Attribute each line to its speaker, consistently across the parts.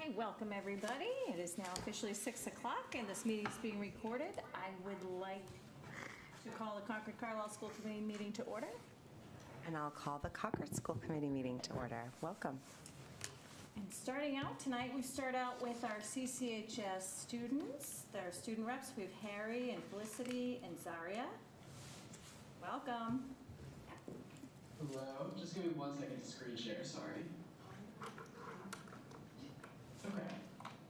Speaker 1: Hi, welcome everybody. It is now officially 6 o'clock and this meeting is being recorded. I would like to call the Concord-Carlisle School Committee meeting to order.
Speaker 2: And I'll call the Concord School Committee meeting to order. Welcome.
Speaker 1: And starting out tonight, we start out with our CCHS students, their student reps. We have Harry and Felicity and Zaria. Welcome.
Speaker 3: Hello, just give me 1 second to screen share, sorry. Okay,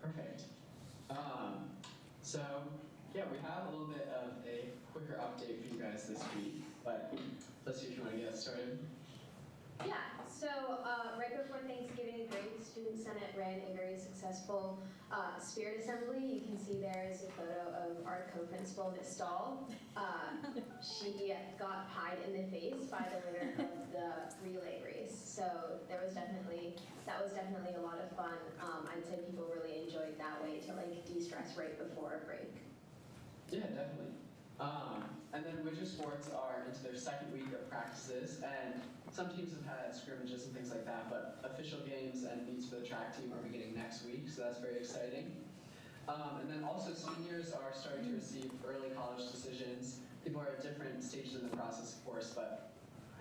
Speaker 3: perfect. So, yeah, we have a little bit of a quicker update for you guys this week, but let's see if you want to get started.
Speaker 4: Yeah, so right before Thanksgiving break, Student Senate ran a very successful spirit assembly. You can see there is a photo of our co-principal, Miss Stahl. She got pied in the face by the winner of the relay race. So that was definitely a lot of fun. I'd say people really enjoyed that way to like de-stress right before a break.
Speaker 3: Yeah, definitely. And then winter sports are into their second week of practices, and some teams have had scrimmages and things like that, but official games and meets for the track team are beginning next week, so that's very exciting. And then also seniors are starting to receive early college decisions. People are at different stages in the process, of course, but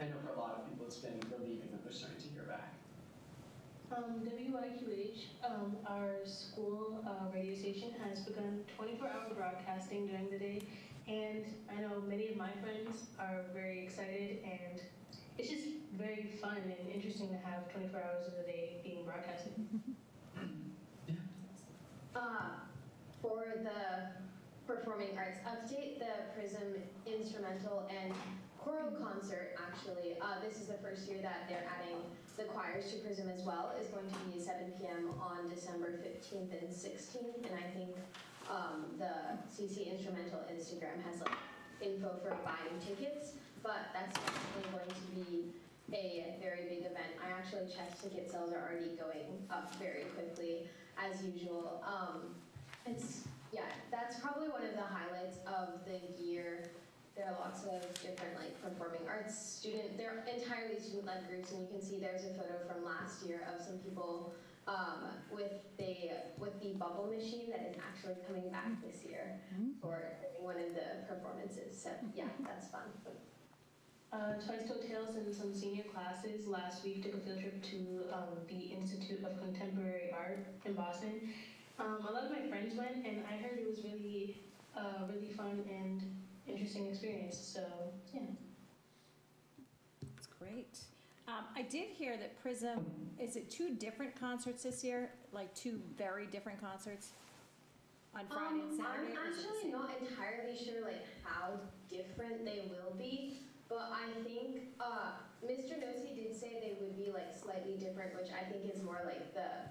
Speaker 3: I know for a lot of people it's been relieving that they're starting to hear back.
Speaker 5: WIQH, our school radio station, has begun 24-hour broadcasting during the day, and I know many of my friends are very excited, and it's just very fun and interesting to have 24 hours of the day being broadcasted.
Speaker 4: For the performing arts update, the Prism instrumental and choral concert, actually, this is the first year that they're adding the choirs to Prism as well, is going to be 7 p.m. on December 15th and 16th, and I think the CC Instrumental Instagram has like info for buying tickets, but that's definitely going to be a very big event. I actually checked, ticket sales are already going up very quickly as usual. That's probably one of the highlights of the year. There are lots of different like performing arts they're entirely student-led groups, and you can see there's a photo from last year of some people with the bubble machine that is actually coming back this year for one of the performances. So yeah, that's fun.
Speaker 5: Twice Toed Tales and some senior classes last week took a field trip to the Institute of Contemporary Art in Boston. A lot of my friends went, and I heard it was really, really fun and interesting experience. So yeah.
Speaker 1: That's great. I did hear that Prism, is it 2 different concerts this year? Like 2 very different concerts on Friday and Saturday?
Speaker 4: I'm actually not entirely sure like how different they will be, but I think Mr. Nosey did say they would be like slightly different, which I think is more like the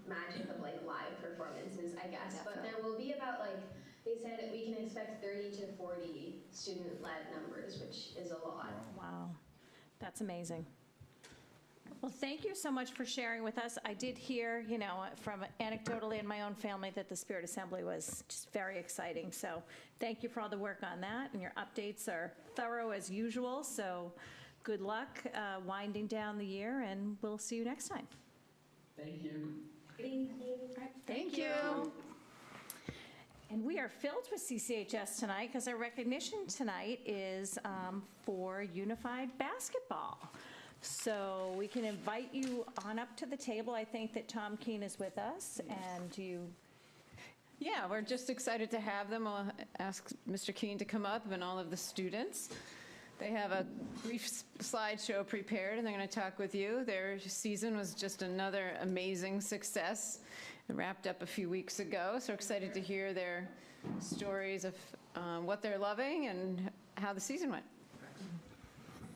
Speaker 4: magic of like live performances, I guess. But there will be about like, they said we can expect 30 to 40 student-led numbers, which is a lot.
Speaker 1: Wow, that's amazing. Well, thank you so much for sharing with us. I did hear, from anecdotally in my own family that the Spirit Assembly was just very exciting. So thank you for all the work on that, and your updates are thorough as usual. So good luck winding down the year, and we'll see you next time.
Speaker 3: Thank you.
Speaker 4: Thank you.
Speaker 1: All right, thank you. And we are filled with CCHS tonight because our recognition tonight is for Unified Basketball. So we can invite you on up to the table. I think that Tom Keene is with us, and you.
Speaker 6: Yeah, we're just excited to have them. I'll ask Mr. Keene to come up and all of the students. They have a brief slideshow prepared, and they're going to talk with you. Their season was just another amazing success. It wrapped up a few weeks ago, so we're excited to hear their stories of what they're loving and how the season went.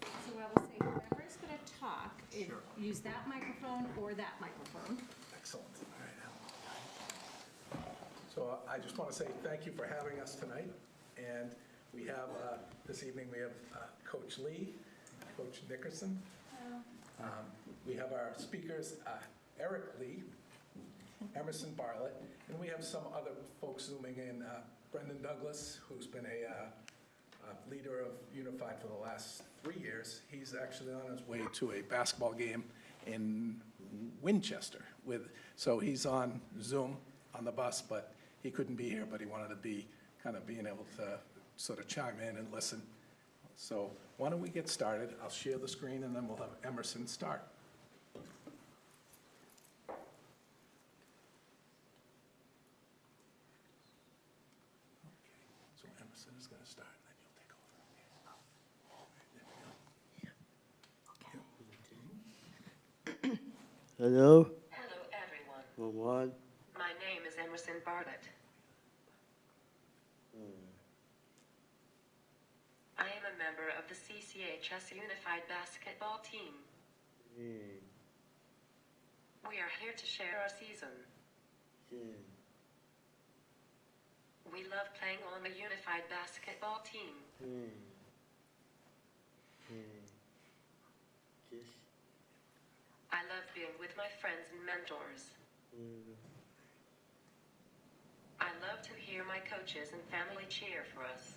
Speaker 1: So I will say, whoever's going to talk, use that microphone or that microphone.
Speaker 7: Excellent. All right. So I just want to say thank you for having us tonight. And we have, this evening, we have Coach Lee, Coach Nickerson. We have our speakers, Eric Lee, Emerson Bartlett, and we have some other folks zooming in. Brendan Douglas, who's been a leader of Unified for the last 3 years. He's actually on his way to a basketball game in Winchester so he's on Zoom on the bus, but he couldn't be here, but he wanted to be kind of being able to sort of chime in and listen. So why don't we get started? I'll share the screen and then we'll have Emerson start. So Emerson is going to start, and then you'll take over.
Speaker 8: Hello,
Speaker 9: Hello, everyone.
Speaker 8: one.
Speaker 9: My name is Emerson Bartlett. I am a member of the CCHS Unified Basketball Team. We are here to share our season. We love playing on the Unified Basketball Team. I love being with my friends and mentors. I love to hear my coaches and family cheer for us.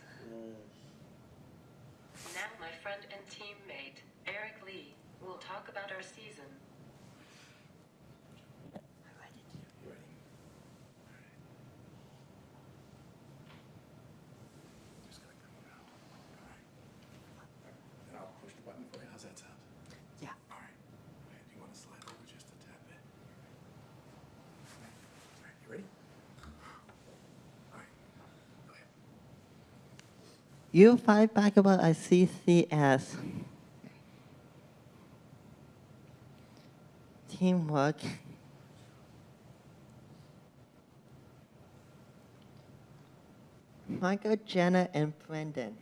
Speaker 9: Now my friend and teammate, Eric Lee, will talk about our season.
Speaker 7: Just gonna come around. All right. And I'll push the button for you. How's that sound?
Speaker 2: Yeah.
Speaker 7: All right. All right. You want to slide over just a tad bit? All right. You ready? All right. Go ahead.
Speaker 8: Unified Basketball at CCS. Teamwork. Michael, Jenna, and Brendan.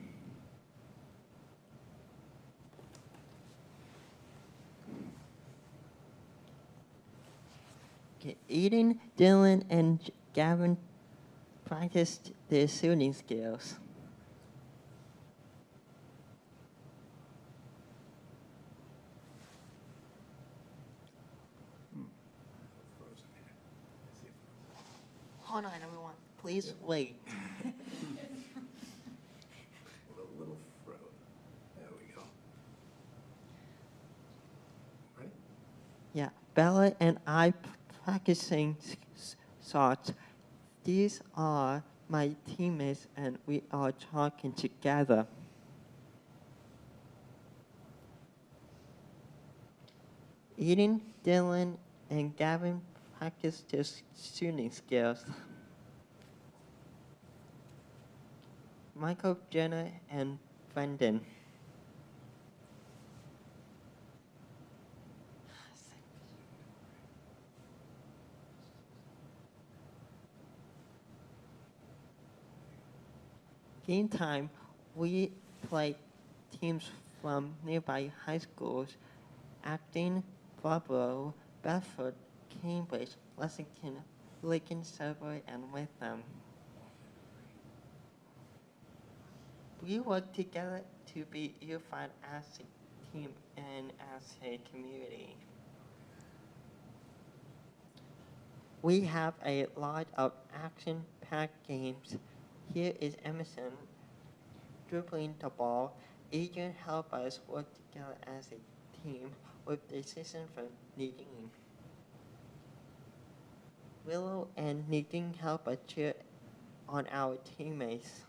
Speaker 8: Okay, Eden, Dylan, and Gavin practiced their shooting skills.
Speaker 7: Frozen here. See if
Speaker 8: Hold on, everyone. Please wait.
Speaker 7: a little frozen. There we go. Ready?
Speaker 8: Yeah, Bella and I practicing shots. These are my teammates, and we are talking together. Eden, Dylan, and Gavin practice their shooting skills. Michael, Jenna, and Brendan. Game time, we play teams from nearby high schools: Acton, Marlborough, Bedford, Cambridge, Lexington, Lincoln, Sudbury, and Witham. We work together to be unified as a team and as a community. We have a lot of action-packed games. Here is Emerson dribbling the ball. Adrian helped us work together as a team with the assistance from Nadine. Willow and Nadine help us cheer on our teammates.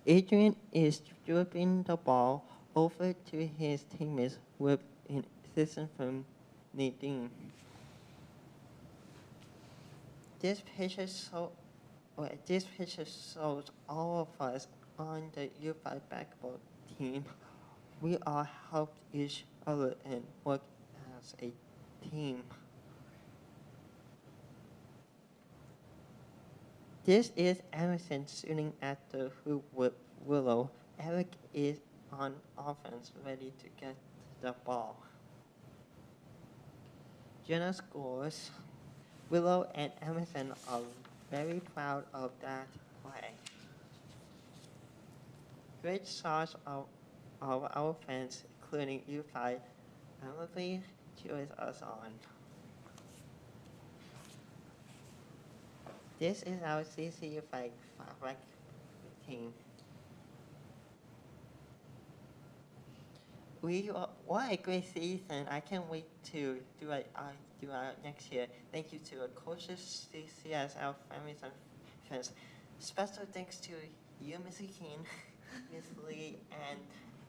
Speaker 8: Adrian is dribbling the ball over to his teammates with an assistance from Nadine. This picture shows all of us on the unified basketball team. We all help each other and work as a team. This is Emerson shooting at the hoop with Willow. Eric is on offense, ready to get the ball. Jenna scores. Willow and Emerson are very proud of that play. Great shots of our fans, including U5, Emily cheers us on. This is our CCU flag team. what a great season. I can't wait to do it next year. Thank you to our coaches, CCS, our families and friends. Special thanks to you, Mrs. Keene, Ms. Lee, and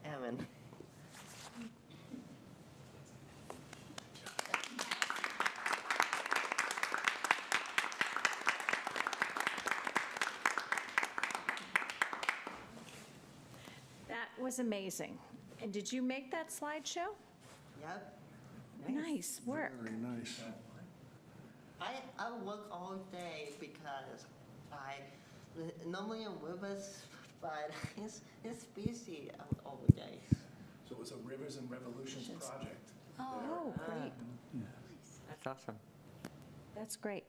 Speaker 8: Evan.
Speaker 1: That was amazing. And did you make that slideshow?
Speaker 8: Yep.
Speaker 1: Nice work.
Speaker 10: Very nice.
Speaker 8: I work all day because I normally I'm with us, but it's busy all day.
Speaker 7: So it was a Rivers and Revolutions project.
Speaker 1: Oh, great.
Speaker 2: That's awesome.
Speaker 1: That's great.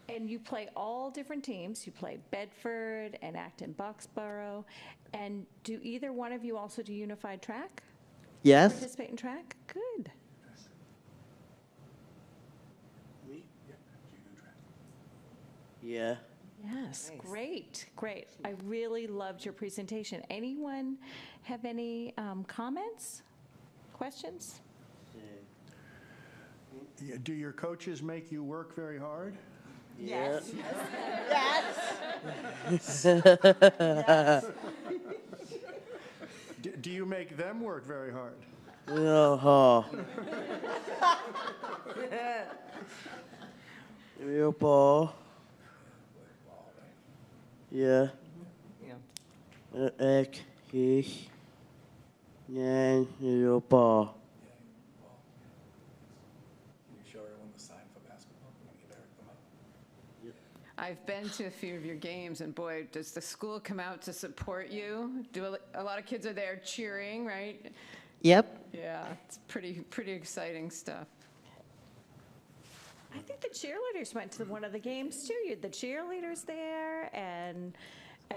Speaker 1: And you play all different teams. You play Bedford and Acton-Boxborough. And do either one of you also do unified track?
Speaker 8: Yes.
Speaker 1: Participate in track? Good.
Speaker 10: Me?
Speaker 7: Yeah, you do track.
Speaker 10: Yeah.
Speaker 1: Yes,
Speaker 2: Nice.
Speaker 1: great, great. I really loved your presentation. Anyone have any comments, questions?
Speaker 10: Yeah, do your coaches make you work very hard?
Speaker 8: Yes.
Speaker 10: Do you make them work very hard?
Speaker 11: Your ball. Yeah.
Speaker 2: Yeah.
Speaker 11: Egg, fish, and your ball.
Speaker 7: Can you show everyone the sign for basketball? Can we get Eric them up?
Speaker 6: I've been to a few of your games, and boy, does the school come out to support you. A lot of kids are there cheering, right?
Speaker 8: Yep.
Speaker 6: Yeah, it's pretty exciting stuff.
Speaker 1: I think the cheerleaders went to one of the games too. You had the cheerleaders there, and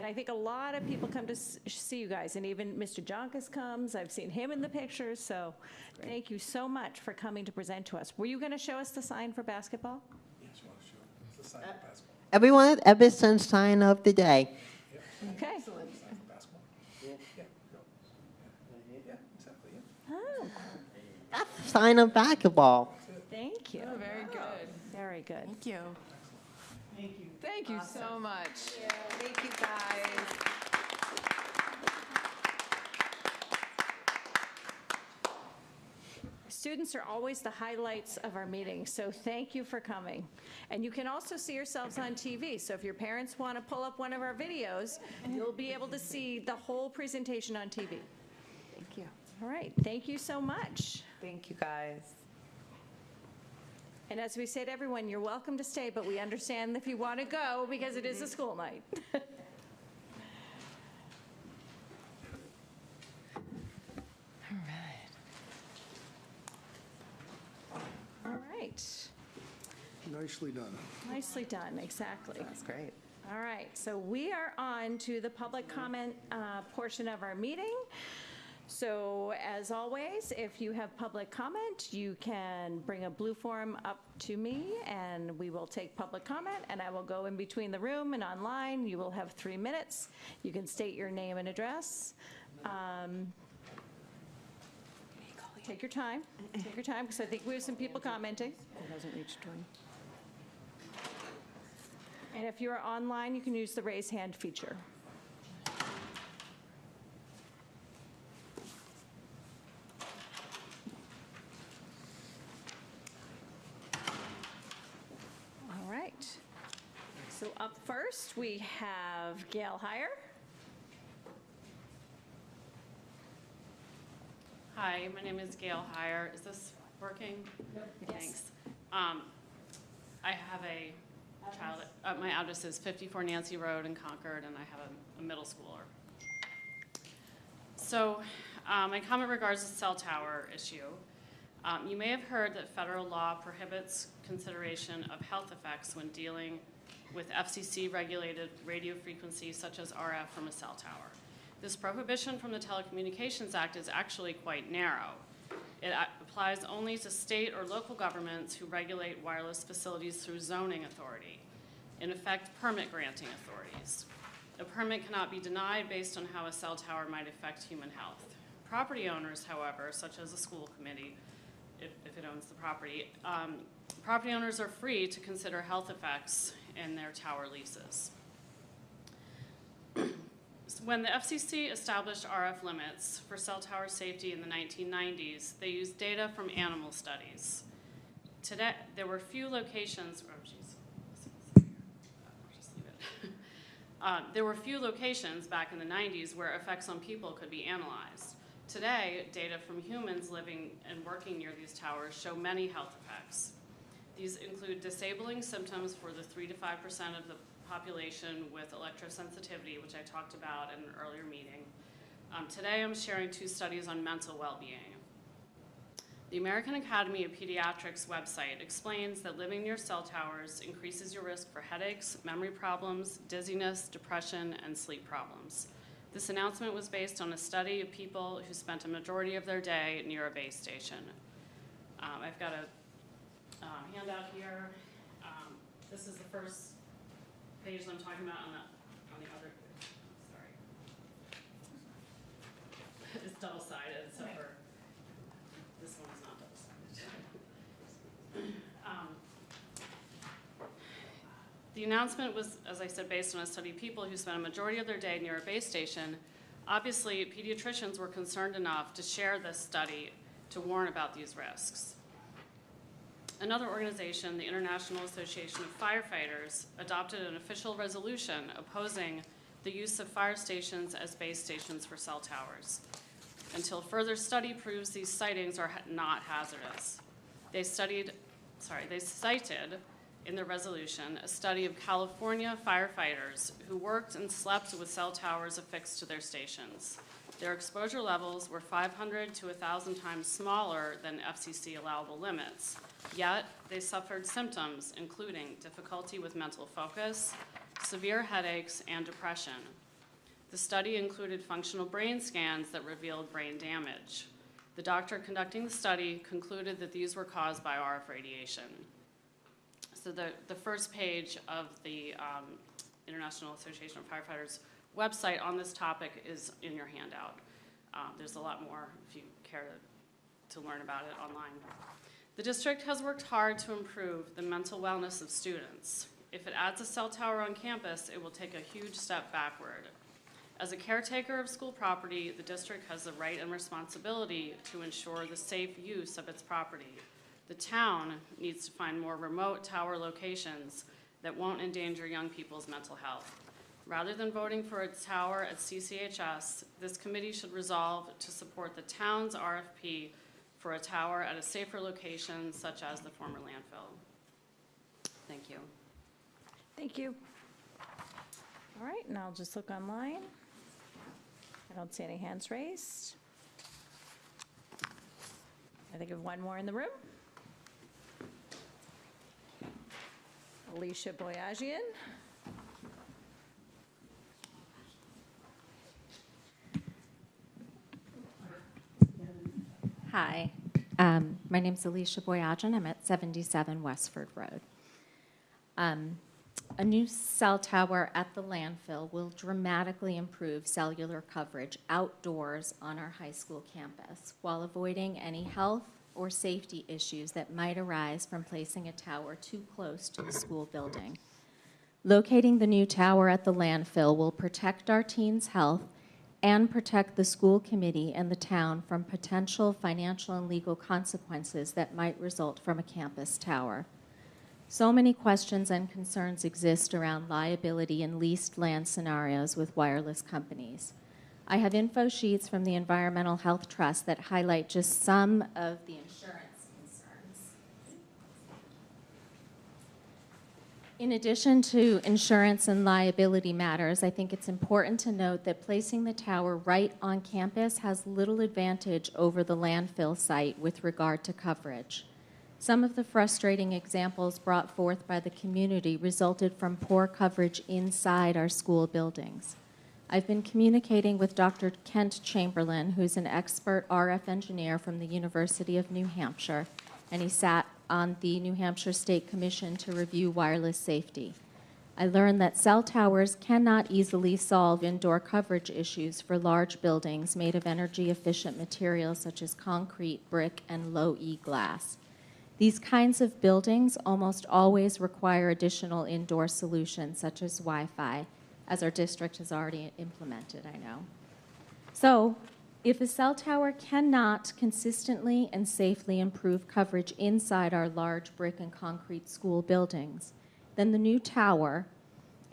Speaker 1: I think a lot of people come to see you guys, and even Mr. Jonkas comes. I've seen him in the pictures, so thank you so much for coming to present to us. Were you going to show us the sign for basketball?
Speaker 7: Yes, you want to show it? It's the sign for basketball.
Speaker 8: Everyone at Everson sign of the day.
Speaker 1: Okay.
Speaker 7: Sign for basketball? Yeah, go. Yeah, exactly, yeah.
Speaker 1: Oh,
Speaker 8: That's the sign of basketball.
Speaker 1: thank you.
Speaker 6: Oh, very good.
Speaker 1: Very good.
Speaker 2: Thank you.
Speaker 6: Thank you so much.
Speaker 2: Thank you, guys.
Speaker 1: Students are always the highlights of our meetings, so thank you for coming. And you can also see yourselves on TV, so if your parents want to pull up one of our videos, you'll be able to see the whole presentation on TV.
Speaker 2: Thank you.
Speaker 1: All right, thank you so much.
Speaker 2: Thank you, guys.
Speaker 1: And as we say to everyone, you're welcome to stay, but we understand if you want to go because it is a school night. All right.
Speaker 10: Nicely done.
Speaker 1: Nicely done, exactly.
Speaker 2: That's great.
Speaker 1: All right, so we are on to the public comment portion of our meeting. So as always, if you have public comment, you can bring a blue form up to me and we will take public comment, and I will go in between the room and online. You will have 3 minutes. You can state your name and address. Take your time, because I think we have some people commenting.
Speaker 6: It hasn't reached 20.
Speaker 1: And if you're online, you can use the raise hand feature. All right. So up first, we have Gail Heyer.
Speaker 12: Hi, my name is Gail Heyer. Is this working?
Speaker 1: Yes.
Speaker 12: Thanks. I have a child, my address is 54 Nancy Road in Concord, and I have a middle schooler. So my comment regards the cell tower issue. You may have heard that federal law prohibits consideration of health effects when dealing with FCC-regulated radio frequencies such as RF from a cell tower. This prohibition from the Telecommunications Act is actually quite narrow. It applies only to state or local governments who regulate wireless facilities through zoning authority, in effect, permit granting authorities. A permit cannot be denied based on how a cell tower might affect human health. Property owners, however, such as a school committee, if it owns the property, property owners are free to consider health effects in their tower leases. When the FCC established RF limits for cell tower safety in the 1990s, they used data from animal studies. Today, there were few locations, oh geez, I'll just leave it. There were few locations back in the 90s where effects on people could be analyzed. Today, data from humans living and working near these towers show many health effects. These include disabling symptoms for the 3 to 5% of the population with electrosensitivity, which I talked about in an earlier meeting. Today, I'm sharing 2 studies on mental well-being. The American Academy of Pediatrics website explains that living near cell towers increases your risk for headaches, memory problems, dizziness, depression, and sleep problems. This announcement was based on a study of people who spent a majority of their day near a base station. I've got a handout here. This is the first page that I'm talking about on the other, sorry. It's double-sided, except for this one is not double-sided. The announcement was, as I said, based on a study of people who spent a majority of their day near a base station. Obviously, pediatricians were concerned enough to share this study to warn about these risks. Another organization, the International Association of Firefighters, adopted an official resolution opposing the use of fire stations as base stations for cell towers, until further study proves these sightings are not hazardous. They cited in the resolution a study of California firefighters who worked and slept with cell towers affixed to their stations. Their exposure levels were 500 to 1,000 times smaller than FCC allowable limits, yet they suffered symptoms including difficulty with mental focus, severe headaches, and depression. The study included functional brain scans that revealed brain damage. The doctor conducting the study concluded that these were caused by RF radiation. So the first page of the International Association of Firefighters website on this topic is in your handout. There's a lot more if you care to learn about it online. The district has worked hard to improve the mental wellness of students. If it adds a cell tower on campus, it will take a huge step backward. As a caretaker of school property, the district has the right and responsibility to ensure the safe use of its property. The town needs to find more remote tower locations that won't endanger young people's mental health. Rather than voting for a tower at CCHS, this committee should resolve to support the town's RFP for a tower at a safer location such as the former landfill. Thank you.
Speaker 1: Thank you. All right, and I'll just look online. I don't see any hands raised. I think of one more in the room. Alicia Boyajian.
Speaker 13: Hi, my name's Alicia Boyajian. I'm at 77 Westford Road. A new cell tower at the landfill will dramatically improve cellular coverage outdoors on our high school campus while avoiding any health or safety issues that might arise from placing a tower too close to the school building. Locating the new tower at the landfill will protect our teens' health and protect the school committee and the town from potential financial and legal consequences that might result from a campus tower. So many questions and concerns exist around liability in leased land scenarios with wireless companies. I have info sheets from the Environmental Health Trust that highlight just some of the insurance concerns. In addition to insurance and liability matters, I think it's important to note that placing the tower right on campus has little advantage over the landfill site with regard to coverage. Some of the frustrating examples brought forth by the community resulted from poor coverage inside our school buildings. I've been communicating with Dr. Kent Chamberlain, who's an expert RF engineer from the University of New Hampshire, and he sat on the New Hampshire State Commission to review wireless safety. I learned that cell towers cannot easily solve indoor coverage issues for large buildings made of energy-efficient materials such as concrete, brick, and low-E glass. These kinds of buildings almost always require additional indoor solutions such as Wi-Fi, as our district has already implemented, I know. So, if a cell tower cannot consistently and safely improve coverage inside our large brick and concrete school buildings, then the new tower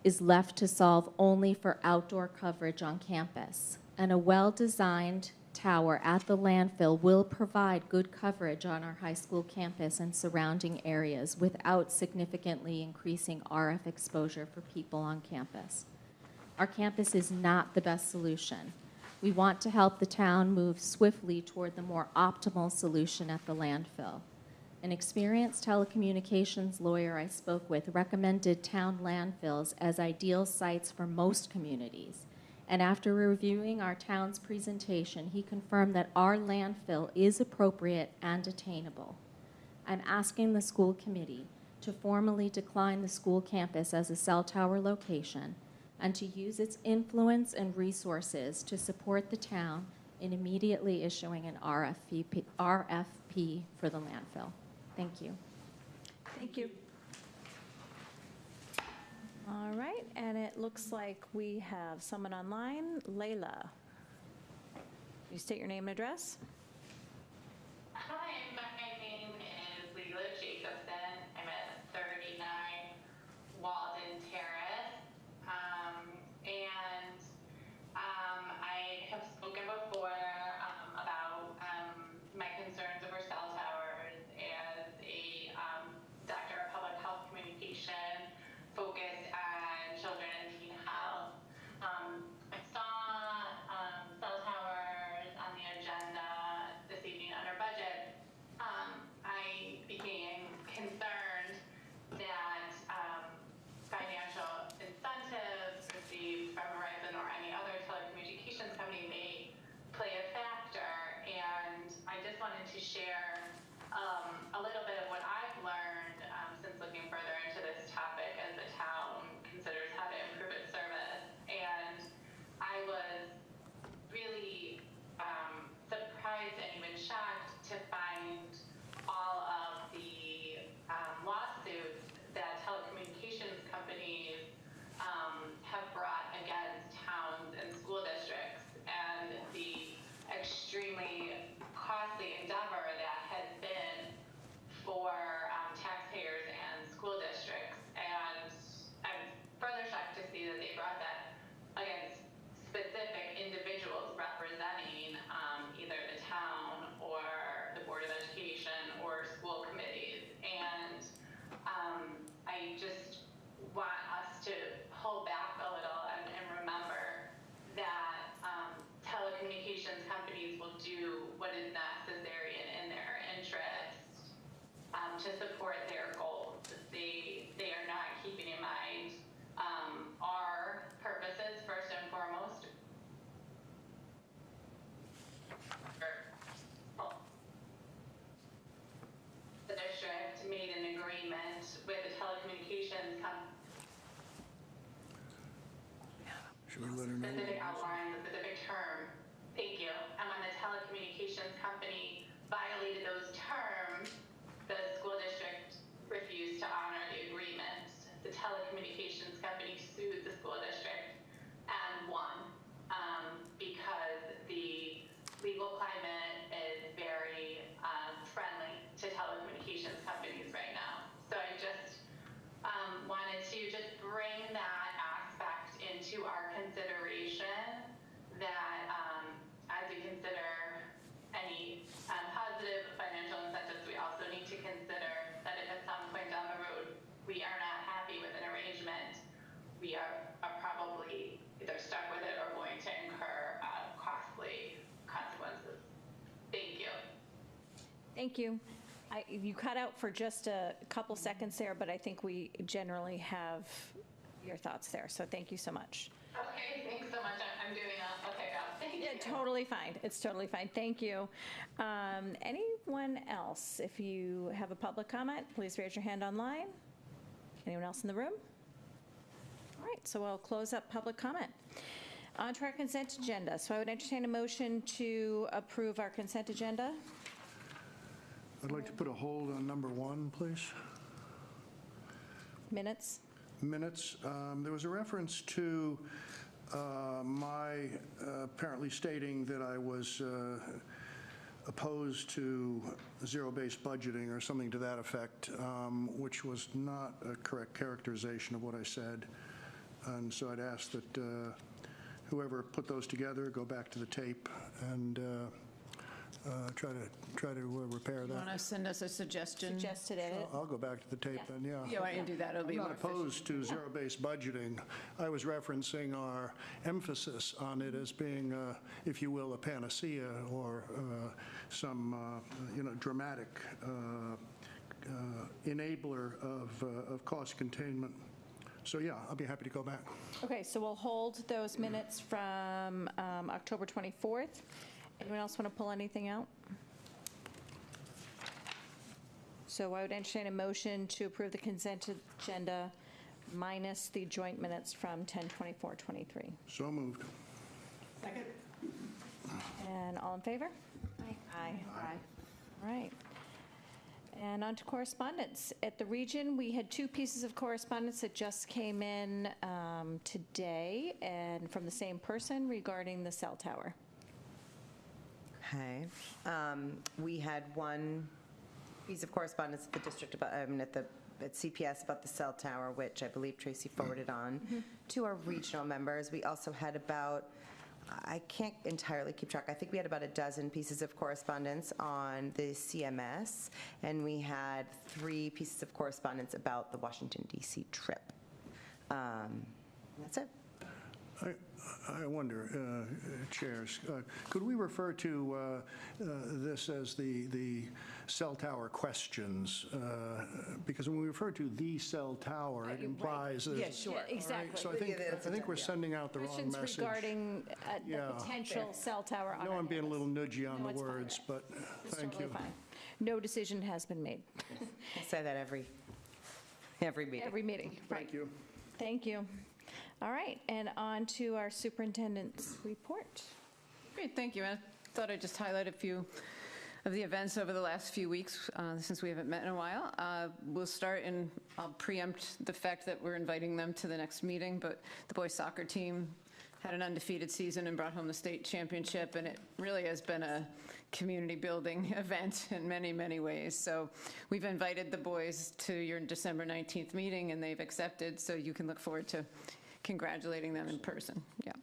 Speaker 13: is left to solve only for outdoor coverage on campus. And a well-designed tower at the landfill will provide good coverage on our high school campus and surrounding areas without significantly increasing RF exposure for people on campus. Our campus is not the best solution. We want to help the town move swiftly toward the more optimal solution at the landfill. An experienced telecommunications lawyer I spoke with recommended town landfills as ideal sites for most communities. And after reviewing our town's presentation, he confirmed that our landfill is appropriate and attainable. I'm asking the school committee to formally decline the school campus as a cell tower location and to use its influence and resources to support the town in immediately issuing an RFP for the landfill. Thank you.
Speaker 1: Thank you. All right, and it looks like we have someone online. Layla. You state your name and address?
Speaker 14: Hi, my name is Leela Jacobson. I'm at 39 Walden Terrace. I have spoken before about my concerns over cell towers as a doctor of public health communication focused on children and teen health. I saw cell towers on the agenda this evening under budget. I became concerned that financial incentives received from Verizon or any other telecommunications company may play a factor, and I just wanted to share a little bit of what I've learned since looking further into this topic as the town considers how to improve its service. And I was really surprised and even shocked to find all of the lawsuits that telecommunications companies have brought against towns and school districts, and the extremely costly endeavor that has been for taxpayers and school districts. And I'm further shocked to see that they brought that against specific individuals representing either the town or the Board of Education or school committees. And I just want us to hold back a little and remember that telecommunications companies will do what is necessary and in their interest to support their goals. They are not keeping in mind our purposes first and foremost. The district made an agreement with the telecommunications company.
Speaker 10: Should we let her know?
Speaker 14: Specific outline, the specific term. Thank you. And when the telecommunications company violated those terms, the school district refused to honor the agreement. The telecommunications company sued the school district and won because the legal climate is very friendly to telecommunications companies right now. So I just wanted to just bring that aspect into our consideration, that as we consider any positive financial incentives, we also need to consider that if at some point down the road we are not happy with an arrangement, we are probably either stuck with it or going to incur costly consequences. Thank you.
Speaker 1: Thank you. You cut out for just a couple seconds there, but I think we generally have your thoughts there. So thank you so much.
Speaker 14: Okay, thanks so much. I'm doing a okay job. Thank you.
Speaker 1: Yeah, totally fine. It's totally fine. Thank you. Anyone else? If you have a public comment, please raise your hand online. Anyone else in the room? right, so I'll close up public comment. On to our consent agenda. So I would entertain a motion to approve our consent agenda.
Speaker 10: I'd like to put a hold on number 1, please.
Speaker 1: Minutes.
Speaker 10: Minutes. There was a reference to my apparently stating that I was opposed to zero-based budgeting or something to that effect, which was not a correct characterization of what I said. And so I'd ask that whoever put those together go back to the tape and try to repair
Speaker 6: You want
Speaker 10: that.
Speaker 6: to send us a suggestion?
Speaker 1: Suggested edit.
Speaker 10: I'll go back to the tape then, yeah.
Speaker 6: Yeah, why don't you do that? It'll be
Speaker 10: I'm
Speaker 6: more
Speaker 10: not
Speaker 6: efficient.
Speaker 10: opposed to zero-based budgeting. I was referencing our emphasis on it as being, if you will, a panacea or some, dramatic enabler of cost containment. So, yeah, I'll be happy to go back.
Speaker 1: Okay, so we'll hold those minutes from October 24th. Anyone else want to pull anything out? So I would entertain a motion to approve the consent agenda minus the joint minutes from 10/24/23.
Speaker 10: So moved.
Speaker 1: Second. And all in favor? Aye. Aye. All right. And on to correspondence. At the region, we had 2 pieces of correspondence that just came in today and from the same person regarding the cell tower.
Speaker 2: Okay. We had one piece of correspondence at the district about, at CPS about the cell tower, which I believe Tracy forwarded on to our regional members. We also had about, I can't entirely keep track, I think we had about a dozen pieces of correspondence on the CMS, and we had 3 pieces of correspondence about the Washington, D.C. trip. That's it.
Speaker 10: I wonder, chairs, could we refer to this as the cell tower questions? Because when we refer to the cell tower, it implies.
Speaker 1: Yeah, sure. Yeah, exactly.
Speaker 10: Right? So I think we're sending out the wrong
Speaker 1: Questions
Speaker 10: message.
Speaker 1: regarding a potential cell tower on
Speaker 10: I know
Speaker 1: our
Speaker 10: I'm being a
Speaker 1: campus.
Speaker 10: little nudgy on
Speaker 1: No,
Speaker 10: the
Speaker 1: it's fine.
Speaker 10: words, but
Speaker 1: It's
Speaker 10: thank
Speaker 1: totally
Speaker 10: you.
Speaker 1: fine. No decision has been made.
Speaker 2: I say that every meeting.
Speaker 1: Every meeting, right.
Speaker 10: Thank you.
Speaker 1: Thank you. All right, and on to our superintendent's report.
Speaker 6: Great, thank you. I thought I'd just highlight a few of the events over the last few weeks since we haven't met in a while. We'll start, and I'll preempt the fact that we're inviting them to the next meeting, but the boys soccer team had an undefeated season and brought home the state championship, and it really has been a community building event in many, many ways. So we've invited the boys to your December 19th meeting, and they've accepted, so you can look forward to congratulating them in person. Yeah.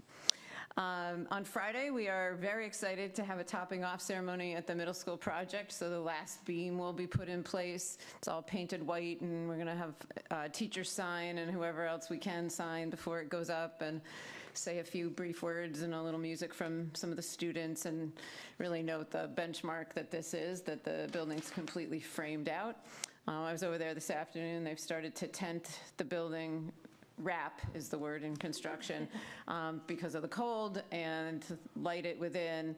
Speaker 6: On Friday, we are very excited to have a topping off ceremony at the middle school project. So the last beam will be put in place. It's all painted white, and we're going to have teachers sign and whoever else we can sign before it goes up, and say a few brief words and a little music from some of the students, and really note the benchmark that this is, that the building's completely framed out. I was over there this afternoon. They've started to tent the building. Wrap is the word in construction, because of the cold, and light it within,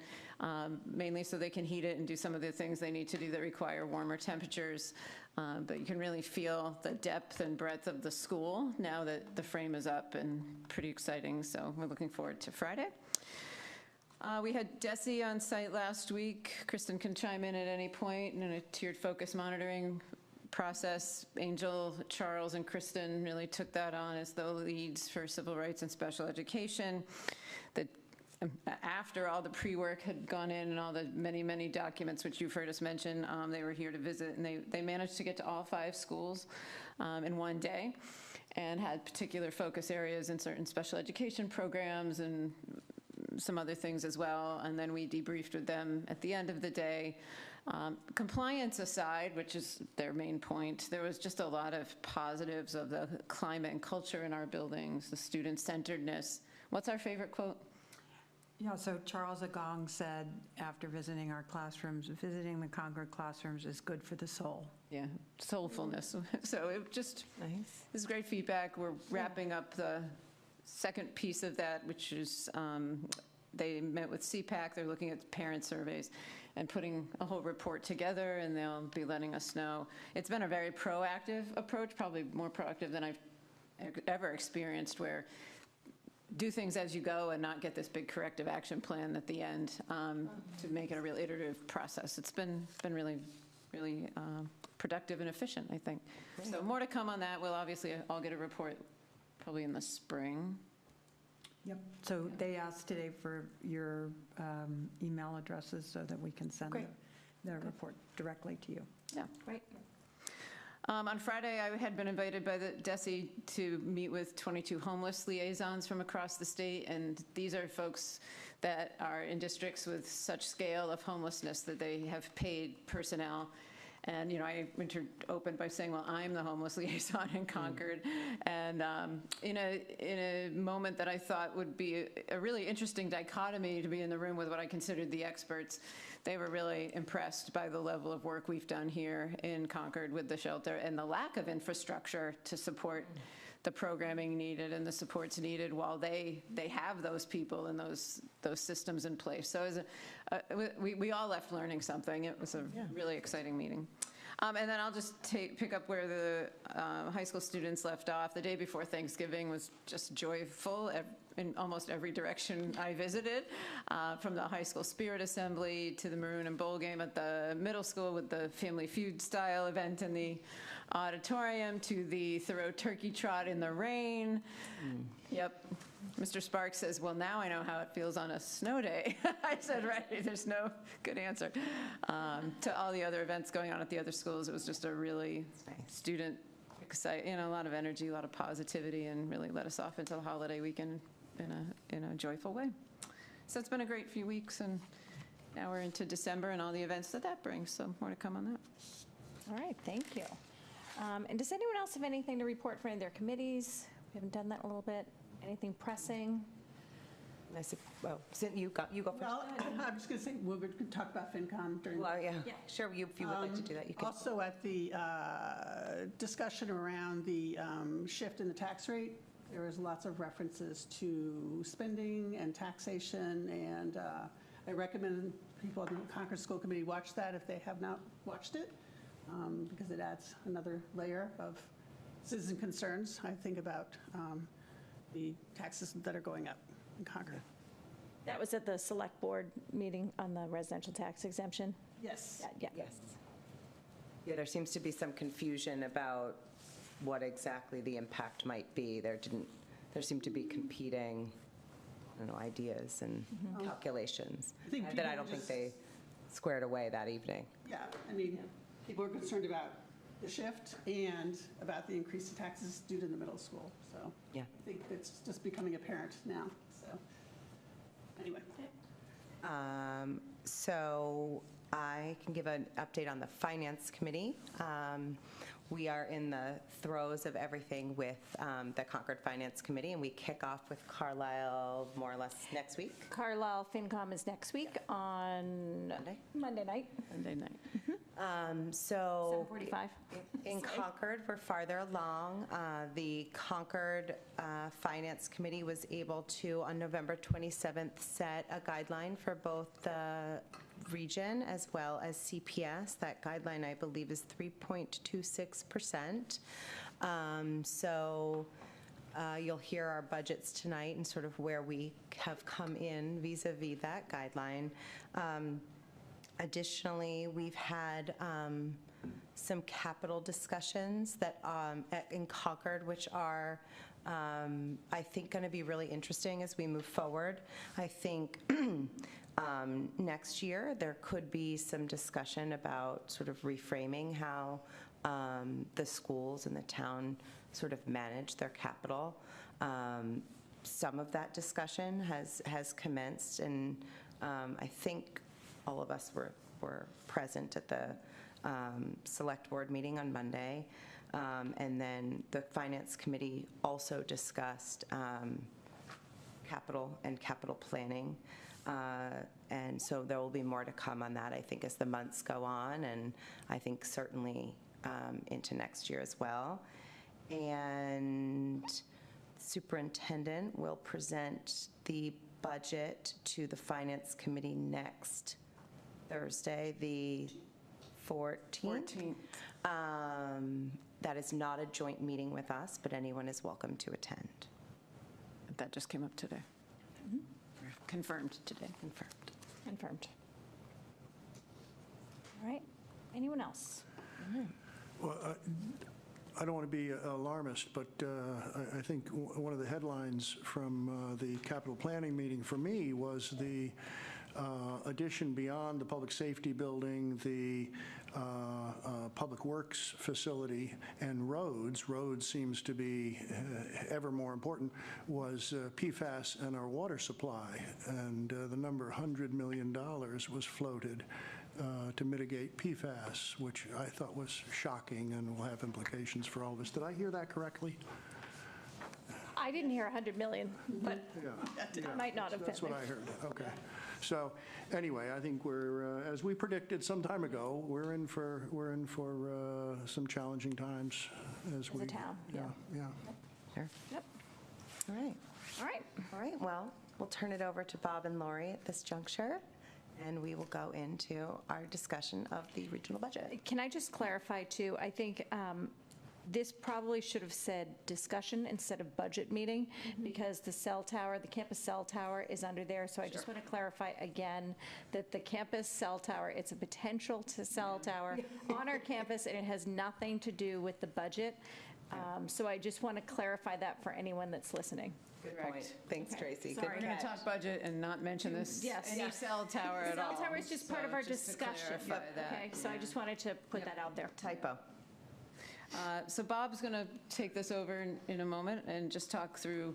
Speaker 6: mainly so they can heat it and do some of the things they need to do that require warmer temperatures. But you can really feel the depth and breadth of the school now that the frame is up, and pretty exciting. So we're looking forward to Friday. We had Desi on site last week. Kristen can chime in at any point, and in a tiered focus monitoring process. Angel, Charles, and Kristen really took that on as the leads for civil rights and special education. After all the pre-work had gone in and all the many, many documents which you've heard us mention, they were here to visit, and they managed to get to all 5 schools in one day, and had particular focus areas in certain special education programs and some other things as well. And then we debriefed with them at the end of the day. Compliance aside, which is their main point, there was just a lot of positives of the climate and culture in our buildings, the student-centeredness. What's our favorite quote?
Speaker 15: Yeah, so Charles Agong said after visiting our classrooms, visiting the Concord classrooms is good for the soul.
Speaker 6: Yeah, soulfulness. So it just is great feedback. We're wrapping up the second piece of that, which is they met with CPAC. They're looking at parent surveys and putting a whole report together, and they'll be letting us know. It's been a very proactive approach, probably more proactive than I've ever experienced, where do things as you go and not get this big corrective action plan at the end, to make it a real iterative process. It's been really, really productive and efficient, I think. So more to come on that. We'll obviously all get a report probably in the spring.
Speaker 15: Yep. So they asked today for your email addresses so that we can send their report directly to you.
Speaker 6: Yeah, great. On Friday, I had been invited by the DESE to meet with 22 homeless liaisons from across the state, and these are folks that are in districts with such scale of homelessness that they have paid personnel. And, you know, I opened by saying, well, I'm the homeless liaison in Concord. And in a moment that I thought would be a really interesting dichotomy to be in the room with what I considered the experts, they were really impressed by the level of work we've done here in Concord with the shelter and the lack of infrastructure to support the programming needed and the supports needed while they have those people and those systems in place. So we all left learning something. It was a really exciting meeting. And then I'll just pick up where the high school students left off. The day before Thanksgiving was just joyful in almost every direction I visited, from the high school spirit assembly to the maroon and bowl game at the middle school with the Family Feud style event in the auditorium to the Thoreau turkey trot in the rain. Yep. Mr. Sparks says, well, now I know how it feels on a snow day. I said, right, there's no good answer. To all the other events going on at the other schools, it was just a really student exciting, a lot of energy, a lot of positivity, and really let us off into the holiday weekend in a joyful way. So it's been a great few weeks, and now we're into December and all the events that brings, so more to come on that.
Speaker 1: All right, thank you. And does anyone else have anything to report for any of their committees? We haven't done that in a little bit. Anything pressing?
Speaker 2: Well, you go first.
Speaker 16: Well, I'm just going to say, we're going to talk about FinCom during.
Speaker 2: Well, yeah, sure, if you would like to do that, you can.
Speaker 16: Also, at the discussion around the shift in the tax rate, there was lots of references to spending and taxation, and I recommend people on the Concord School Committee watch that if they have not watched it, because it adds another layer of citizen concerns, I think, about the taxes that are going up in Concord.
Speaker 1: That was at the select board meeting on the residential tax exemption?
Speaker 16: Yes.
Speaker 1: Yeah.
Speaker 2: Yes. Yeah, there seems to be some confusion about what exactly the impact might be. There seemed to be competing, ideas and calculations that I don't think they squared away that evening.
Speaker 16: Yeah, I mean, people are concerned about the shift and about the increase in taxes due to the middle school. So
Speaker 2: yeah,
Speaker 16: I think it's just becoming apparent now. So anyway.
Speaker 2: So I can give an update on the Finance Committee. We are in the throes of everything with the Concord Finance Committee, and we kick off with Carlisle more or less next week.
Speaker 1: Carlisle FinCom is next week on Monday night.
Speaker 6: Monday night.
Speaker 2: So
Speaker 1: 7:45.
Speaker 2: in Concord, we're farther along. The Concord Finance Committee was able to, on November 27th, set a guideline for both the region as well as CPS. That guideline, I believe, is 3.26%. So you'll hear our budgets tonight and sort of where we have come in vis-a-vis that guideline. Additionally, we've had some capital discussions that in Concord, which are, I think, going to be really interesting as we move forward. I think next year there could be some discussion about sort of reframing how the schools and the town sort of manage their capital. Some of that discussion has commenced, and I think all of us were present at the select board meeting on Monday. And then the Finance Committee also discussed capital and capital planning. And so there will be more to come on that, I think, as the months go on, and I think certainly into next year as well. And superintendent will present the budget to the Finance Committee next Thursday, the 14th. That is not a joint meeting with us, but anyone is welcome to attend.
Speaker 6: That just came up today. Confirmed today.
Speaker 1: Confirmed. All right. Anyone else?
Speaker 10: Well, I don't want to be alarmist, but I think one of the headlines from the capital planning meeting for me was the addition beyond the public safety building, the public works facility, and roads. Roads seems to be ever more important, was PFAS and our water supply. And the number $100 million was floated to mitigate PFAS, which I thought was shocking and will have implications for all of us. Did I hear that correctly?
Speaker 1: I didn't hear 100 million, but
Speaker 10: Yeah.
Speaker 1: I might not have been.
Speaker 10: That's what I heard. Okay. So anyway, I think we're, as we predicted some time ago, we're in for some challenging times as
Speaker 1: a town,
Speaker 10: Yeah.
Speaker 2: Sure.
Speaker 1: Yep.
Speaker 2: All right.
Speaker 1: All right.
Speaker 2: All right, well, we'll turn it over to Bob and Lori at this juncture, and we will go into our discussion of the regional budget.
Speaker 1: Can I just clarify, too? I think this probably should have said discussion instead of budget meeting, because the cell tower, the campus cell tower is under there. So I just want to clarify again that the campus cell tower, it's a potential cell tower on our campus, and it has nothing to do with the budget. So I just want to clarify that for anyone that's listening.
Speaker 2: Good point. Thanks, Tracy. Good
Speaker 6: We're going to
Speaker 2: catch.
Speaker 6: talk budget and not mention this,
Speaker 1: Yes.
Speaker 6: any cell tower at all.
Speaker 1: Cell tower is just part of our
Speaker 6: So just to
Speaker 1: discussion.
Speaker 6: clarify that.
Speaker 1: Okay, so I just wanted to put that out there.
Speaker 2: Typo.
Speaker 6: So Bob's going to take this over in a moment and just talk through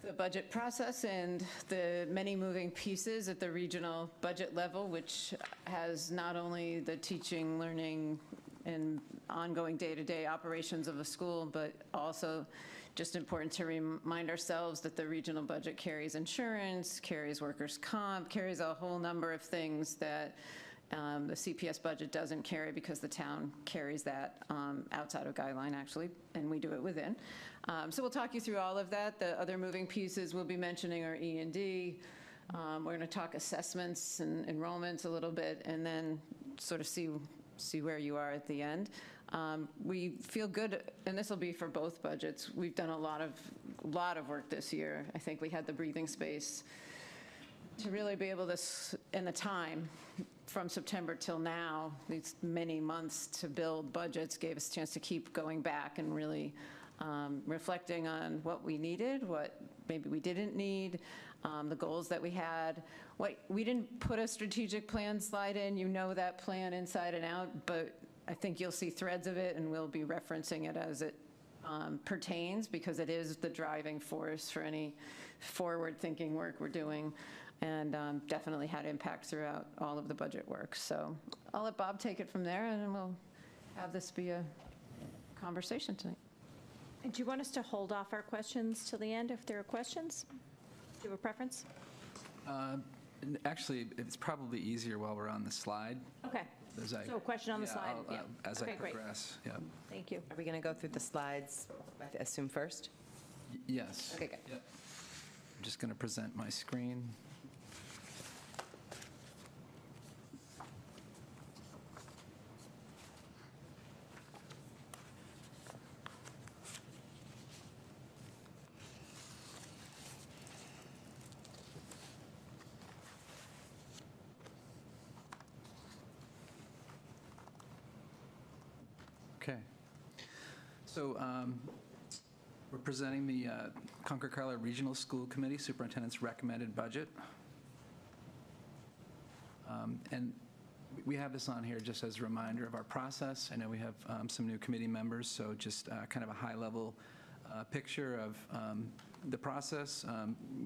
Speaker 6: the budget process and the many moving pieces at the regional budget level, which has not only the teaching, learning, and ongoing day-to-day operations of the school, but also just important to remind ourselves that the regional budget carries insurance, carries workers' comp, carries a whole number of things that the CPS budget doesn't carry, because the town carries that outside of guideline, actually, and we do it within. So we'll talk you through all of that. The other moving pieces we'll be mentioning are E&D. We're going to talk assessments and enrollments a little bit, and then sort of see where you are at the end. We feel good, and this will be for both budgets. We've done a lot of work this year. I think we had the breathing space to really be able to, and the time from September till now, these many months to build budgets, gave us a chance to keep going back and really reflecting on what we needed, what maybe we didn't need, the goals that we had. We didn't put a strategic plan slide in. You know that plan inside and out, but I think you'll see threads of it, and we'll be referencing it as it pertains, because it is the driving force for any forward-thinking work we're doing, and definitely had impact throughout all of the budget work. So I'll let Bob take it from there, and then we'll have this be a conversation tonight.
Speaker 1: And do you want us to hold off our questions till the end if there are questions? Do you have a preference?
Speaker 17: Actually, it's probably easier while we're on the slide.
Speaker 1: Okay. So a question on the slide? Yeah.
Speaker 17: As I
Speaker 1: Okay, great.
Speaker 17: progress, yeah.
Speaker 1: Thank you.
Speaker 2: Are we going to go through the slides, I assume, first?
Speaker 17: Yes.
Speaker 2: Okay, good.
Speaker 17: Yep. I'm just going to present my screen. Okay. So we're presenting the Concord-Carlisle Regional School Committee Superintendent's recommended budget. And we have this on here just as a reminder of our process. I know we have some new committee members, so just kind of a high-level picture of the process.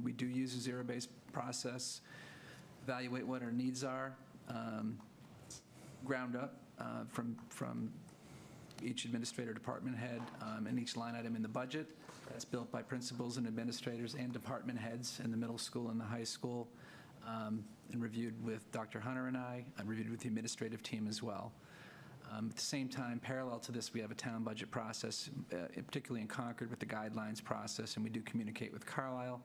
Speaker 17: We do use a zero-based process, evaluate what our needs are, ground up from each administrator, department head, and each line item in the budget. That's built by principals and administrators and department heads in the middle school and the high school, and reviewed with Dr. Hunter and I, reviewed with the administrative team as well. At the same time, parallel to this, we have a town budget process, particularly in Concord with the guidelines process, and we do communicate with Carlisle.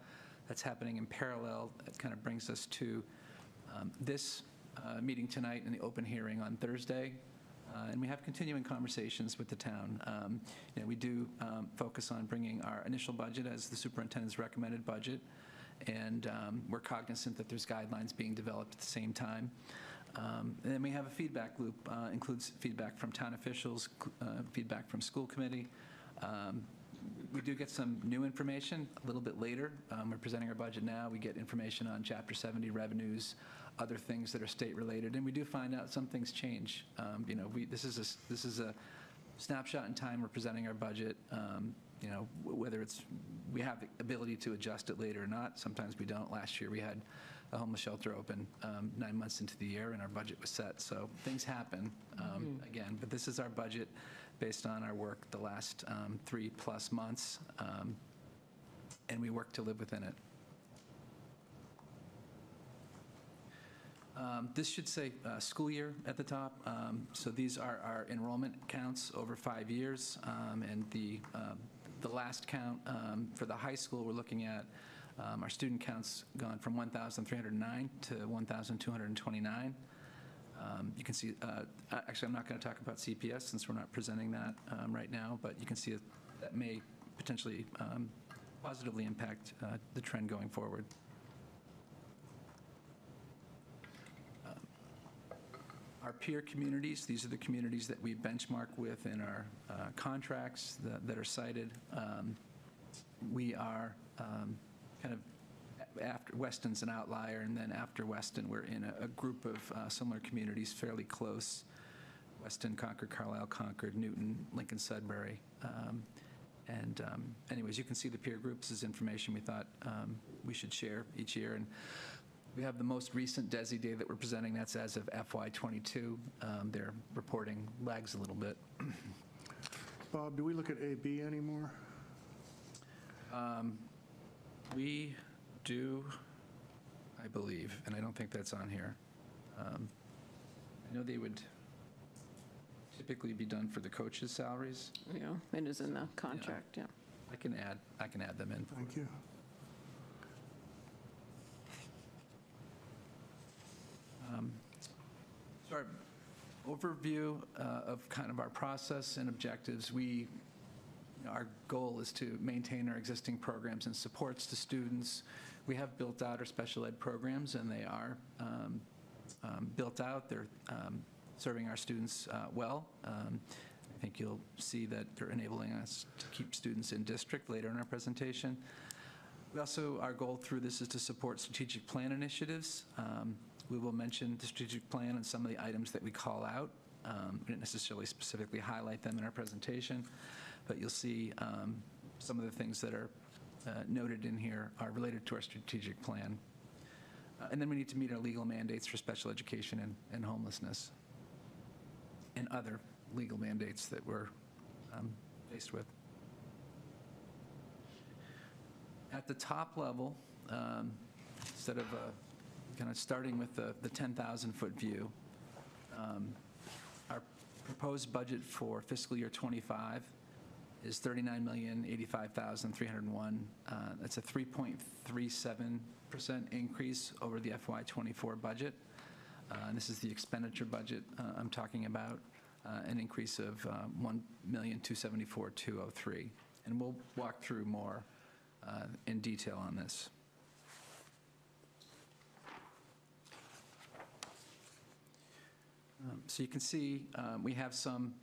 Speaker 17: That's happening in parallel. It kind of brings us to this meeting tonight and the open hearing on Thursday. And we have continuing conversations with the town. We do focus on bringing our initial budget as the superintendent's recommended budget, and we're cognizant that there's guidelines being developed at the same time. And then we have a feedback loop, includes feedback from town officials, feedback from school committee. We do get some new information a little bit later. We're presenting our budget now. We get information on Chapter 70 revenues, other things that are state-related, and we do find out some things change. This is a snapshot in time. We're presenting our budget. Whether we have the ability to adjust it later or not. Sometimes we don't. Last year we had a homeless shelter open 9 months into the year, and our budget was set. So things happen again. But this is our budget based on our work the last 3+ months, and we work to live within it. This should say school year at the top. So these are our enrollment counts over 5 years, and the last count for the high school, we're looking at our student counts gone from 1,309 to 1,229. You can see, actually I'm not going to talk about CPS since we're not presenting that right now, but you can see that may potentially positively impact the trend going forward. Our peer communities, these are the communities that we benchmark with in our contracts that are cited. We are kind of, after Weston's an outlier, and then after Weston, we're in a group of similar communities fairly close. Weston, Concord-Carlisle, Concord, Newton, Lincoln, Sudbury. Anyways, you can see the peer groups as information we thought we should share each year. And we have the most recent DESI data that we're presenting. That's as of FY22. Their reporting lags a little bit.
Speaker 10: Bob, do we look at AB anymore?
Speaker 17: We do, I believe, and I don't think that's on here. I know they would typically be done for the coaches' salaries.
Speaker 6: Yeah, it is in the contract, yeah.
Speaker 17: I can add them in.
Speaker 10: Thank you.
Speaker 17: So our overview of kind of our process and objectives, our goal is to maintain our existing programs and supports to students. We have built out our special ed programs, and they are built out. They're serving our students well. I think you'll see that they're enabling us to keep students in district later in our presentation. We also, our goal through this is to support strategic plan initiatives. We will mention the strategic plan and some of the items that we call out. We didn't necessarily specifically highlight them in our presentation, but you'll see some of the things that are noted in here are related to our strategic plan. And then we need to meet our legal mandates for special education and homelessness, and other legal mandates that we're faced with. At the top level, instead of kind of starting with the 10,000-foot view, our proposed budget for fiscal year '25 is $39,085,301. That's a 3.37% increase over the FY24 budget. And this is the expenditure budget I'm talking about, an increase of $1,274,203. And we'll walk through more in detail on this. So you can see we have some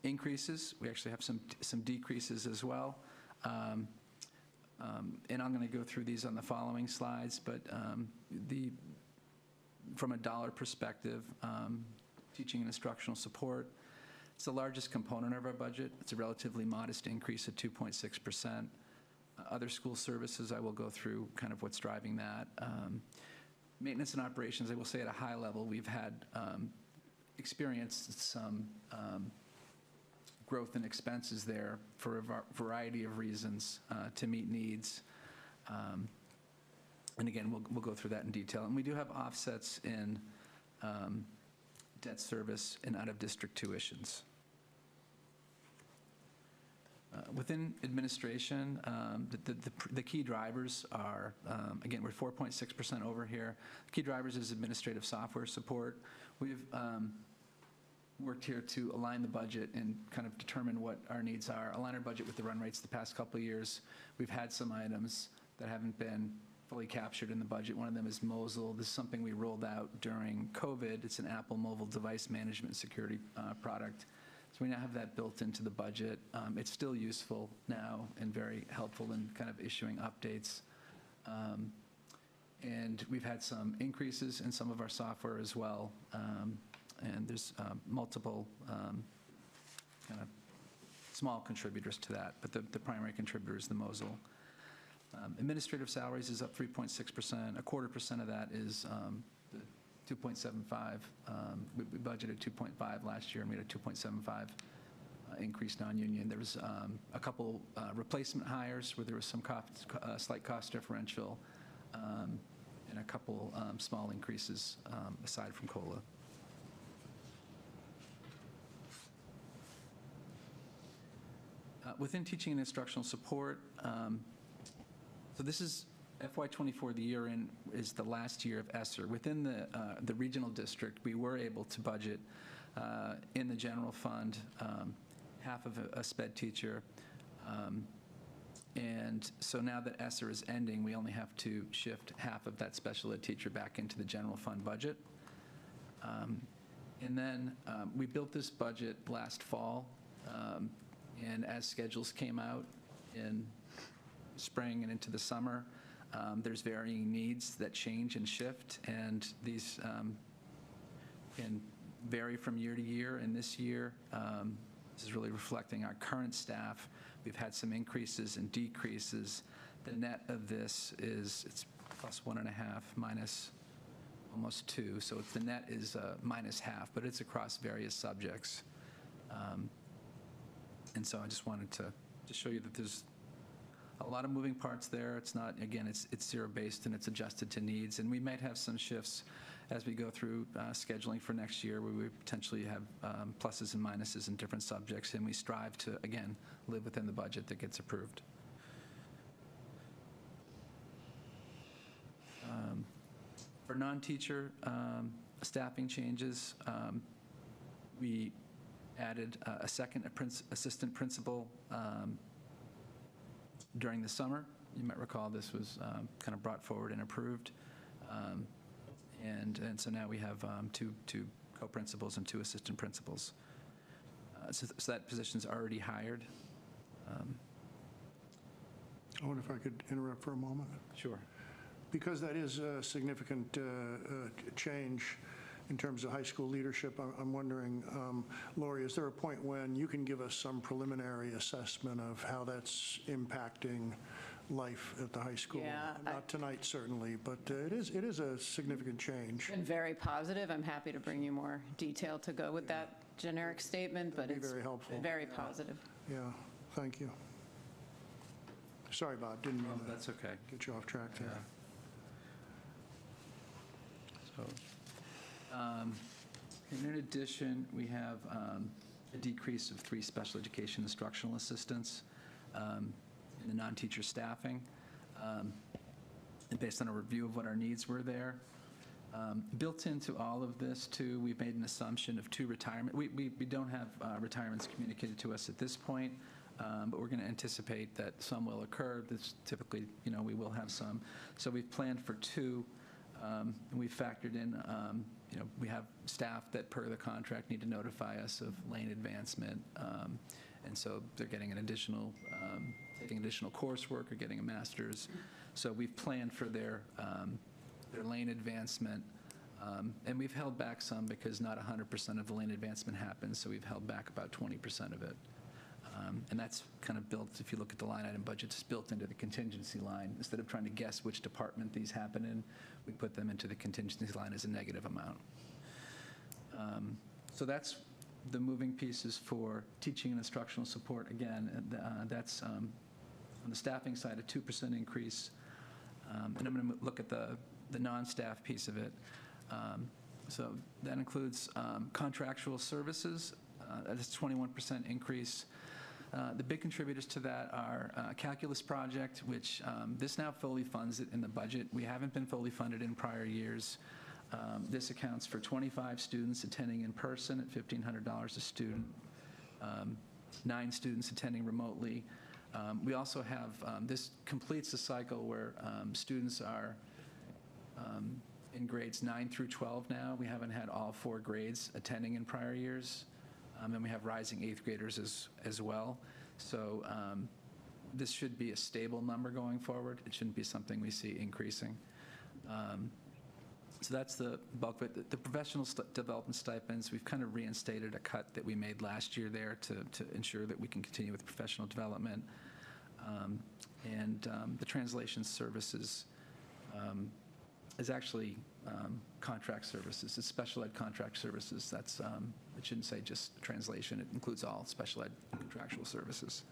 Speaker 17: increases. We actually have some decreases as well. And I'm going to go through these on the following slides, but from a dollar perspective, teaching and instructional support, it's the largest component of our budget. It's a relatively modest increase of 2.6%. Other school services, I will go through kind of what's driving that. Maintenance and operations, I will say at a high level, we've had experienced some growth in expenses there for a variety of reasons to meet needs. And again, we'll go through that in detail. And we do have offsets in debt service and out-of-district tuitions. Within administration, the key drivers are, again, we're 4.6% over here. Key drivers is administrative software support. We've worked here to align the budget and kind of determine what our needs are, align our budget with the run rates the past couple of years. We've had some items that haven't been fully captured in the budget. One of them is Mosel. This is something we rolled out during COVID. It's an Apple mobile device management security product. So we now have that built into the budget. It's still useful now and very helpful in kind of issuing updates. And we've had some increases in some of our software as well. And there's multiple kind of small contributors to that, but the primary contributor is the Mosel. Administrative salaries is up 3.6%. 0.25% of that is the 2.75. We budgeted 2.5 last year, and we had a 2.75 increase non-union. There was a couple replacement hires where there was some slight cost differential, and a couple small increases aside from COLA. Within teaching and instructional support, so this is FY24, the year in is the last year of ESSER. Within the regional district, we were able to budget in the general fund half of a SPED teacher. And so now that ESSER is ending, we only have to shift half of that special ed teacher back into the general fund budget. And then we built this budget last fall, and as schedules came out in spring and into the summer, there's varying needs that change and shift, and these can vary from year to year. And this year, this is really reflecting our current staff. We've had some increases and decreases. The net of this is it's plus 1.5 minus almost 2, so the net is minus half, but it's across various subjects. And so I just wanted to show you that there's a lot of moving parts there. It's not, again, it's zero-based and it's adjusted to needs. And we might have some shifts as we go through scheduling for next year where we potentially have pluses and minuses in different subjects. And we strive to, again, live within the budget that gets approved. For non-teacher staffing changes, we added a second assistant principal during the summer. You might recall this was kind of brought forward and approved. And so now we have two co-principals and 2 assistant principals. So that position's already hired.
Speaker 10: I wonder if I could interrupt for a moment.
Speaker 17: Sure.
Speaker 10: Because that is a significant change in terms of high school leadership, I'm wondering, Lori, is there a point when you can give us some preliminary assessment of how that's impacting life at the high school?
Speaker 6: Yeah,
Speaker 10: Not tonight, certainly, but it is a significant change.
Speaker 6: Been very positive. I'm happy to bring you more detail to go with that generic statement, but it's
Speaker 10: very helpful.
Speaker 6: Very positive.
Speaker 10: Yeah, thank you. Sorry, Bob, didn't mean to
Speaker 17: That's okay.
Speaker 10: get you off track there.
Speaker 17: Yeah. So, and in addition, we have a decrease of 3 special education instructional assistants in the non-teacher staffing, and based on a review of what our needs were there. Built into all of this, too, we've made an assumption of 2 retirement. We don't have retirements communicated to us at this point, but we're going to anticipate that some will occur. This typically, we will have some. So we've planned for 2. And we've factored in, we have staff that per the contract need to notify us of lane advancement. And so they're getting an additional, taking additional coursework or getting a master's. So we've planned for their lane advancement. And we've held back some because not 100% of the lane advancement happens, so we've held back about 20% of it. And that's kind of built, if you look at the line item budget, it's built into the contingency line. Instead of trying to guess which department these happen in, we put them into the contingency line as a negative amount. So that's the moving pieces for teaching and instructional support. Again, that's on the staffing side, a 2% increase. And I'm going to look at the non-staff piece of it. So that includes contractual services. That's a 21% increase. The big contributors to that are Calculus Project, which this now fully funds it in the budget. We haven't been fully funded in prior years. This accounts for 25 students attending in person at $1,500 a student, 9 students attending remotely. We also have, this completes the cycle where students are in grades 9 through 12 now. We haven't had all 4 grades attending in prior years. And we have rising 8th graders as well. So this should be a stable number going forward. It shouldn't be something we see increasing. So that's the bulk of it. The professional development stipends, we've kind of reinstated a cut that we made last year there to ensure that we can continue with professional development. The translation services is actually contract services. It's special ed contract services. That's, it shouldn't say just translation. It includes all special ed contractual services.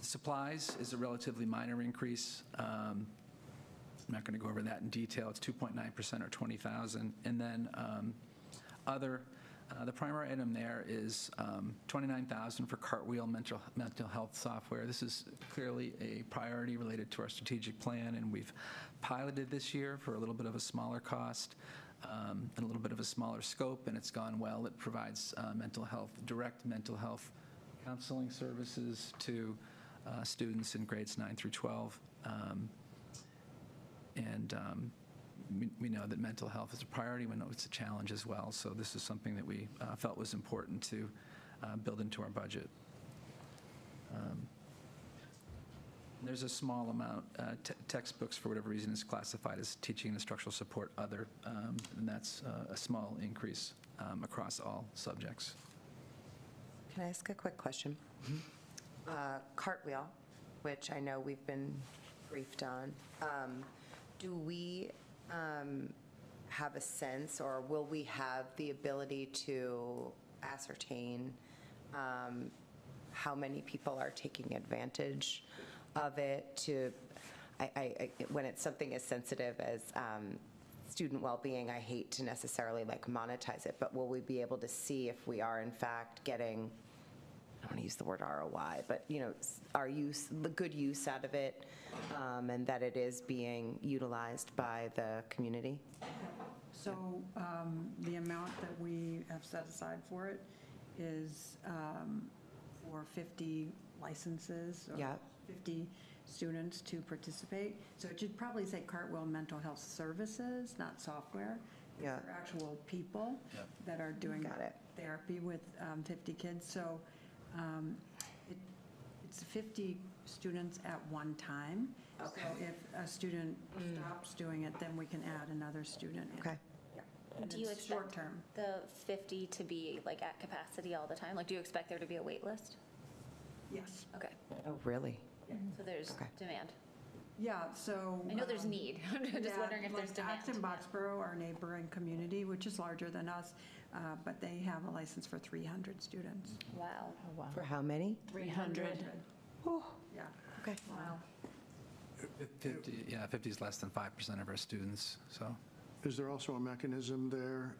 Speaker 17: Supplies is a relatively minor increase. I'm not going to go over that in detail. It's 2.9% or $20,000. And then other, the primary item there is $29,000 for Cartwheel mental health software. This is clearly a priority related to our strategic plan, and we've piloted this year for a little bit of a smaller cost and a little bit of a smaller scope, and it's gone well. It provides direct mental health counseling services to students in grades 9 through 12. We know that mental health is a priority. We know it's a challenge as well. So this is something that we felt was important to build into our budget. There's a small amount, textbooks for whatever reason is classified as teaching and instructional support other, and that's a small increase across all subjects.
Speaker 2: Can I ask a quick question? Cartwheel, which I know we've been briefed on, do we have a sense, or will we have the ability to ascertain how many people are taking advantage of it? When it's something as sensitive as student well-being, I hate to necessarily monetize it, but will we be able to see if we are in fact getting, I don't want to use the word ROI, but our the good use out of it, and that it is being utilized by the community?
Speaker 15: So the amount that we have set aside for it is for 50 licenses, or 50 students to participate. So it should probably say Cartwheel Mental Health Services, not software.
Speaker 2: Yeah.
Speaker 15: For actual people that are doing therapy with 50 kids. So it's 50 students at one time. Okay. So if a student stops doing it, then we can add another student in.
Speaker 2: Okay.
Speaker 15: Yeah.
Speaker 18: Do you expect
Speaker 15: short-term.
Speaker 18: the 50 to be at capacity all the time? Do you expect there to be a wait list?
Speaker 15: Yes.
Speaker 18: Okay.
Speaker 2: Oh, really?
Speaker 18: So there's demand.
Speaker 15: Yeah, so.
Speaker 18: I know there's need. I'm just wondering if there's demand.
Speaker 15: Acton Boxborough, our neighboring community, which is larger than us, but they have a license for 300 students.
Speaker 18: Wow.
Speaker 6: Oh, wow.
Speaker 2: For how many?
Speaker 15: 300.
Speaker 2: Oh,
Speaker 15: yeah.
Speaker 2: Okay.
Speaker 18: Wow.
Speaker 17: 50 is less than 5% of our students. So,
Speaker 10: is there also a mechanism there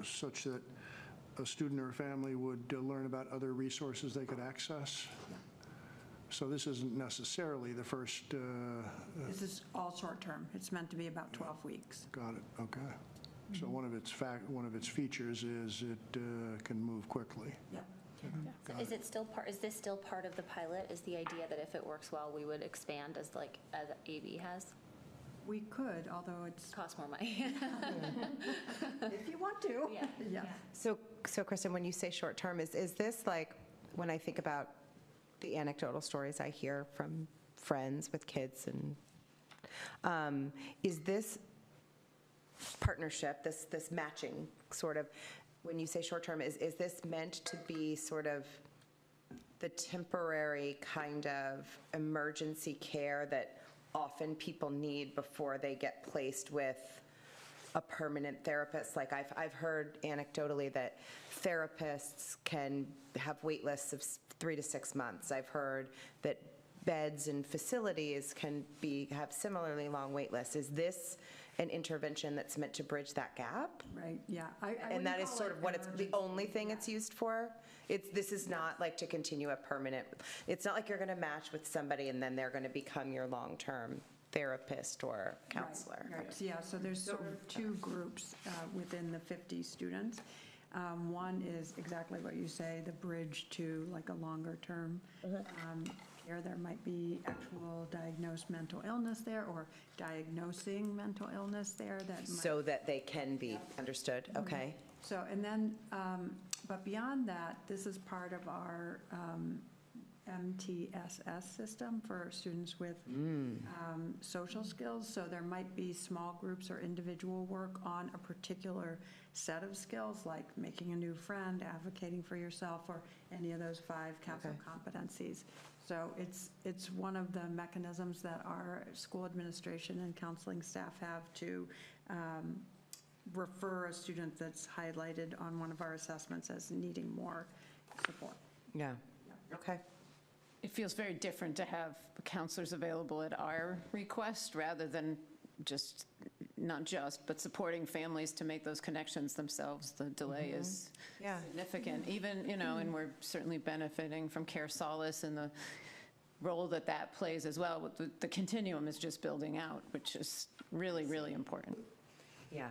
Speaker 10: such that a student or a family would learn about other resources they could access? So this isn't necessarily the first...
Speaker 15: This is all short-term. It's meant to be about 12 weeks.
Speaker 10: Got it, okay. So one of its features is it can move quickly.
Speaker 15: Yeah.
Speaker 18: So is this still part of the pilot? Is the idea that if it works well, we would expand as AB has?
Speaker 15: We could, although it's...
Speaker 18: Cost more money.
Speaker 15: If you want to.
Speaker 18: Yeah.
Speaker 2: So Kristen, when you say short-term, is this when I think about the anecdotal stories I hear from friends with kids, and is this partnership, this matching sort of, when you say short-term, is this meant to be sort of the temporary kind of emergency care that often people need before they get placed with a permanent therapist? I've heard anecdotally that therapists can have wait lists of 3 to 6 months. I've heard that beds and facilities can have similarly long wait lists. Is this an intervention that's meant to bridge that gap?
Speaker 15: Right, yeah.
Speaker 2: And that is sort of what it's, the only thing it's used for? This is not to continue a permanent, it's not like you're going to match with somebody and then they're going to become your long-term therapist or counselor.
Speaker 15: Right, yeah, so there's sort of two groups within the 50 students. One is exactly what you say, the bridge to like a longer-term care. There might be actual diagnosed mental illness there or diagnosing mental illness there that might.
Speaker 2: So that they can be understood, okay.
Speaker 15: So, and then, but beyond that, this is part of our MTSS system for students with social skills. So there might be small groups or individual work on a particular set of skills, like making a new friend, advocating for yourself, or any of those 5 CAPSO competencies. So it's one of the mechanisms that our school administration and counseling staff have to refer a student that's highlighted on one of our assessments as needing more support.
Speaker 2: Yeah, okay.
Speaker 6: It feels very different to have counselors available at our request rather than just, not just, but supporting families to make those connections themselves. The delay is significant. Even, and we're certainly benefiting from Care Solace and the role that that plays as well. The continuum is just building out, which is really, really important.
Speaker 2: Yeah.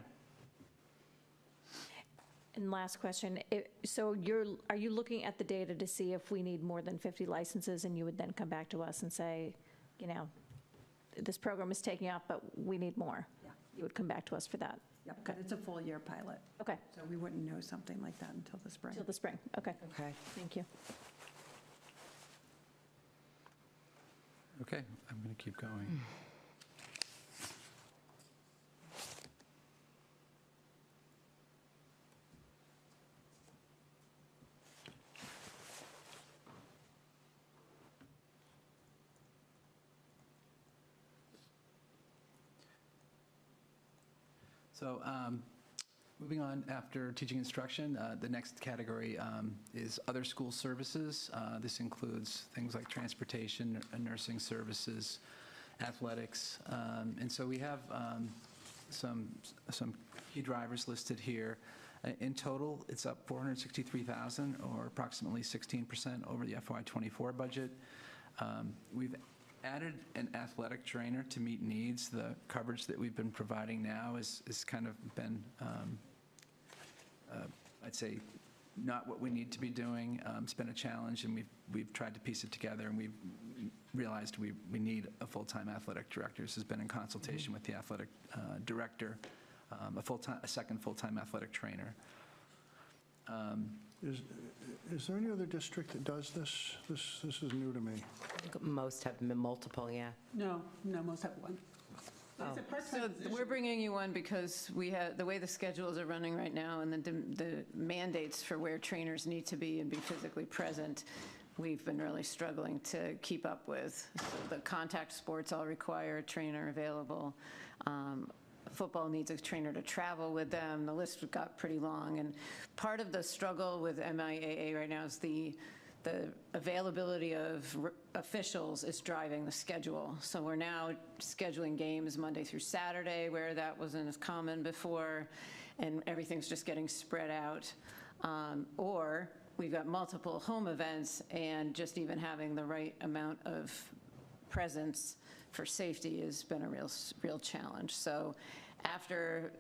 Speaker 1: And last question, so are you looking at the data to see if we need more than 50 licenses, and you would then come back to us and say, this program is taking off, but we need more?
Speaker 15: Yeah.
Speaker 1: You would come back to us for that?
Speaker 15: Yep, but it's a full year pilot.
Speaker 1: Okay.
Speaker 15: So we wouldn't know something like that until the spring.
Speaker 1: Till the spring, okay.
Speaker 2: Okay.
Speaker 1: Thank you.
Speaker 17: Okay, I'm going to keep going. So moving on, after teaching instruction, the next category is other school services. This includes things like transportation, nursing services, athletics. And so we have some key drivers listed here. In total, it's up $463,000, or approximately 16% over the FY24 budget. We've added an athletic trainer to meet needs. The coverage that we've been providing now is kind of been, I'd say, not what we need to be doing. It's been a challenge, and we've tried to piece it together, and we've realized we need a full-time athletic director. This has been in consultation with the athletic director, a second full-time athletic trainer.
Speaker 10: Is there any other district that does this? This is new to me.
Speaker 2: I think most have multiple, yeah.
Speaker 16: No, most have one. It's a part-time
Speaker 6: So
Speaker 16: position.
Speaker 6: we're bringing you one because we have, the way the schedules are running right now and the mandates for where trainers need to be and be physically present, we've been really struggling to keep up with. So the contact sports all require a trainer available. Football needs a trainer to travel with them. The list got pretty long. And part of the struggle with MIAA right now is the availability of officials is driving the schedule. So we're now scheduling games Monday through Saturday, where that wasn't as common before, and everything's just getting spread out. Or we've got multiple home events, and just even having the right amount of presence for safety has been a real challenge. So after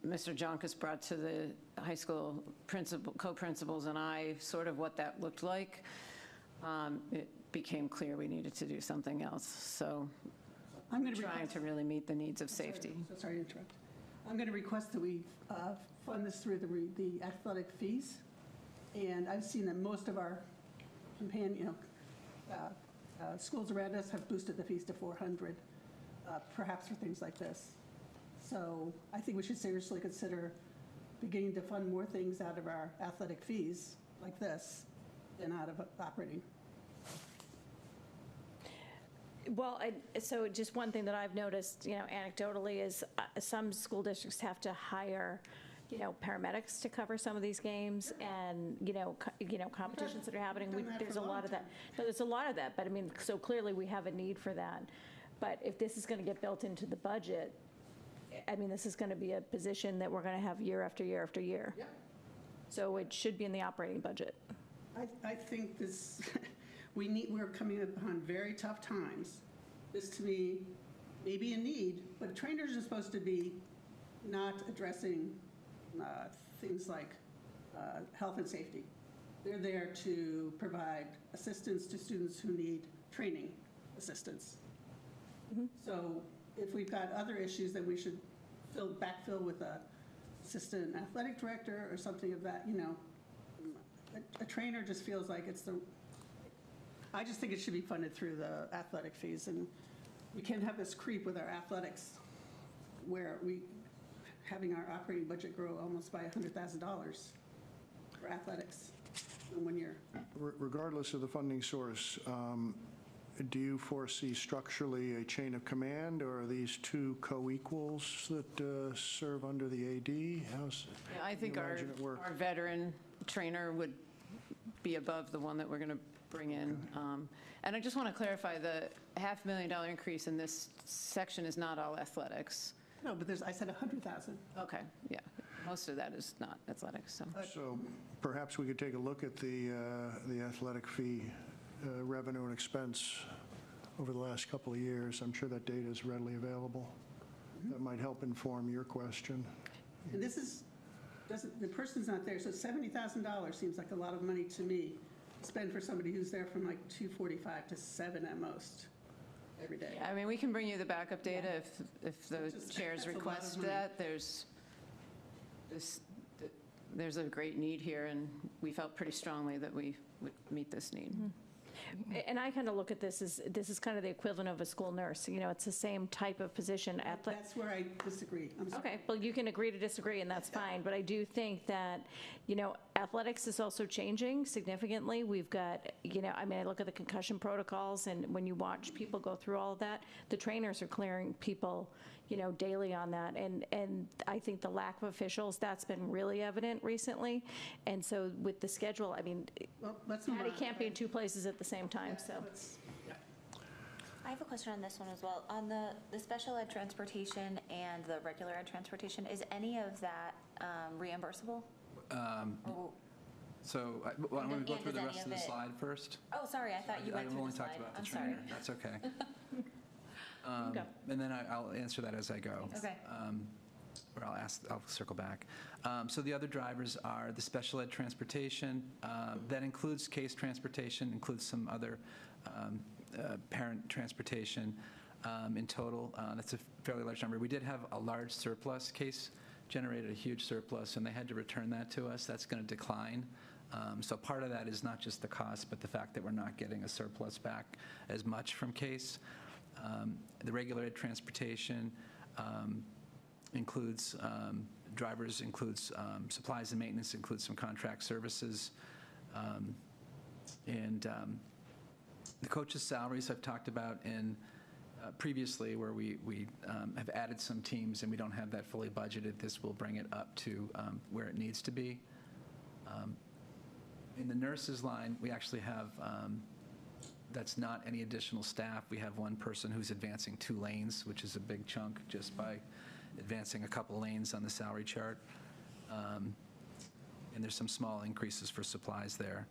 Speaker 6: Mr. Jonkus brought to the high school co-principals and I sort of what that looked like, it became clear we needed to do something else. So I'm trying to really meet the needs of safety.
Speaker 16: Sorry to interrupt. I'm going to request that we fund this through the athletic fees. And I've seen that most of our schools around us have boosted the fees to $400, perhaps for things like this. So I think we should seriously consider beginning to fund more things out of our athletic fees like this than out of operating.
Speaker 1: Well, so just one thing that I've noticed, anecdotally, is some school districts have to hire, paramedics to cover some of these games, and competitions that are happening. There's a lot of that. No, there's a lot of that. But I mean, so clearly we have a need for that. But if this is going to get built into the budget, I mean, this is going to be a position that we're going to have year after year after year.
Speaker 16: Yep.
Speaker 1: So it should be in the operating budget.
Speaker 16: I think this, we're coming upon very tough times. This, to me, maybe a need, but trainers are supposed to be not addressing things like health and safety. They're there to provide assistance to students who need training assistance. So if we've got other issues, then we should backfill with a assistant athletic director or something of that, you know. A trainer just feels like I just think it should be funded through the athletic fees, and we can't have this creep with our athletics where having our operating budget grow almost by $100,000 for athletics in 1 year.
Speaker 10: Regardless of the funding source, do you foresee structurally a chain of command, or are these two co-equals that serve under the AD?
Speaker 6: Yeah, I think
Speaker 10: you
Speaker 6: our
Speaker 10: imagine it work?
Speaker 6: veteran trainer would be above the one that we're going to bring in. And I just want to clarify, the $500,000 increase in this section is not all athletics.
Speaker 16: No, but I said 100,000.
Speaker 6: Okay, yeah. Most of that is not athletics, so.
Speaker 10: So perhaps we could take a look at the athletic fee revenue and expense over the last couple of years. I'm sure that data is readily available. That might help inform your question.
Speaker 16: And the person's not there, so $70,000 seems like a lot of money to me to spend for somebody who's there from like 2:45 to 7 at most every day.
Speaker 6: Yeah, I mean, we can bring you the backup data if the chairs
Speaker 16: that's a lot
Speaker 6: request
Speaker 16: of money.
Speaker 6: that. There's a great need here, and we felt pretty strongly that we would meet this need.
Speaker 1: And I kind of look at this as, this is kind of the equivalent of a school nurse. You know, it's the same type of position.
Speaker 16: That's where I disagree. I'm sorry.
Speaker 1: Okay, well, you can agree to disagree, and that's fine. But I do think that, you know, athletics is also changing significantly. We've got, you know, I mean, I look at the concussion protocols, and when you watch people go through all of that, the trainers are clearing people, you know, daily on that. And I think the lack of officials, that's been really evident recently. And so with the schedule, I mean,
Speaker 16: Well, let's move
Speaker 1: Patty
Speaker 16: on.
Speaker 1: can't be in two places at the same time, so.
Speaker 18: I have a question on this one as well. On the special ed transportation and the regular ed transportation, is any of that reimbursable?
Speaker 17: So why don't we go
Speaker 18: And
Speaker 17: through the
Speaker 18: does
Speaker 17: rest
Speaker 18: any
Speaker 17: of the
Speaker 18: of it-
Speaker 17: slide first?
Speaker 18: Oh, sorry, I thought you went
Speaker 17: I've
Speaker 18: through
Speaker 17: only
Speaker 18: the
Speaker 17: talked
Speaker 18: slide.
Speaker 17: about the
Speaker 18: I'm
Speaker 17: trainer.
Speaker 18: sorry.
Speaker 17: That's okay.
Speaker 1: Go.
Speaker 17: And then I'll answer that as I go.
Speaker 18: Okay.
Speaker 17: Or I'll circle back. So the other drivers are the special ed transportation. That includes case transportation, includes some other parent transportation. In total, that's a fairly large number. We did have a large surplus. Case generated a huge surplus, and they had to return that to us. That's going to decline. So part of that is not just the cost, but the fact that we're not getting a surplus back as much from Case. The regular ed transportation includes drivers, includes supplies and maintenance, includes some contract services. And the coaches' salaries I've talked about in previously, where we have added some teams and we don't have that fully budgeted. This will bring it up to where it needs to be. In the nurses line, we actually have, that's not any additional staff. We have one person who's advancing 2 lanes, which is a big chunk just by advancing a couple lanes on the salary chart. And there's some small increases for supplies there.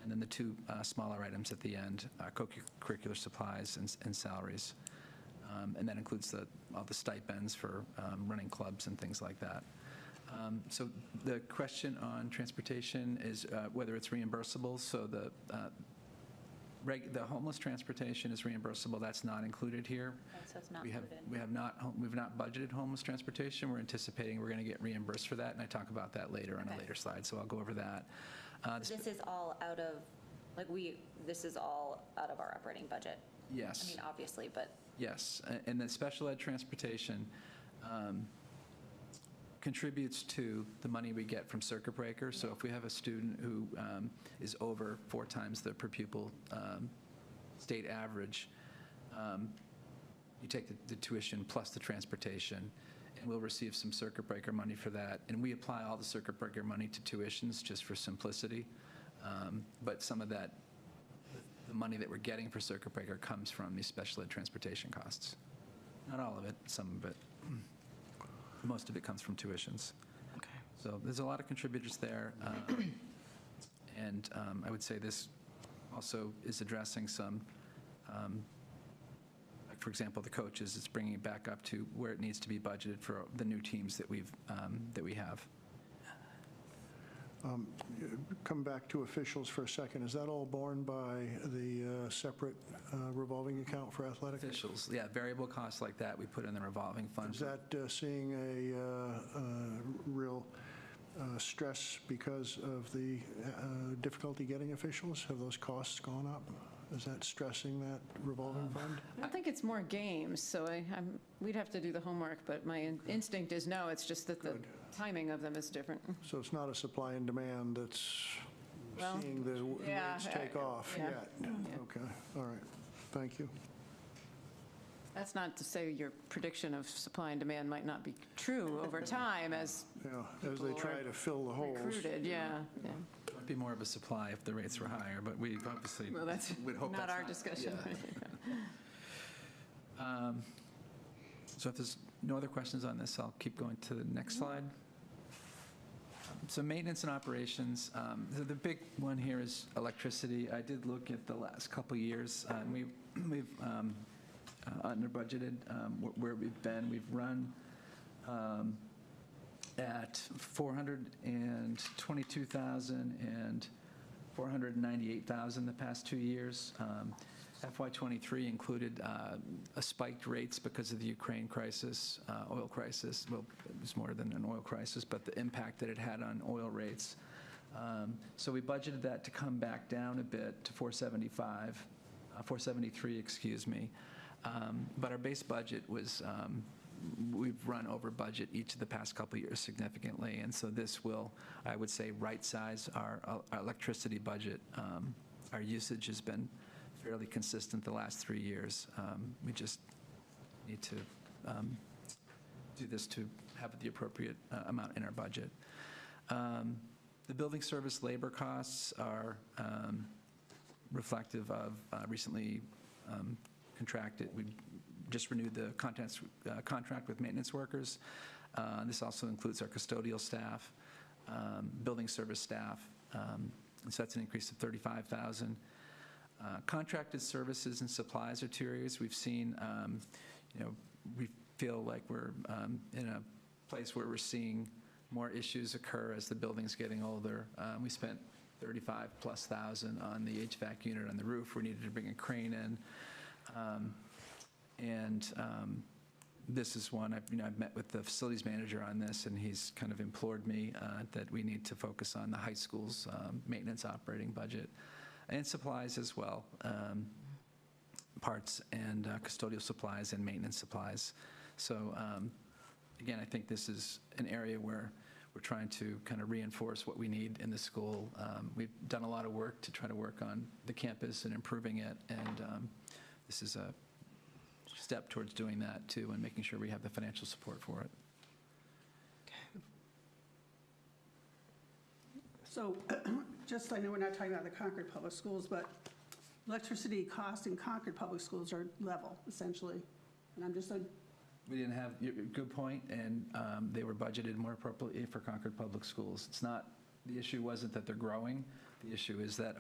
Speaker 17: And then the 2 smaller items at the end, co-curricular supplies and salaries. And that includes all the stipends for running clubs and things like that. So the question on transportation is whether it's reimbursable. So the homeless transportation is reimbursable. That's not included here.
Speaker 18: Okay, so it's not
Speaker 17: We've
Speaker 18: included.
Speaker 17: not budgeted homeless transportation. We're anticipating we're going to get reimbursed for that, and I talk about that later on a later slide. So I'll go over that.
Speaker 18: This is all out of, this is all out of our operating budget?
Speaker 17: Yes.
Speaker 18: I mean, obviously, but.
Speaker 17: Yes, and the special ed transportation contributes to the money we get from circuit breaker. So if we have a student who is over 4 times the per pupil state average, you take the tuition plus the transportation, and we'll receive some circuit breaker money for that. And we apply all the circuit breaker money to tuitions just for simplicity. But some of that, the money that we're getting for circuit breaker comes from these special ed transportation costs. Not all of it, some of it. Most of it comes from tuitions.
Speaker 18: Okay.
Speaker 17: So there's a lot of contributors there. And I would say this also is addressing some for example, the coaches, it's bringing it back up to where it needs to be budgeted for the new teams that we have.
Speaker 10: Come back to officials for a second. Is that all borne by the separate revolving account for athletic?
Speaker 17: Officials, yeah, variable costs like that, we put in the revolving fund.
Speaker 10: Is that seeing a real stress because of the difficulty getting officials? Have those costs gone up? Is that stressing that revolving fund?
Speaker 6: I think it's more games, so we'd have to do the homework, but my instinct is no, it's just that the timing of them is different.
Speaker 10: So it's not a supply and demand that's
Speaker 6: Well,
Speaker 10: seeing the rates take off
Speaker 6: yeah.
Speaker 10: yet? Okay, all right, thank you.
Speaker 6: That's not to say your prediction of supply and demand might not be true over time as
Speaker 10: as they try to fill the holes.
Speaker 6: recruited, yeah.
Speaker 17: It would be more of a supply if the rates were higher, but we obviously
Speaker 6: Well, that's
Speaker 17: would hope
Speaker 6: not
Speaker 17: that's
Speaker 6: our discussion.
Speaker 17: Yeah. So if there's no other questions on this, I'll keep going to the next slide. So maintenance and operations, the big one here is electricity. I did look at the last couple of years, and we've under budgeted where we've been. We've run at $422,000 and $498,000 the past 2 years. FY23 included spiked rates because of the Ukraine crisis, oil crisis. Well, it was more than an oil crisis, but the impact that it had on oil rates. So we budgeted that to come back down a bit to 473, excuse me. But our base budget was, we've run over budget each of the past couple of years significantly, and so this will, I would say, right-size our electricity budget. Our usage has been fairly consistent the last 3 years. We just need to do this to have the appropriate amount in our budget. The building service labor costs are reflective of recently contracted. We just renewed the contract with maintenance workers. This also includes our custodial staff, building service staff. So that's an increase of $35,000. Contracted services and supplies are 2 areas we've seen. We feel like we're in a place where we're seeing more issues occur as the building's getting older. We spent $35,000+ on the HVAC unit on the roof. We needed to bring a crane in. This is one, I've met with the facilities manager on this, and he's kind of implored me that we need to focus on the high school's maintenance operating budget and supplies as well, parts and custodial supplies and maintenance supplies. So again, I think this is an area where we're trying to kind of reinforce what we need in the school. We've done a lot of work to try to work on the campus and improving it, and this is a step towards doing that too, and making sure we have the financial support for it.
Speaker 16: So just, I know we're not talking about the Concord Public Schools, but electricity costs in Concord Public Schools are level, essentially. And I'm just
Speaker 17: We didn't have, good point, and they were budgeted more appropriately for Concord Public Schools. It's not, the issue wasn't that they're growing. The issue is that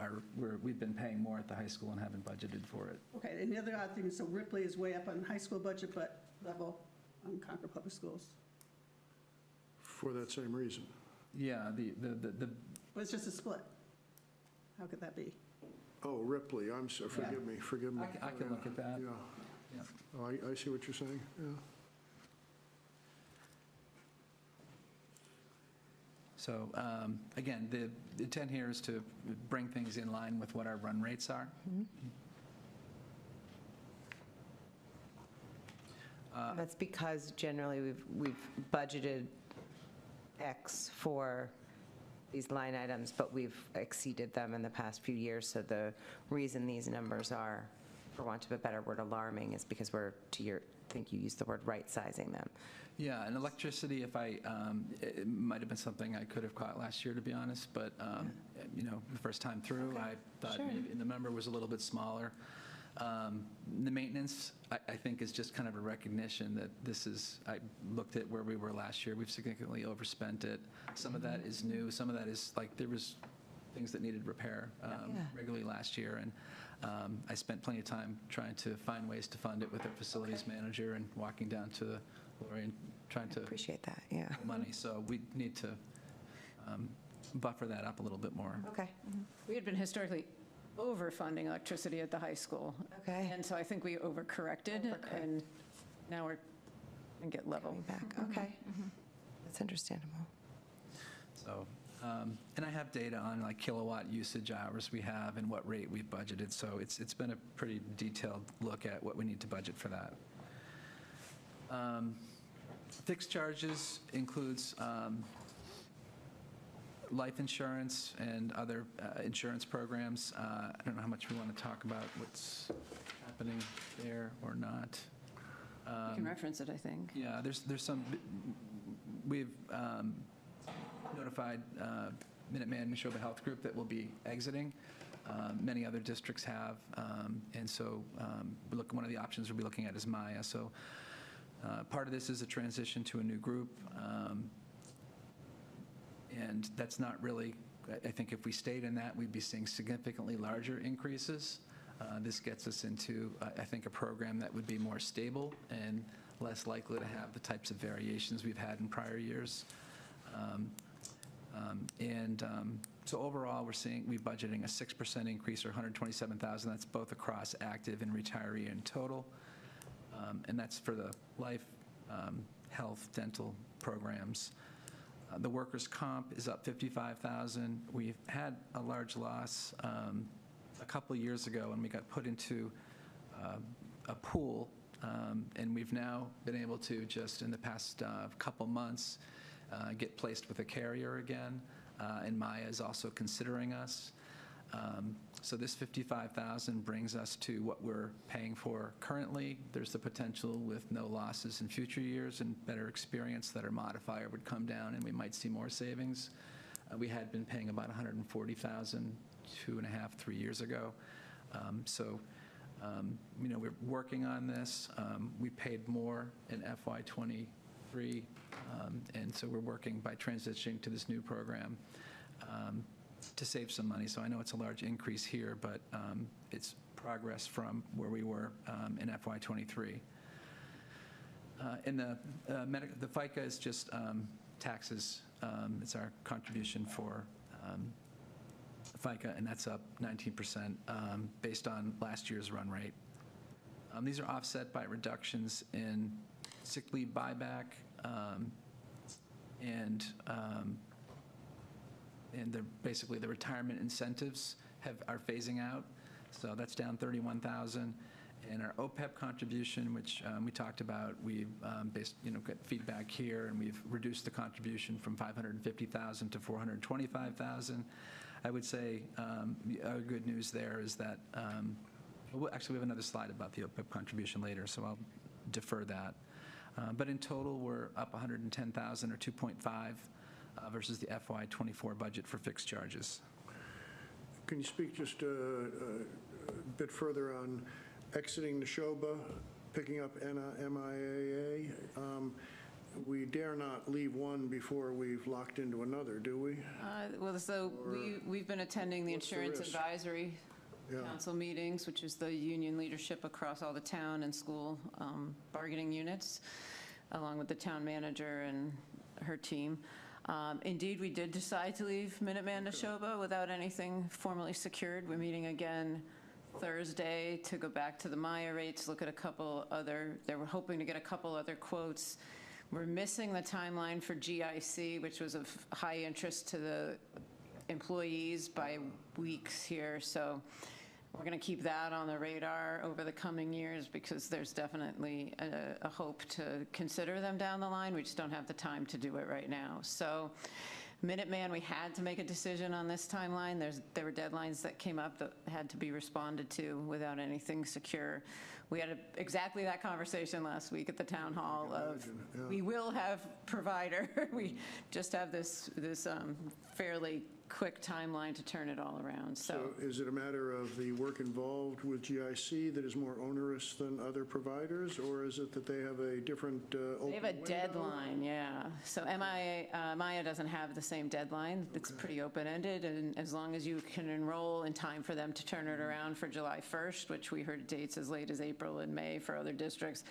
Speaker 17: we've been paying more at the high school and haven't budgeted for it.
Speaker 16: okay, and the other odd thing is, so Ripley is way up on high school budget, but level on Concord Public Schools.
Speaker 10: For that same reason.
Speaker 17: Yeah,
Speaker 16: Well, it's just a split. How could that be?
Speaker 10: Oh, Ripley, I'm sorry, forgive me.
Speaker 17: I can look at that.
Speaker 10: Yeah. Oh, I see what you're saying, yeah.
Speaker 17: So again, the intent here is to bring things in line with what our run rates are.
Speaker 2: That's because generally we've budgeted X for these line items, but we've exceeded them in the past few years. So the reason these numbers are, for want of a better word, alarming is because we're, I think you used the word right-sizing them.
Speaker 17: Yeah, and electricity, it might have been something I could have caught last year, to be honest, but, the first time through, I thought maybe the number was a little bit smaller. The maintenance, I think, is just kind of a recognition that I looked at where we were last year. We've significantly overspent it. Some of that is new. Some of that is, like, there was things that needed repair regularly last year. And I spent plenty of time trying to find ways to fund it with the facilities manager and walking down to Lori and trying to
Speaker 2: Appreciate that, yeah.
Speaker 17: money. So we need to buffer that up a little bit more.
Speaker 2: Okay.
Speaker 6: We had been historically overfunding electricity at the high school.
Speaker 2: Okay.
Speaker 6: And so I think we overcorrected, and now we're going to get level.
Speaker 2: Back, okay. That's understandable.
Speaker 17: So, and I have data on like kilowatt usage hours we have and what rate we've budgeted. So it's been a pretty detailed look at what we need to budget for that. Fixed charges includes life insurance and other insurance programs. I don't know how much we want to talk about what's happening there or not.
Speaker 6: You can reference it, I think.
Speaker 17: Yeah, there's some, we've notified Minuteman Neshoba Health Group that will be exiting. Many other districts have, and so one of the options we'll be looking at is Maya. So part of this is a transition to a new group, and that's not really, I think if we stayed in that, we'd be seeing significantly larger increases. This gets us into, I think, a program that would be more stable and less likely to have the types of variations we've had in prior years. So overall, we're budgeting a 6% increase or $127,000. That's both across active and retiree in total. And that's for the life, health, dental programs. The workers' comp is up $55,000. We've had a large loss a couple of years ago when we got put into a pool, and we've now been able to just in the past couple months get placed with a carrier again, and Maya is also considering us. So this $55,000 brings us to what we're paying for currently. There's the potential with no losses in future years and better experience that our modifier would come down and we might see more savings. We had been paying about $140,000 2.5, 3 years ago. We're working on this. We paid more in FY23, and so we're working by transitioning to this new program to save some money. So I know it's a large increase here, but it's progress from where we were in FY23. And the FICA is just taxes. It's our contribution for FICA, and that's up 19% based on last year's run rate. These are offset by reductions in sick leave buyback and basically the retirement incentives are phasing out. So that's down $31,000. And our OPEB contribution, which we talked about, we've got feedback here, and we've reduced the contribution from $550,000 to $425,000. I would say good news there is that, actually we have another slide about the OPEB contribution later, so I'll defer that. But in total, we're up $110,000 or 2.5 versus the FY24 budget for fixed charges.
Speaker 10: Can you speak just a bit further on exiting Neshoba, picking up MIAA? We dare not leave one before we've locked into another, do we?
Speaker 6: We've been attending the
Speaker 10: what's the
Speaker 6: Insurance
Speaker 10: risk?
Speaker 6: Advisory Council meetings, which is the union leadership across all the town and school bargaining units, along with the town manager and her team. Indeed, we did decide to leave Minuteman Neshoba without anything formally secured. We're meeting again Thursday to go back to the Maya rates, look at a couple other, they were hoping to get a couple other quotes. We're missing the timeline for GIC, which was of high interest to the employees by weeks here. So we're going to keep that on the radar over the coming years because there's definitely a hope to consider them down the line. We just don't have the time to do it right now. So Minuteman, we had to make a decision on this timeline. There were deadlines that came up that had to be responded to without anything secure. We had exactly that conversation last week at the town hall of we will have provider. We just have this fairly quick timeline to turn it all around.
Speaker 10: So is it a matter of the work involved with GIC that is more onerous than other providers, or is it that they have a different open
Speaker 6: They have a
Speaker 10: window?
Speaker 6: deadline, yeah. So Maya doesn't have the same deadline. It's pretty open-ended, and as long as you can enroll in time for them to turn it around for July 1st, which we heard dates as late as April and May for other districts,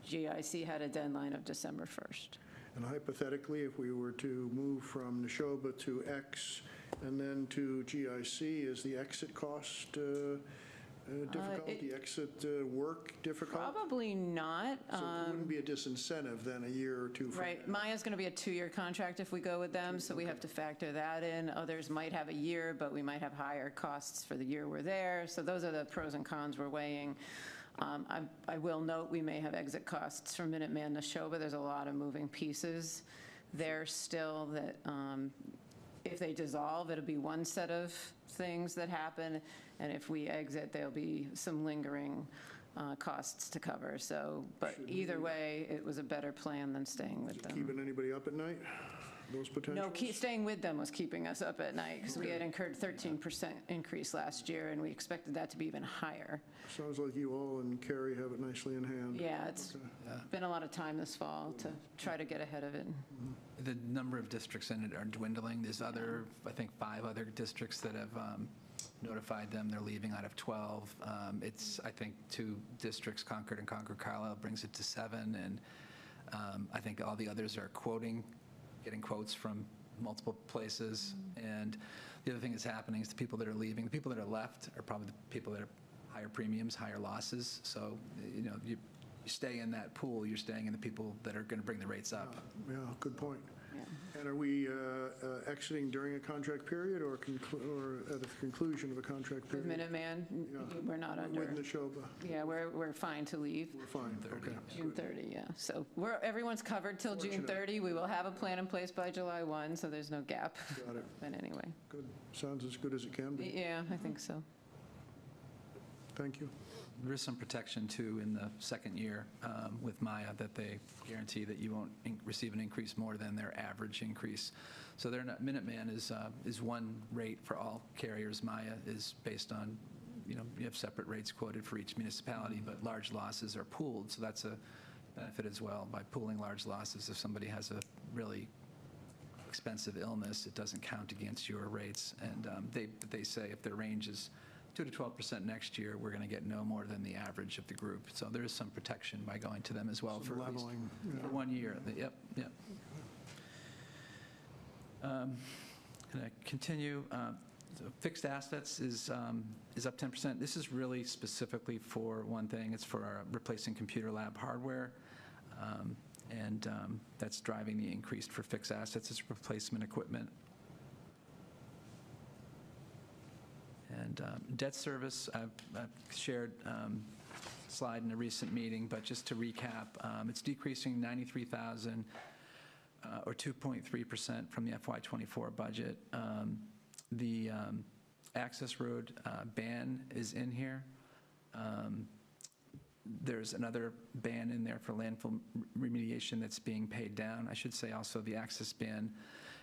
Speaker 6: GIC had a deadline of December 1st.
Speaker 10: And hypothetically, if we were to move from Neshoba to X and then to GIC, is the exit cost difficult? The exit work difficult?
Speaker 6: Probably not.
Speaker 10: So it wouldn't be a disincentive then a year or two from
Speaker 6: Right. Maya's going to be a 2-year contract if we go with them, so we have to factor that in. Others might have a year, but we might have higher costs for the year we're there. So those are the pros and cons we're weighing. I will note we may have exit costs for Minuteman Neshoba. There's a lot of moving pieces there still that if they dissolve, it'll be one set of things that happen, and if we exit, there'll be some lingering costs to cover. So, but either way, it was a better plan than staying with them.
Speaker 10: Keeping anybody up at night? Those potentials?
Speaker 6: No, staying with them was keeping us up at night because we had incurred 13% increase last year, and we expected that to be even higher.
Speaker 10: Sounds like you all and Carrie have it nicely in hand.
Speaker 6: Yeah, it's been a lot of time this fall to try to get ahead of it.
Speaker 17: The number of districts in it are dwindling. There's other, I think, 5 other districts that have notified them they're leaving out of 12. It's, I think, 2 districts, Concord and Concord-Carlisle, brings it to 7, and I think all the others are getting quotes from multiple places. And the other thing that's happening is the people that are leaving, the people that are left are probably the people that are higher premiums, higher losses. So, you stay in that pool, you're staying in the people that are going to bring the rates up.
Speaker 10: Yeah, good point. And are we exiting during a contract period or at the conclusion of a contract period?
Speaker 6: With Minuteman, we're not under.
Speaker 10: With Neshoba?
Speaker 6: Yeah, we're fine to leave.
Speaker 10: We're fine, okay.
Speaker 6: June 30, yeah. So everyone's covered till June 30. We will have a plan in place by July 1, so there's no gap.
Speaker 10: Got it.
Speaker 6: But anyway.
Speaker 10: Good. Sounds as good as it can be.
Speaker 6: Yeah, I think so.
Speaker 10: Thank you.
Speaker 17: There is some protection, too, in the second year with Maya that they guarantee that you won't receive an increase more than their average increase. So they're not, Minuteman is one rate for all carriers. Maya is based on, you have separate rates quoted for each municipality, but large losses are pooled. So that's a benefit as well by pooling large losses. If somebody has a really expensive illness, it doesn't count against your rates. And they say if their range is 2 to 12% next year, we're going to get no more than the average of the group. So there is some protection by going to them as well for
Speaker 10: leveling.
Speaker 17: For 1 year. Yep. Going to continue. So fixed assets is up 10%. This is really specifically for one thing. It's for our replacing computer lab hardware. And that's driving the increase for fixed assets. It's replacement equipment. And debt service, I've shared slide in a recent meeting, but just to recap, it's decreasing $93,000 or 2.3% from the FY24 budget. The access road ban is in here. There's another ban in there for landfill remediation that's being paid down. I should say also the access ban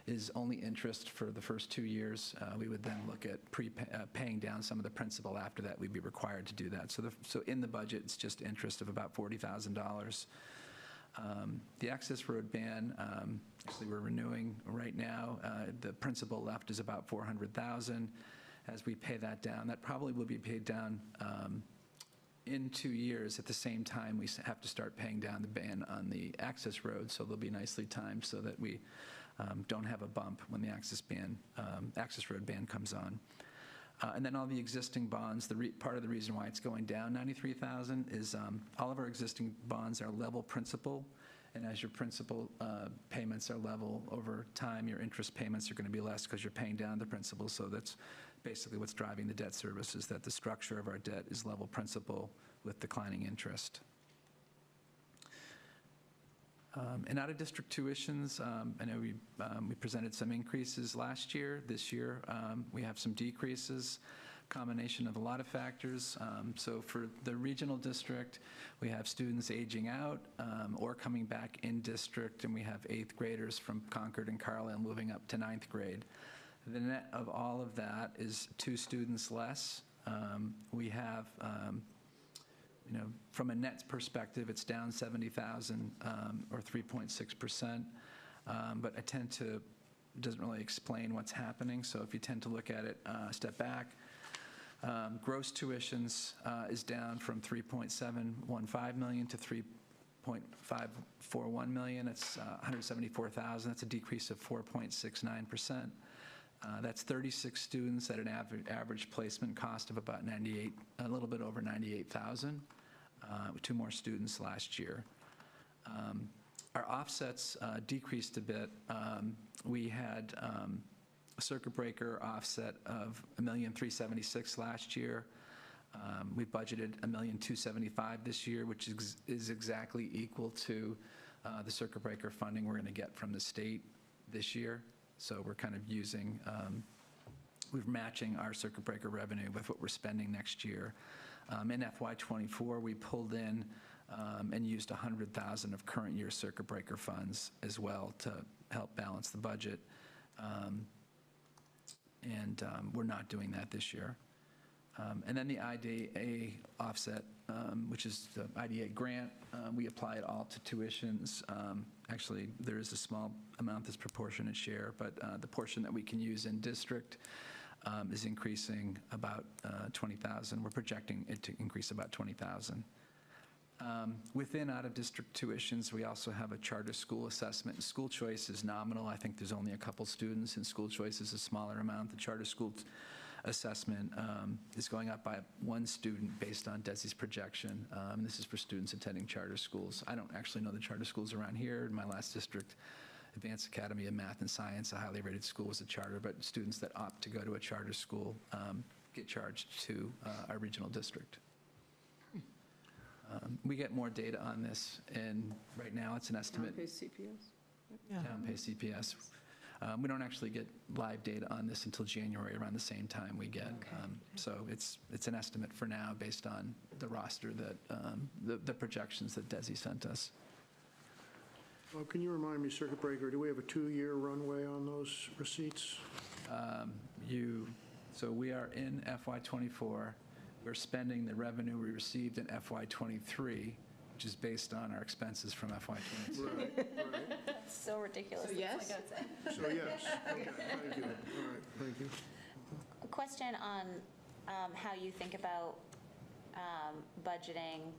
Speaker 17: is only interest for the first 2 years. We would then look at paying down some of the principal after that. We'd be required to do that. So in the budget, it's just interest of about $40,000. The access road ban, actually we're renewing right now. The principal left is about $400,000. As we pay that down, that probably will be paid down in 2 years. At the same time, we have to start paying down the ban on the access road, so they'll be nicely timed so that we don't have a bump when the access road ban comes on. And then all the existing bonds, part of the reason why it's going down $93,000 is all of our existing bonds are level principal, and as your principal payments are level over time, your interest payments are going to be less because you're paying down the principal. So that's basically what's driving the debt service, is that the structure of our debt is level principal with declining interest. And out-of-district tuitions, I know we presented some increases last year. This year, we have some decreases, combination of a lot of factors. So for the regional district, we have students aging out or coming back in district, and we have 8th graders from Concord and Carlisle moving up to 9th grade. The net of all of that is 2 students less. We have from a net perspective, it's down $70,000 or 3.6%. but I tend to, doesn't really explain what's happening. So if you tend to look at it, step back, gross tuitions is down from 3.715 million to 3.541 million. It's 174,000. That's a decrease of 4.69%. That's 36 students at an average placement cost of about 98, a little bit over 98,000. 2 more students last year. Our offsets decreased a bit. We had a circuit breaker offset of $1,376,000 last year. We budgeted $1,275,000 this year, which is exactly equal to the circuit breaker funding we're going to get from the state this year. So we're kind of using, we're matching our circuit breaker revenue with what we're spending next year. In FY24, we pulled in and used $100,000 of current year circuit breaker funds as well to help balance the budget. We're not doing that this year. And then the IDA offset, which is the IDA grant, we apply it all to tuitions. Actually, there is a small amount that's proportionate share, but the portion that we can use in district is increasing about 20,000. We're projecting it to increase about 20,000. Within out-of-district tuitions, we also have a charter school assessment. School choice is nominal. I think there's only a couple students, and school choice is a smaller amount. The charter school assessment is going up by 1 student based on DESI's projection. This is for students attending charter schools. I don't actually know the charter schools around here. In my last district, Advanced Academy of Math and Science, a highly rated school, was a charter, but students that opt to go to a charter school get charged to our regional district. We get more data on this, and right now it's an estimate.
Speaker 6: Town-based CPS?
Speaker 17: Town-based CPS. We don't actually get live data on this until January, around the same time we get. So it's an estimate for now based on the roster that, the projections that DESI sent us.
Speaker 10: Can you remind me, circuit breaker, do we have a 2-year runway on those receipts?
Speaker 17: So we are in FY24. We're spending the revenue we received in FY23, which is based on our expenses from FY22.
Speaker 10: Right.
Speaker 18: That's so ridiculous.
Speaker 6: So yes?
Speaker 10: So yes. Okay, thank you. All right, thank you.
Speaker 18: A question on how you think about budgeting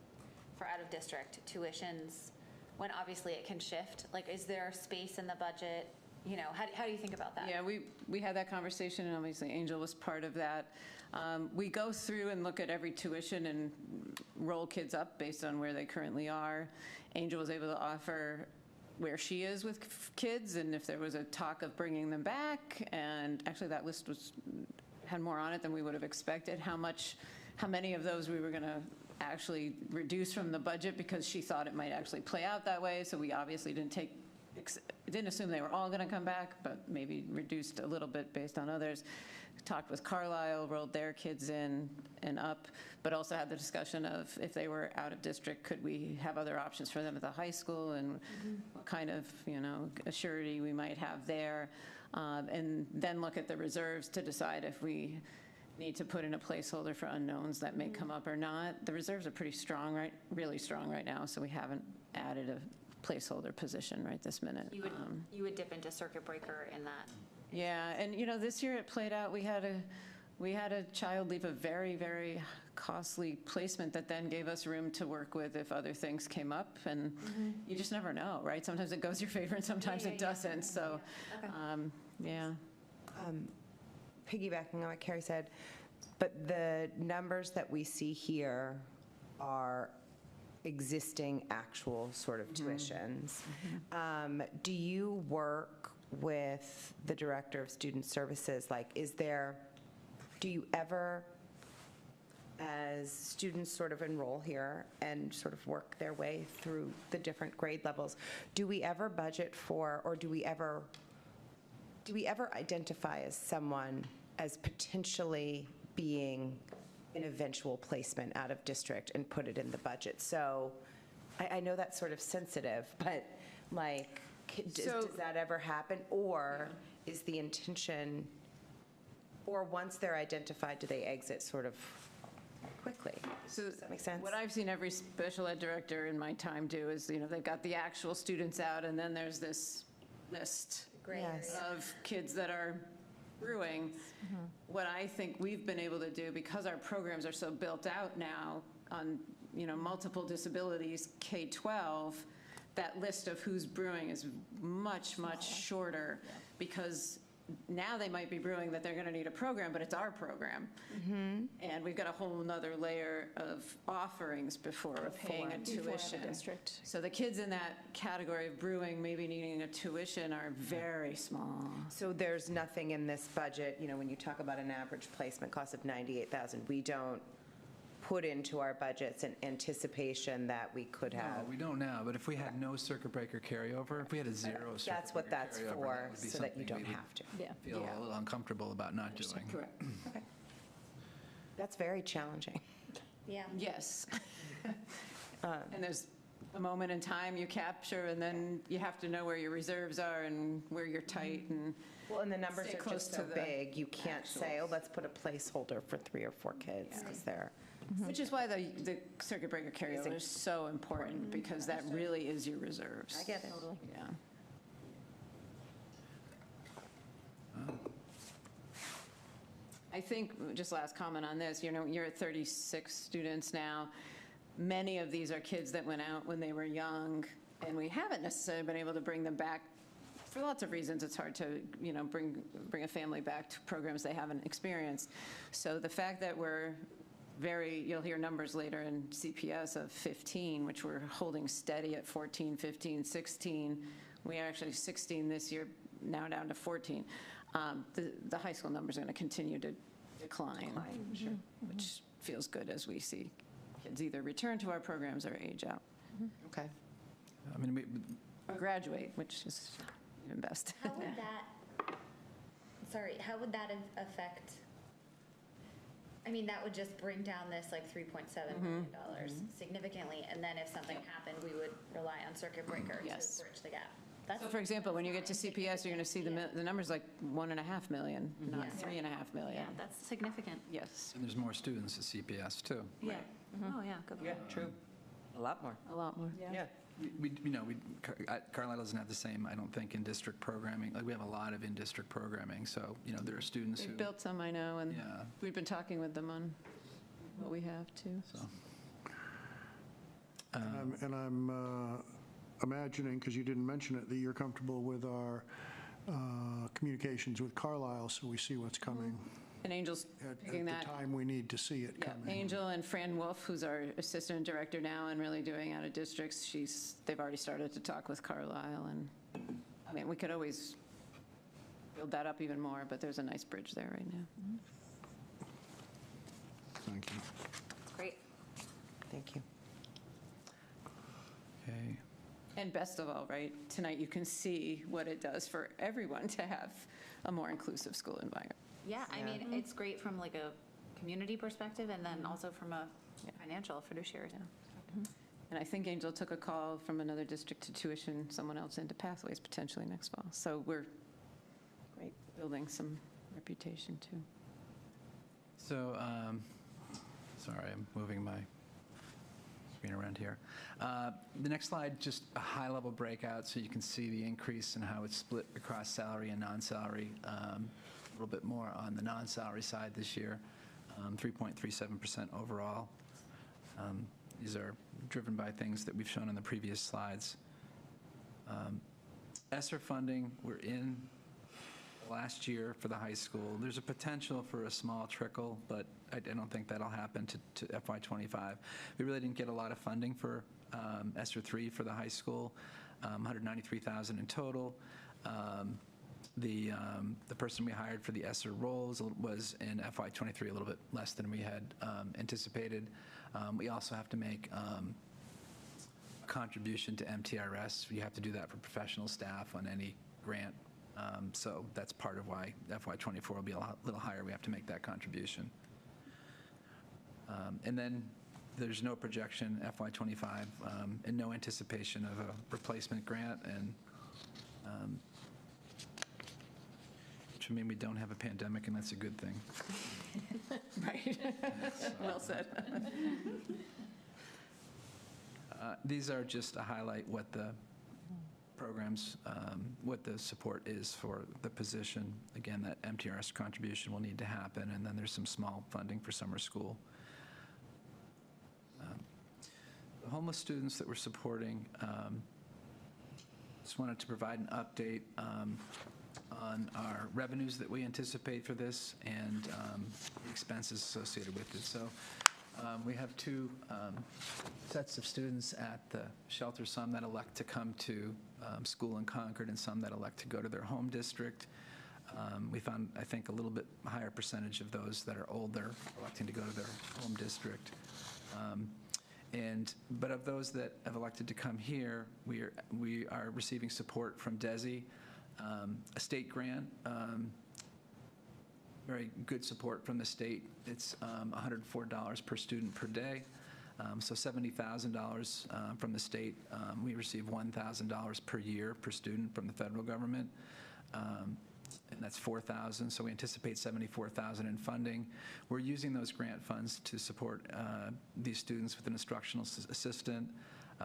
Speaker 18: for out-of-district tuitions when obviously it can shift. Like, is there space in the budget? You know, how do you think about that?
Speaker 6: Yeah, we had that conversation, and obviously Angel was part of that. We go through and look at every tuition and roll kids up based on where they currently are. Angel was able to offer where she is with kids, and if there was a talk of bringing them back, and actually that list had more on it than we would have expected, how many of those we were going to actually reduce from the budget because she thought it might actually play out that way. So we obviously didn't assume they were all going to come back, but maybe reduced a little bit based on others. Talked with Carlisle, rolled their kids in and up, but also had the discussion of if they were out of district, could we have other options for them at the high school, and what kind of, a surety we might have there. And then look at the reserves to decide if we need to put in a placeholder for unknowns that may come up or not. The reserves are pretty strong, really strong right now, so we haven't added a placeholder position right this minute.
Speaker 18: You would dip into circuit breaker in that.
Speaker 6: Yeah, and this year it played out. We had a child leave a very, very costly placement that then gave us room to work with if other things came up, and you just never know, right? Sometimes it goes your favor and sometimes it doesn't. So, yeah.
Speaker 2: Piggybacking on what Carrie said, but the numbers that we see here are existing actual sort of tuitions. Do you work with the director of student services? Like, do you ever, as students sort of enroll here and sort of work their way through the different grade levels, do we ever budget for, or do we ever identify as someone as potentially being an eventual placement out of district and put it in the budget? So I know that's sort of sensitive, but like, does that ever happen? Or is the intention, or once they're identified, do they exit sort of quickly? Does that make sense?
Speaker 6: What I've seen every special ed director in my time do is, they've got the actual students out, and then there's this list
Speaker 2: Yes.
Speaker 6: of kids that are brewing. What I think we've been able to do, because our programs are so built out now on, multiple disabilities, K-12, that list of who's brewing is much, much shorter, because now they might be brewing that they're going to need a program, but it's our program. And we've got a whole nother layer of offerings before paying a tuition.
Speaker 1: district.
Speaker 6: So the kids in that category of brewing, maybe needing a tuition, are very small.
Speaker 2: So there's nothing in this budget, when you talk about an average placement cost of $98,000, we don't put into our budgets an anticipation that we could
Speaker 17: No,
Speaker 2: have.
Speaker 17: we don't now, but if we had no circuit breaker carryover, if we had a zero circuit breaker carryover.
Speaker 2: That's what that's for,
Speaker 17: would be
Speaker 2: so that you
Speaker 17: something
Speaker 2: don't
Speaker 17: we would
Speaker 2: have to.
Speaker 17: Feel a little uncomfortable about not doing.
Speaker 6: Correct.
Speaker 2: Okay. That's very challenging.
Speaker 18: Yeah.
Speaker 6: Yes. And there's a moment in time you capture, and then you have to know where your reserves are and where you're tight, and
Speaker 2: Well, and the numbers
Speaker 6: stay
Speaker 2: are
Speaker 6: close
Speaker 2: just so
Speaker 6: to the
Speaker 2: big, you can't say, oh,
Speaker 6: actuals.
Speaker 2: let's put a placeholder for 3 or 4 kids, because they're,
Speaker 6: which is why the circuit breaker carryover is so important, because that really is your reserves.
Speaker 2: I get it.
Speaker 6: Yeah. I think, just last comment on this, you're at 36 students now. Many of these are kids that went out when they were young, and we haven't necessarily been able to bring them back. For lots of reasons, it's hard to, bring a family back to programs they haven't experienced. So the fact that you'll hear numbers later in CPS of 15, which we're holding steady at 14, 15, 16. We are actually 16 this year, now down to 14. The high school numbers are going to continue to decline, which feels good as we see kids either return to our programs or age out.
Speaker 2: okay.
Speaker 17: I mean,
Speaker 6: Or graduate, which is even best.
Speaker 18: How would that affect, that would just bring down this like $3.7 million significantly, and then if something happened, we would rely on circuit breaker to
Speaker 6: Yes.
Speaker 18: bridge the gap.
Speaker 6: So for example, when you get to CPS, you're going to see the numbers like 1.5 million, not 3.5 million.
Speaker 18: Yeah, that's significant.
Speaker 6: Yes.
Speaker 17: and there's more students at CPS too.
Speaker 18: Yeah. Oh, yeah, good point.
Speaker 2: True. A lot more.
Speaker 6: A lot more.
Speaker 2: Yeah.
Speaker 17: Carlisle doesn't have the same, I don't think, in-district programming. Like, we have a lot of in-district programming, so, there are students who.
Speaker 6: We've built some, I know, and
Speaker 17: Yeah.
Speaker 6: we've been talking with them on what we have too.
Speaker 17: So.
Speaker 10: And I'm imagining, because you didn't mention it, that you're comfortable with our communications with Carlisle, so we see what's coming
Speaker 6: And Angel's
Speaker 10: at
Speaker 6: picking
Speaker 10: the
Speaker 6: that.
Speaker 10: time we need to see it
Speaker 6: Yeah,
Speaker 10: coming.
Speaker 6: Angel and Fran Wolf, who's our assistant director now and really doing out of districts, they've already started to talk with Carlisle, and, we could always build that up even more, but there's a nice bridge there right now.
Speaker 10: Thank you.
Speaker 18: Great.
Speaker 2: Thank you.
Speaker 17: Okay.
Speaker 6: And best of all, right, tonight you can see what it does for everyone to have a more inclusive school environment.
Speaker 18: Yeah, it's great from like a community perspective, and then also from a financial fiduciary.
Speaker 6: And I think Angel took a call from another district to tuition someone else into Pathways potentially next fall. So we're building some reputation too.
Speaker 17: So, sorry, I'm moving my screen around here. The next slide, just a high-level breakout so you can see the increase and how it's split across salary and non-salary. A little bit more on the non-salary side this year, 3.37% overall. These are driven by things that we've shown in the previous slides. ESSER funding, we're in last year for the high school. There's a potential for a small trickle, but I don't think that'll happen to FY25. We really didn't get a lot of funding for ESSER 3 for the high school, $193,000 in total. The person we hired for the ESSER roles was in FY23 a little bit less than we had anticipated. We also have to make a contribution to MTRS. You have to do that for professional staff on any grant. So that's part of why FY24 will be a little higher. We have to make that contribution. And then there's no projection FY25 and no anticipation of a replacement grant, and which would mean we don't have a pandemic, and that's a good thing.
Speaker 6: Right. Well said.
Speaker 17: These are just to highlight what the programs, what the support is for the position. Again, that MTRS contribution will need to happen, and then there's some small funding for summer school. The homeless students that we're supporting, just wanted to provide an update on our revenues that we anticipate for this and the expenses associated with it. So we have two sets of students at the shelter, some that elect to come to school in Concord and some that elect to go to their home district. We found, I think, a little bit higher percentage of those that are older electing to go to their home district. But of those that have elected to come here, we are receiving support from DESI, a state grant, very good support from the state. It's $104 per student per day, so $70,000 from the state. We receive $1,000 per year per student from the federal government, and that's $4,000, so we anticipate $74,000 in funding. We're using those grant funds to support these students with an instructional assistant,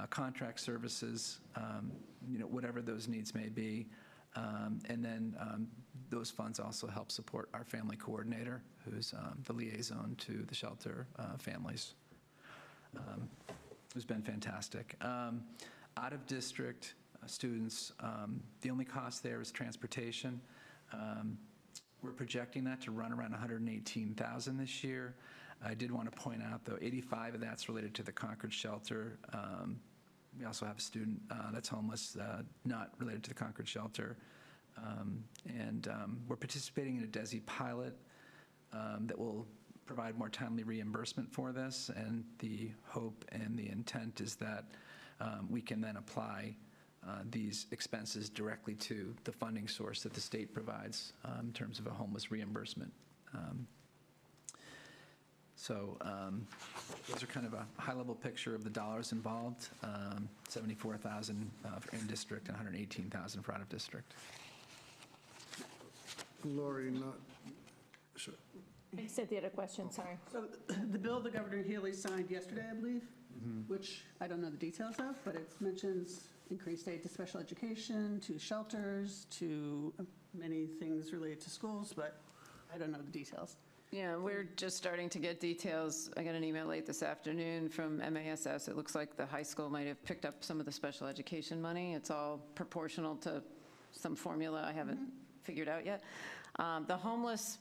Speaker 17: contract services, whatever those needs may be. And then those funds also help support our family coordinator, who's the liaison to the shelter families, who's been fantastic. Out of district students, the only cost there is transportation. We're projecting that to run around $118,000 this year. I did want to point out, though, 85 of that's related to the Concord shelter. We also have a student that's homeless, not related to the Concord shelter. We're participating in a DESI pilot that will provide more timely reimbursement for this. And the hope and the intent is that we can then apply these expenses directly to the funding source that the state provides in terms of a homeless reimbursement. So those are kind of a high-level picture of the dollars involved, $74,000 in district and $118,000 for out of district.
Speaker 10: Lori,
Speaker 1: Cynthia had a question, sorry.
Speaker 16: So the bill the Governor Healy signed yesterday, I believe, which I don't know the details of, but it mentions increased aid to special education, to shelters, to many things related to schools, but I don't know the details.
Speaker 6: Yeah, we're just starting to get details. I got an email late this afternoon from MASS. It looks like the high school might have picked up some of the special education money. It's all proportional to some formula I haven't figured out yet. The homeless,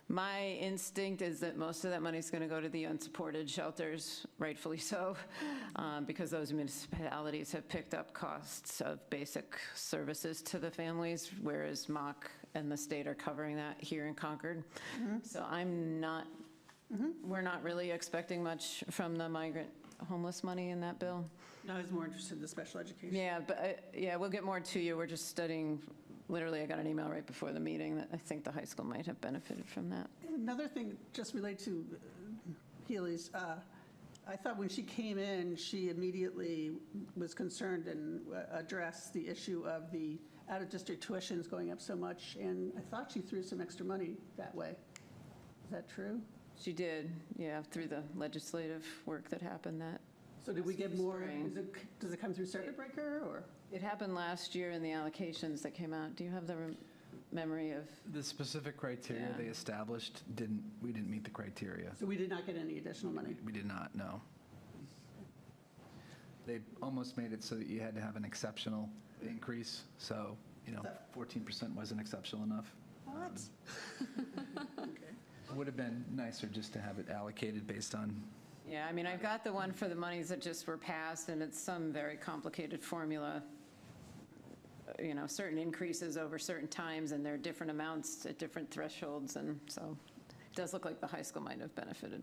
Speaker 6: my instinct is that most of that money is going to go to the unsupported shelters, rightfully so, because those municipalities have picked up costs of basic services to the families, whereas Mock and the state are covering that here in Concord. So we're not really expecting much from the migrant homeless money in that bill.
Speaker 16: No, I was more interested in the special education.
Speaker 6: Yeah, but we'll get more to you. We're just studying. Literally, I got an email right before the meeting that I think the high school might have benefited from that.
Speaker 16: Another thing just related to Healy's, I thought when she came in, she immediately was concerned and addressed the issue of the out-of-district tuitions going up so much, and I thought she threw some extra money that way. Is that true?
Speaker 6: She did, yeah, through the legislative work that happened that.
Speaker 16: So did we get more, does it come through circuit breaker, or?
Speaker 6: It happened last year in the allocations that came out. Do you have the memory of?
Speaker 17: The specific criteria they established, we didn't meet the criteria.
Speaker 16: So we did not get any additional money?
Speaker 17: We did not, no. They almost made it so that you had to have an exceptional increase, so, 14% wasn't exceptional enough.
Speaker 1: What?
Speaker 17: It would have been nicer just to have it allocated based on.
Speaker 6: Yeah, I mean, I've got the one for the monies that just were passed, and it's some very complicated formula, certain increases over certain times, and there are different amounts at different thresholds, and so it does look like the high school might have benefited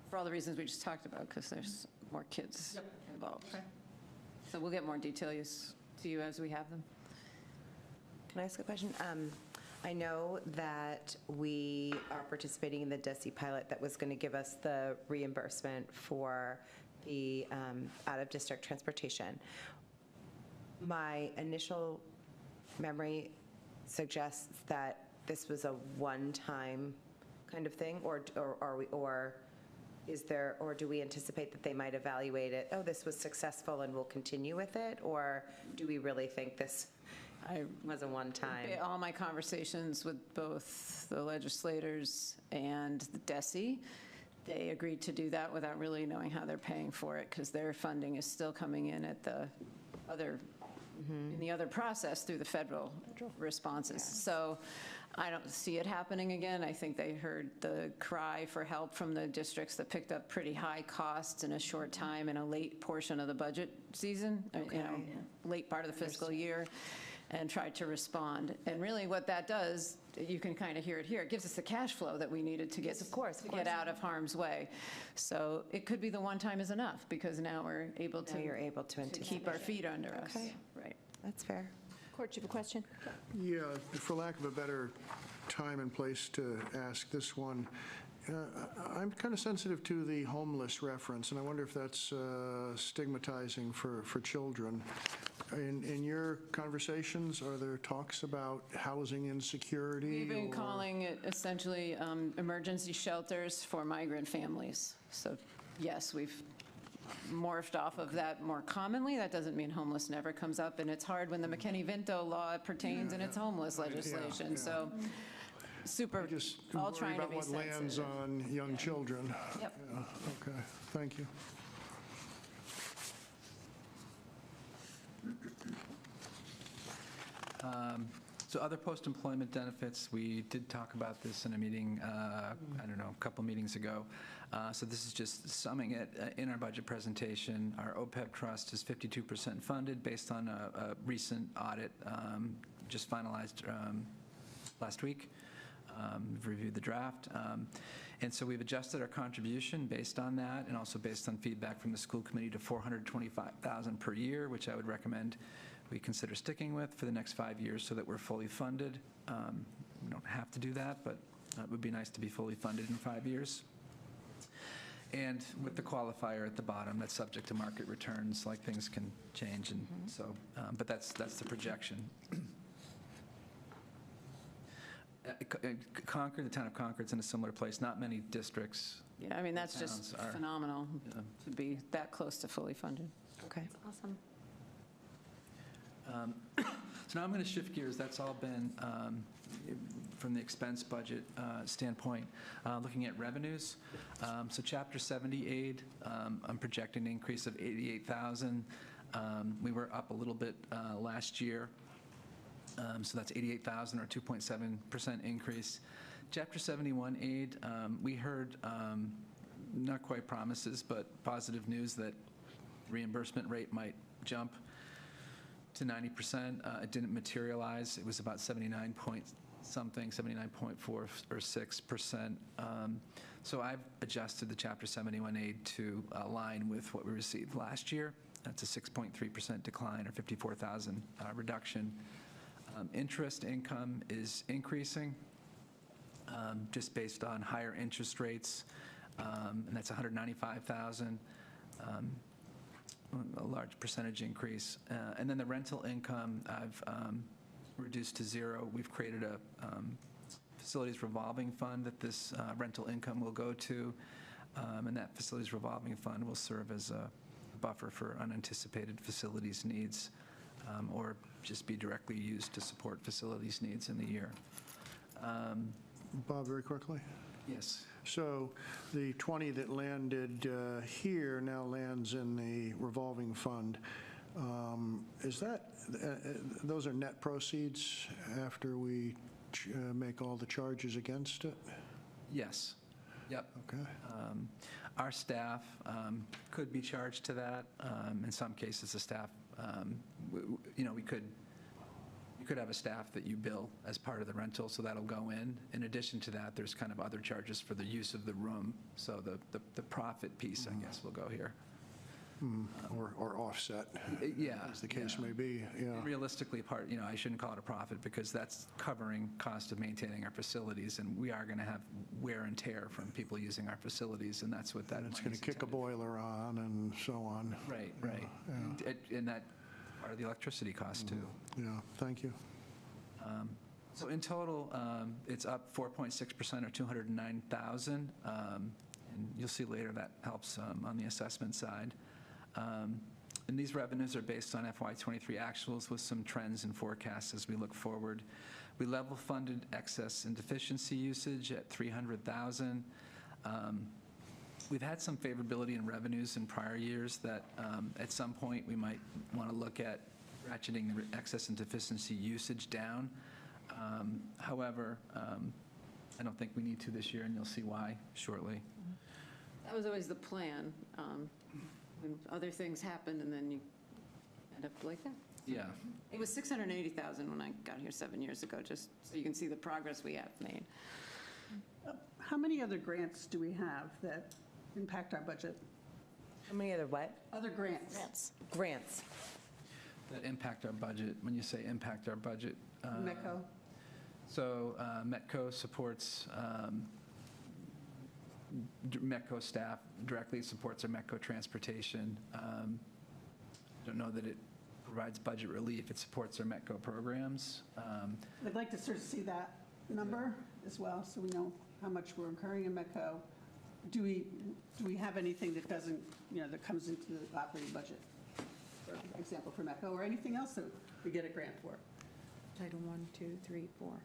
Speaker 6: for all the reasons we just talked about, because there's more kids involved.
Speaker 16: Okay.
Speaker 6: So we'll get more details to you as we have them.
Speaker 2: Can I ask a question? I know that we are participating in the DESI pilot that was going to give us the reimbursement for the out-of-district transportation. My initial memory suggests that this was a one-time kind of thing, or is there, or do we anticipate that they might evaluate it, oh, this was successful and we'll continue with it? Or do we really think this was a one-time?
Speaker 6: All my conversations with both the legislators and the DESE, they agreed to do that without really knowing how they're paying for it, because their funding is still coming in at the other, in the other process through the federal responses. So I don't see it happening again. I think they heard the cry for help from the districts that picked up pretty high costs in a short time in a late portion of the budget season, late part of the fiscal year, and tried to respond. And really what that does, you can kind of hear it here, it gives us the cash flow that we needed to get, get out of harm's way. So it could be the one time is enough, because now we're able to,
Speaker 2: you're able to
Speaker 6: keep our feet under us. Right.
Speaker 2: That's fair.
Speaker 1: Court, you have a question?
Speaker 10: Yeah, for lack of a better time and place to ask this one, I'm kind of sensitive to the homeless reference, and I wonder if that's stigmatizing for children. In your conversations, are there talks about housing insecurity?
Speaker 6: We've been calling it essentially emergency shelters for migrant families. So yes, we've morphed off of that more commonly. That doesn't mean homeless never comes up, and it's hard when the McKinney-Vento law pertains and it's homeless legislation. So super,
Speaker 10: just
Speaker 6: all
Speaker 10: worry
Speaker 6: trying to
Speaker 10: about
Speaker 6: be
Speaker 10: what
Speaker 6: sensitive.
Speaker 10: lands on young children.
Speaker 6: Yep.
Speaker 10: Yeah, okay, thank you.
Speaker 17: So other post-employment benefits, we did talk about this in a meeting, I don't know, a couple meetings ago. So this is just summing it in our budget presentation. Our OPEB trust is 52% funded based on a recent audit just finalized last week. We've reviewed the draft. And so we've adjusted our contribution based on that, and also based on feedback from the school committee, to $425,000 per year, which I would recommend we consider sticking with for the next 5 years so that we're fully funded. We don't have to do that, but it would be nice to be fully funded in 5 years. And with the qualifier at the bottom, that's subject to market returns, like things can change, and so, but that's the projection. Concord, the town of Concord's in a similar place. Not many districts.
Speaker 6: Yeah, I mean, that's just phenomenal to be that close to fully funded.
Speaker 2: Okay.
Speaker 1: Awesome.
Speaker 17: So now I'm going to shift gears. That's all been from the expense budget standpoint, looking at revenues. So Chapter 70 aid, I'm projecting an increase of $88,000. We were up a little bit last year. So that's $88,000 or 2.7% increase. Chapter 71 aid, we heard not quite promises, but positive news that reimbursement rate might jump to 90%. It didn't materialize. It was about 79 point something, 79.4 or 6%. So I've adjusted the Chapter 71 aid to align with what we received last year. That's a 6.3% decline, or $54,000 reduction. Interest income is increasing just based on higher interest rates, and that's $195,000, a large percentage increase. And then the rental income I've reduced to zero. We've created a facilities revolving fund that this rental income will go to, and that facilities revolving fund will serve as a buffer for unanticipated facilities needs, or just be directly used to support facilities needs in the year.
Speaker 10: Bob, very quickly.
Speaker 17: Yes.
Speaker 10: So the 20 that landed here now lands in the revolving fund. Is that, those are net proceeds after we make all the charges against it?
Speaker 17: Yes. Yep.
Speaker 10: Okay.
Speaker 17: Our staff could be charged to that. In some cases, the staff, you could have a staff that you bill as part of the rental, so that'll go in. In addition to that, there's kind of other charges for the use of the room. So the profit piece, I guess, will go here.
Speaker 10: Or offset,
Speaker 17: yeah,
Speaker 10: as the case may be. Yeah.
Speaker 17: Realistically, I shouldn't call it a profit, because that's covering cost of maintaining our facilities, and we are going to have wear and tear from people using our facilities, and that's what that.
Speaker 10: And it's going to kick a boiler on and so on.
Speaker 17: Right.
Speaker 10: Yeah.
Speaker 17: And that part of the electricity cost too.
Speaker 10: Yeah. Thank you.
Speaker 17: So in total, it's up 4.6% or $209,000. And you'll see later that helps on the assessment side. And these revenues are based on FY23 actuals with some trends and forecasts as we look forward. We level funded excess and deficiency usage at $300,000. We've had some favorability in revenues in prior years that at some point we might want to look at ratcheting the excess and deficiency usage down. However, I don't think we need to this year, and you'll see why shortly.
Speaker 6: That was always the plan. When other things happened, and then you end up like that.
Speaker 17: Yeah.
Speaker 6: It was $680,000 when I got here 7 years ago, just so you can see the progress we have made.
Speaker 16: How many other grants do we have that impact our budget?
Speaker 2: How many other what?
Speaker 16: Other grants.
Speaker 2: Grants.
Speaker 17: That impact our budget. When you say impact our budget.
Speaker 16: METCO?
Speaker 17: So METCO supports, METCO staff directly supports our METCO transportation. I don't know that it provides budget relief. It supports our METCO programs.
Speaker 16: I'd like to sort of see that number as well, so we know how much we're incurring in METCO. Do we have anything that doesn't, that comes into the operating budget, for example, for METCO, or anything else that we get a grant for?
Speaker 15: Title 1, 2, 3, 4.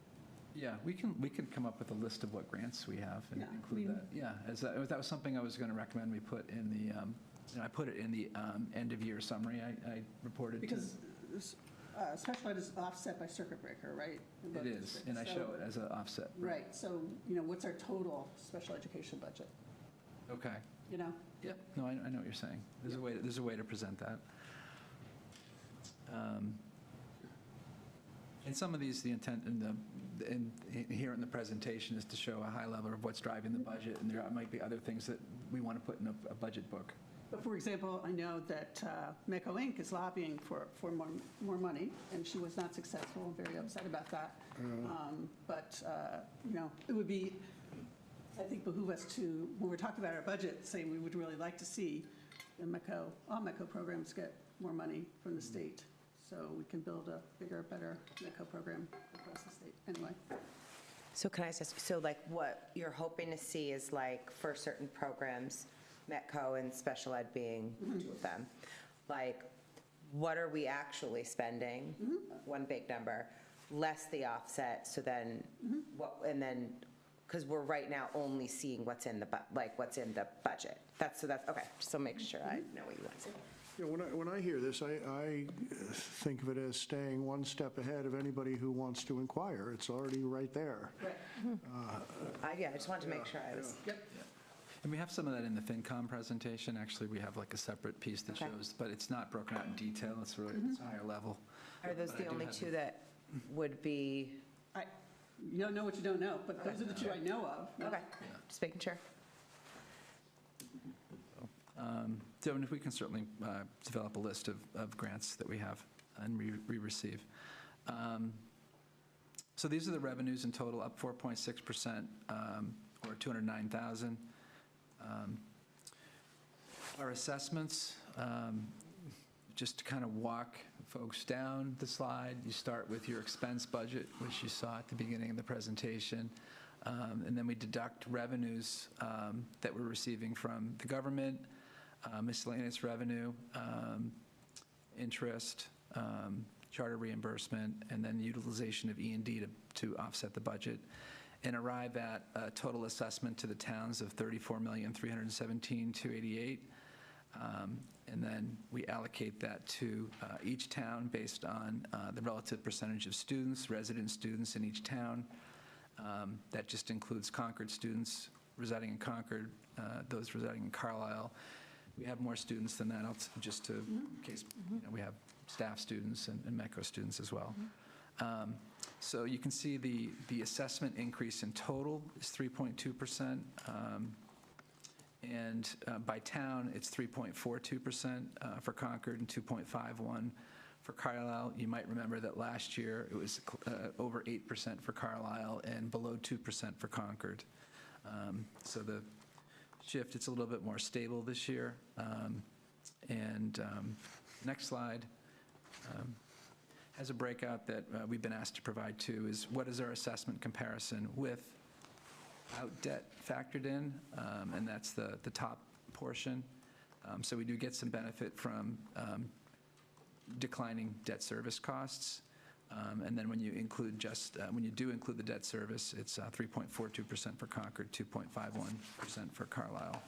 Speaker 17: Yeah, we can come up with a list of what grants we have and
Speaker 16: Yeah,
Speaker 17: include that. Yeah, that was something I was going to recommend we put in the, I put it in the end of year summary I reported.
Speaker 16: Because special ed is offset by circuit breaker, right? in both
Speaker 17: It is,
Speaker 16: districts.
Speaker 17: and I
Speaker 16: So-
Speaker 17: show it as an offset.
Speaker 16: Right, so, what's our total special education budget?
Speaker 17: Okay. Yep, no, I know what you're saying. There's a way to present that. And some of these, the intent here in the presentation is to show a high level of what's driving the budget, and there might be other things that we want to put in a budget book.
Speaker 16: But for example, I know that METCO Inc. is lobbying for more money, and she was not successful. I'm very upset about that. But it would be, I think, behoove us to, when we're talking about our budget, say we would really like to see all METCO programs get more money from the state, so we can build a bigger, better METCO program across the state. Anyway.
Speaker 2: So can I just, what you're hoping to see is for certain programs, METCO and special ed being two of them, what are we actually spending? One big number, less the offset, so then, and then, because we're right now only seeing what's in the budget. That's okay, just to make sure I know what you want to say.
Speaker 10: When I hear this, I think of it as staying one step ahead of anybody who wants to inquire. It's already right there.
Speaker 2: Right. I just wanted to make sure I was.
Speaker 16: Yep.
Speaker 17: And we have some of that in the FinCom presentation. Actually, we have a separate piece that shows, but it's not broken out in detail. It's really it's a higher level.
Speaker 2: Are those the only two that would be?
Speaker 16: You don't know what you don't know, but those are the two I know of.
Speaker 2: Okay, just making sure.
Speaker 17: So if we can certainly develop a list of grants that we have and we receive. So these are the revenues in total, up 4.6%, or $209,000. Our assessments, just to kind of walk folks down the slide, you start with your expense budget, which you saw at the beginning of the presentation, and then we deduct revenues that we're receiving from the government, miscellaneous revenue, interest, charter reimbursement, and then utilization of E&D to offset the budget, and arrive at a total assessment to the towns of $34,317,288. And then we allocate that to each town based on the relative percentage of students, resident students in each town. That just includes Concord students residing in Concord, those residing in Carlisle. We have more students than that, just to, in case we have staff students and METCO students as well. So you can see the assessment increase in total is 3.2%. And by town, it's 3.42% for Concord and 2.51% for Carlisle. You might remember that last year it was over 8% for Carlisle and below 2% for Concord. So the shift, it's a little bit more stable this year. Next slide has a breakout that we've been asked to provide too, is what is our assessment comparison with out debt factored in, and that's the top portion. So we do get some benefit from declining debt service costs. And then when you include when you do include the debt service, it's 3.42% for Concord, 2.51% for Carlisle.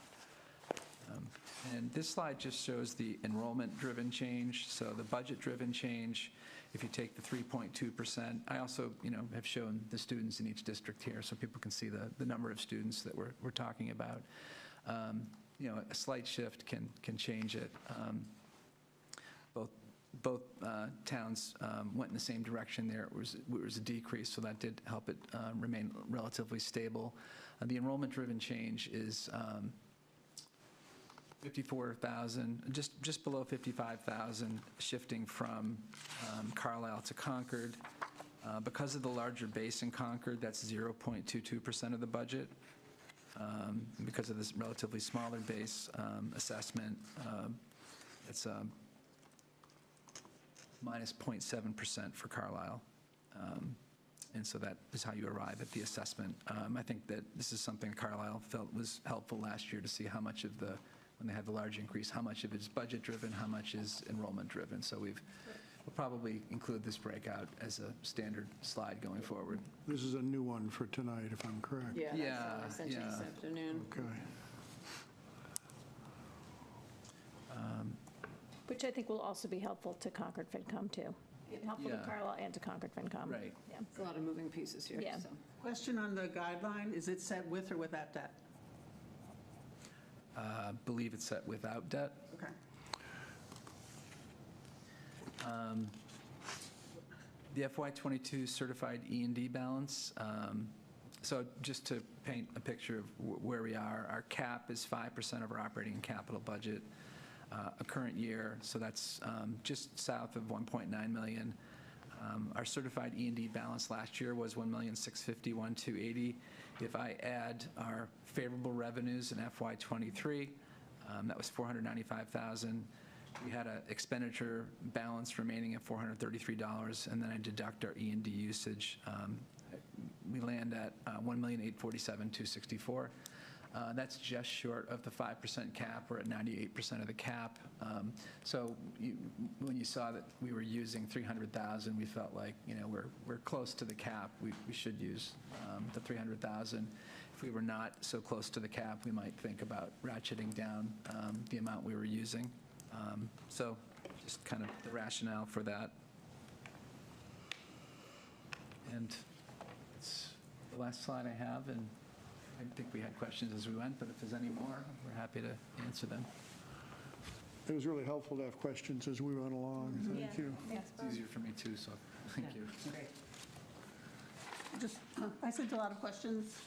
Speaker 17: And this slide just shows the enrollment-driven change. So the budget-driven change, if you take the 3.2%, I also, have shown the students in each district here so people can see the number of students that we're talking about. A slight shift can change it. Both towns went in the same direction there. It was a decrease, so that did help it remain relatively stable. The enrollment-driven change is 54,000, just below 55,000, shifting from Carlisle to Concord. Because of the larger base in Concord, that's 0.22% of the budget. Because of this relatively smaller base assessment, it's minus 0.7% for Carlisle. And so that is how you arrive at the assessment. I think that this is something Carlisle felt was helpful last year to see how much of when they had the large increase, how much of it is budget-driven, how much is enrollment-driven. So we'll probably include this breakout as a standard slide going forward.
Speaker 10: This is a new one for tonight, if I'm correct.
Speaker 6: Yeah, that's what I sent you this afternoon.
Speaker 10: Okay.
Speaker 1: Which I think will also be helpful to Concord FinCom, too. Helpful to
Speaker 17: Yeah.
Speaker 1: Carlisle and to Concord FinCom.
Speaker 17: Right.
Speaker 1: Yeah.
Speaker 6: There's a lot of moving pieces here.
Speaker 1: Yeah.
Speaker 6: So.
Speaker 16: Question on the guideline, is it set with or without debt?
Speaker 17: Believe it's set without debt.
Speaker 16: Okay.
Speaker 17: The FY22 certified E&D balance, so just to paint a picture of where we are, our cap is 5% of our operating and capital budget a current year, so that's just south of 1.9 million. Our certified E&D balance last year was 1,651,280. If I add our favorable revenues in FY23, that was 495,000. We had an expenditure balance remaining at $433, and then I deduct our E&D usage. We land at 1,847,264. That's just short of the 5% cap. We're at 98% of the cap. So when you saw that we were using 300,000, we felt like we're close to the cap. We should use the 300,000. If we were not so close to the cap, we might think about ratcheting down the amount we were using. So just kind of the rationale for that. And it's the last slide I have, and I think we had questions as we went, but if there's any more, we're happy to answer them.
Speaker 10: It was really helpful to have questions as we went along. Thank you.
Speaker 17: It's easier for me too, so thank you.
Speaker 16: Just, I sent a lot of questions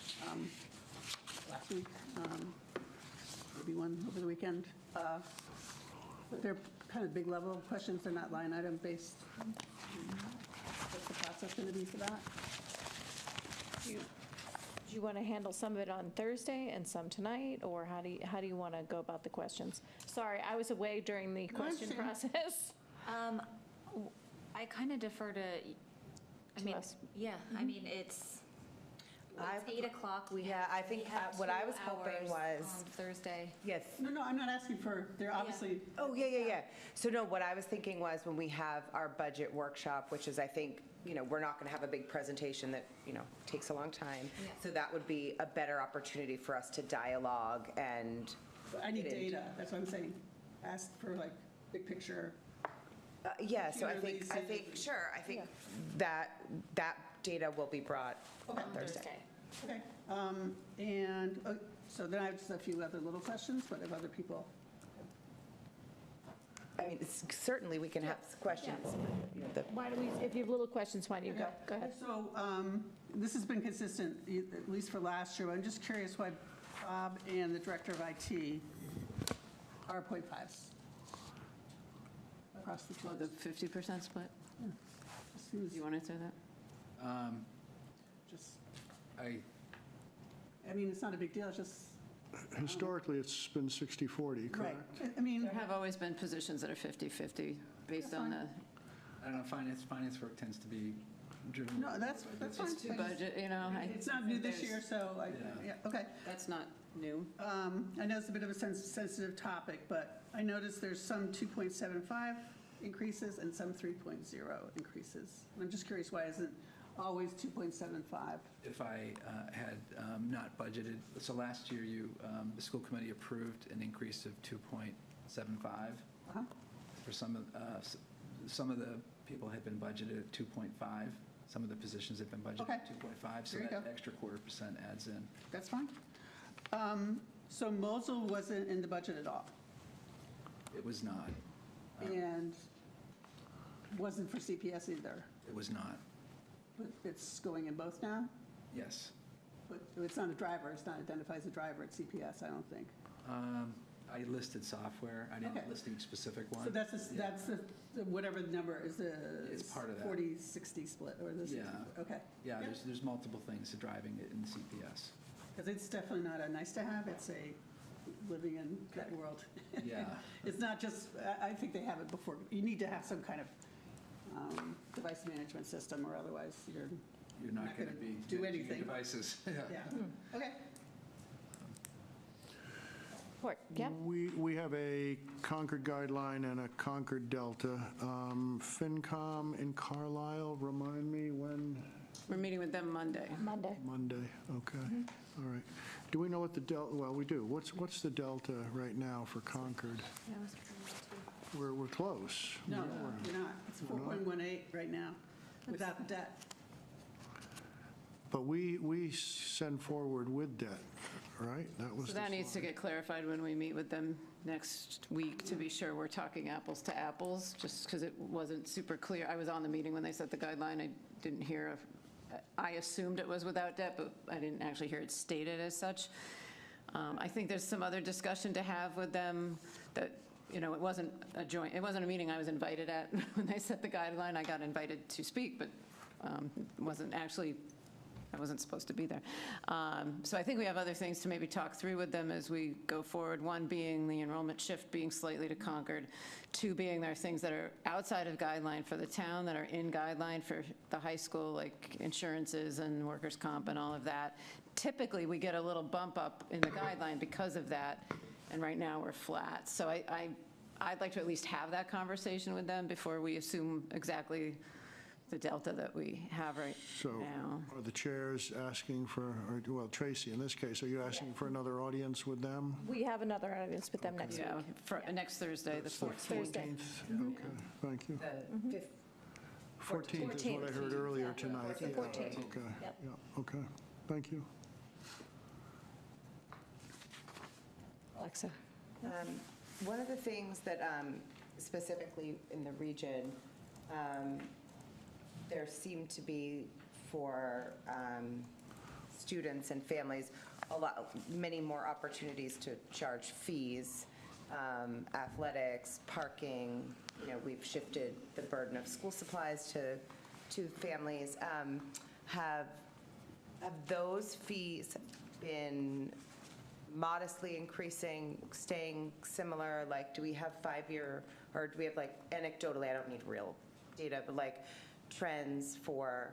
Speaker 16: last week, maybe one over the weekend. But they're kind of big level questions. They're not line item based. What's the process going to be for that?
Speaker 1: Do you want to handle some of it on Thursday and some tonight, or how do you want to go about the questions? Sorry, I was away during the question process.
Speaker 18: I kind of defer to,
Speaker 1: us.
Speaker 18: yeah, I mean, it's 8 o'clock.
Speaker 2: I think what I was hoping was.
Speaker 18: On Thursday.
Speaker 2: Yes.
Speaker 16: No, I'm not asking for, they're obviously.
Speaker 2: Oh, yeah. So no, what I was thinking was when we have our budget workshop, which is, I think, we're not going to have a big presentation that, takes a long time.
Speaker 18: Yeah.
Speaker 2: So that would be a better opportunity for us to dialogue and.
Speaker 16: I need data, that's what I'm saying. Ask for like big picture.
Speaker 2: Yeah, so I think that data will be brought on Thursday.
Speaker 16: Okay. And so then I have just a few other little questions, but if other people.
Speaker 2: I mean, certainly we can have questions.
Speaker 1: Why don't we, if you have little questions, why don't you go? Go ahead.
Speaker 16: So this has been consistent, at least for last year. I'm just curious why Bob and the director of IT are 0.5s across the two.
Speaker 6: The 50% split?
Speaker 16: Yeah.
Speaker 6: Do you want to answer that?
Speaker 16: Just,
Speaker 17: I
Speaker 16: mean, it's not a big deal, it's just.
Speaker 10: Historically, it's been 60-40, correct?
Speaker 16: Right. I mean.
Speaker 6: There have always been positions that are 50-50 based on the.
Speaker 17: don't know, finance work tends to be driven.
Speaker 16: No, that's fine.
Speaker 6: It's to budget, you know.
Speaker 16: It's not new this year, so, yeah, okay.
Speaker 6: That's not new.
Speaker 16: I know it's a bit of a sensitive topic, but I noticed there's some 2.75 increases and some 3.0 increases. And I'm just curious, why isn't always 2.75?
Speaker 17: If I had not budgeted, so last year the school committee approved an increase of 2.75. For some of the people had been budgeted at 2.5. Some of the positions have been budgeted at 2.5, so
Speaker 16: There you
Speaker 17: that
Speaker 16: go.
Speaker 17: extra 0.25% adds in.
Speaker 16: That's fine. So Mosul wasn't in the budget at all,
Speaker 17: It was not.
Speaker 16: and wasn't for CPS either.
Speaker 17: It was not.
Speaker 16: But it's going in both now?
Speaker 17: Yes.
Speaker 16: But it's not a driver, it's not identified as a driver at CPS, I don't think.
Speaker 17: I listed software. I didn't
Speaker 16: Okay.
Speaker 17: list a specific one.
Speaker 16: So that's whatever the number is, the
Speaker 17: It's part of that.
Speaker 16: 40-60 split, or the 60,
Speaker 17: Yeah.
Speaker 16: okay.
Speaker 17: Yeah, there's multiple things to driving it in CPS.
Speaker 16: Because it's definitely not a nice to have, it's a living in that world.
Speaker 17: Yeah.
Speaker 16: It's not just, I think they have it before, you need to have some kind of device management system, or otherwise you're
Speaker 17: not going to be
Speaker 16: do
Speaker 17: managing your
Speaker 16: anything.
Speaker 17: devices.
Speaker 16: Yeah, okay.
Speaker 1: Yep.
Speaker 10: We have a Concord guideline and a Concord Delta. FinCom in Carlisle, remind me when?
Speaker 6: We're meeting with them Monday.
Speaker 1: Monday.
Speaker 10: Monday, okay. All right. Do we know what the Delta, well, we do. What's the Delta right now for Concord? We're close.
Speaker 16: No, you're not. It's 4.18 right now, without the debt.
Speaker 10: But we send forward with debt, right?
Speaker 6: So that needs to get clarified when we meet with them next week, to be sure we're talking apples to apples, just because it wasn't super clear. I was on the meeting when they set the guideline. I didn't hear, I assumed it was without debt, but I didn't actually hear it stated as such. I think there's some other discussion to have with them that, it wasn't a meeting I was invited at when they set the guideline. I got invited to speak, but I wasn't supposed to be there. So I think we have other things to maybe talk through with them as we go forward. One being the enrollment shift being slightly to Concord. Two being there are things that are outside of guideline for the town that are in guideline for the high school, like insurances and workers' comp and all of that. Typically, we get a little bump up in the guideline because of that, and right now we're flat. So I'd like to at least have that conversation with them before we assume exactly the delta that we have right
Speaker 10: So
Speaker 6: now.
Speaker 10: are the chairs asking for, well, Tracy, in this case, are you asking for another audience with them?
Speaker 1: We have another audience with them next week.
Speaker 6: Yeah, for next Thursday, the
Speaker 10: That's the
Speaker 6: 14th.
Speaker 1: Thursday.
Speaker 10: 14th? Okay, thank you. 14th is what I heard earlier tonight. Yeah,
Speaker 1: 14th.
Speaker 10: Okay,
Speaker 1: Yep.
Speaker 10: yeah, okay, thank you.
Speaker 1: Alexa.
Speaker 2: One of the things that specifically in the region, there seem to be for students and families many more opportunities to charge fees, athletics, parking. We've shifted the burden of school supplies to families. Have those fees been modestly increasing, staying similar? Like, do we have 5-year, or do we have, like, anecdotally, I don't need real data, but like trends for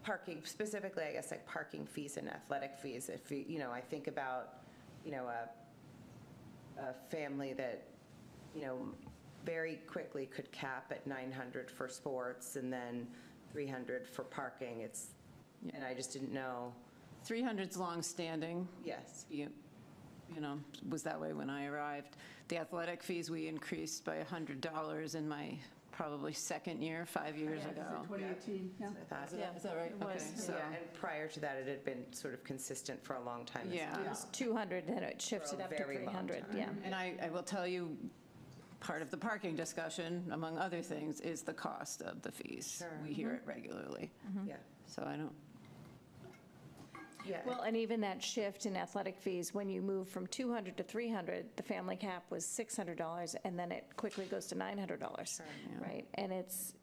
Speaker 2: parking, specifically, I guess, like parking fees and athletic fees? If I think about, a family that, very quickly could cap at $900 for sports and then $300 for parking. And I just didn't know.
Speaker 6: 300's longstanding.
Speaker 2: Yes.
Speaker 6: Was that way when I arrived. The athletic fees, we increased by $100 in my probably second year, 5 years ago.
Speaker 16: 2018, yeah.
Speaker 6: Is that right?
Speaker 1: It was,
Speaker 6: Okay, so,
Speaker 2: Yeah, and prior to that, it had been sort of consistent for a long time.
Speaker 6: Yeah.
Speaker 1: It was 200, and it shifted
Speaker 2: For a
Speaker 1: up to
Speaker 2: very long
Speaker 1: 300,
Speaker 2: time.
Speaker 1: yeah.
Speaker 6: and I will tell you, part of the parking discussion, among other things, is the cost of the fees.
Speaker 2: Sure.
Speaker 6: We hear it regularly.
Speaker 2: Yeah.
Speaker 6: So I don't,
Speaker 2: Yeah.
Speaker 1: Well, and even that shift in athletic fees, when you move from 200 to 300, the family cap was $600, and then it quickly goes to $900, right? And it's,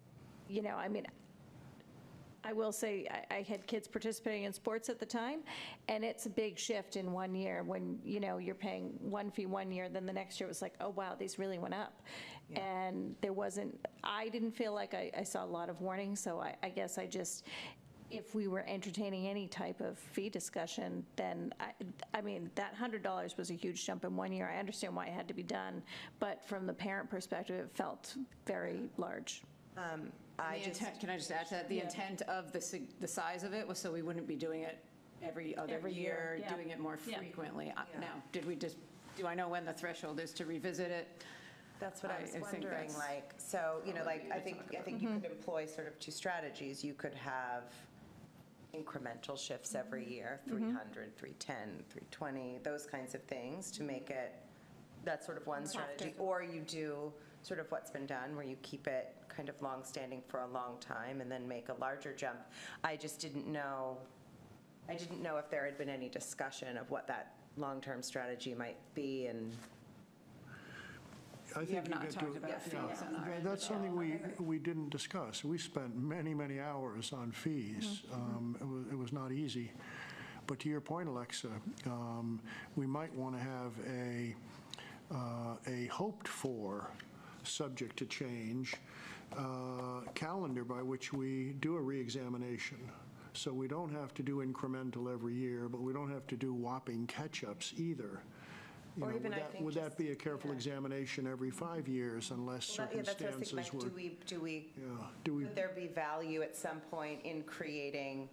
Speaker 1: I will say, I had kids participating in sports at the time, and it's a big shift in 1 year when, you're paying one fee 1 year, then the next year it was like, oh, wow, these really went up. And I didn't feel like I saw a lot of warnings, so I guess if we were entertaining any type of fee discussion, then, I mean, that $100 was a huge jump in 1 year. I understand why it had to be done, but from the parent perspective, it felt very large.
Speaker 6: Can I just add to that? The intent of the size of it was so we wouldn't be doing it every other year,
Speaker 1: yeah.
Speaker 6: doing it more
Speaker 1: Yeah.
Speaker 6: frequently. Now, do I know when the threshold is to revisit it?
Speaker 2: That's what I was
Speaker 6: think
Speaker 2: wondering,
Speaker 6: that's
Speaker 2: I think you could employ sort of two strategies. You could have incremental shifts every year, 300, 310, 320, those kinds of things to make it, that's sort of one strategy. Or you do sort of what's been done, where you keep it kind of long-standing for a long time and then make a larger jump. I just didn't know if there had been any discussion of what that long-term strategy might be, and
Speaker 10: I think you get to, that's something we didn't discuss. We spent many, many hours on fees. It was not easy. But to your point, Alexa, we might want to have a hoped-for, subject to change, calendar by which we do a reexamination. So we don't have to do incremental every year, but we don't have to do whopping catch-ups either.
Speaker 2: Or even, I think,
Speaker 10: would that be a careful examination every 5 years unless circumstances
Speaker 2: that's what I was thinking, would there be value at some point in creating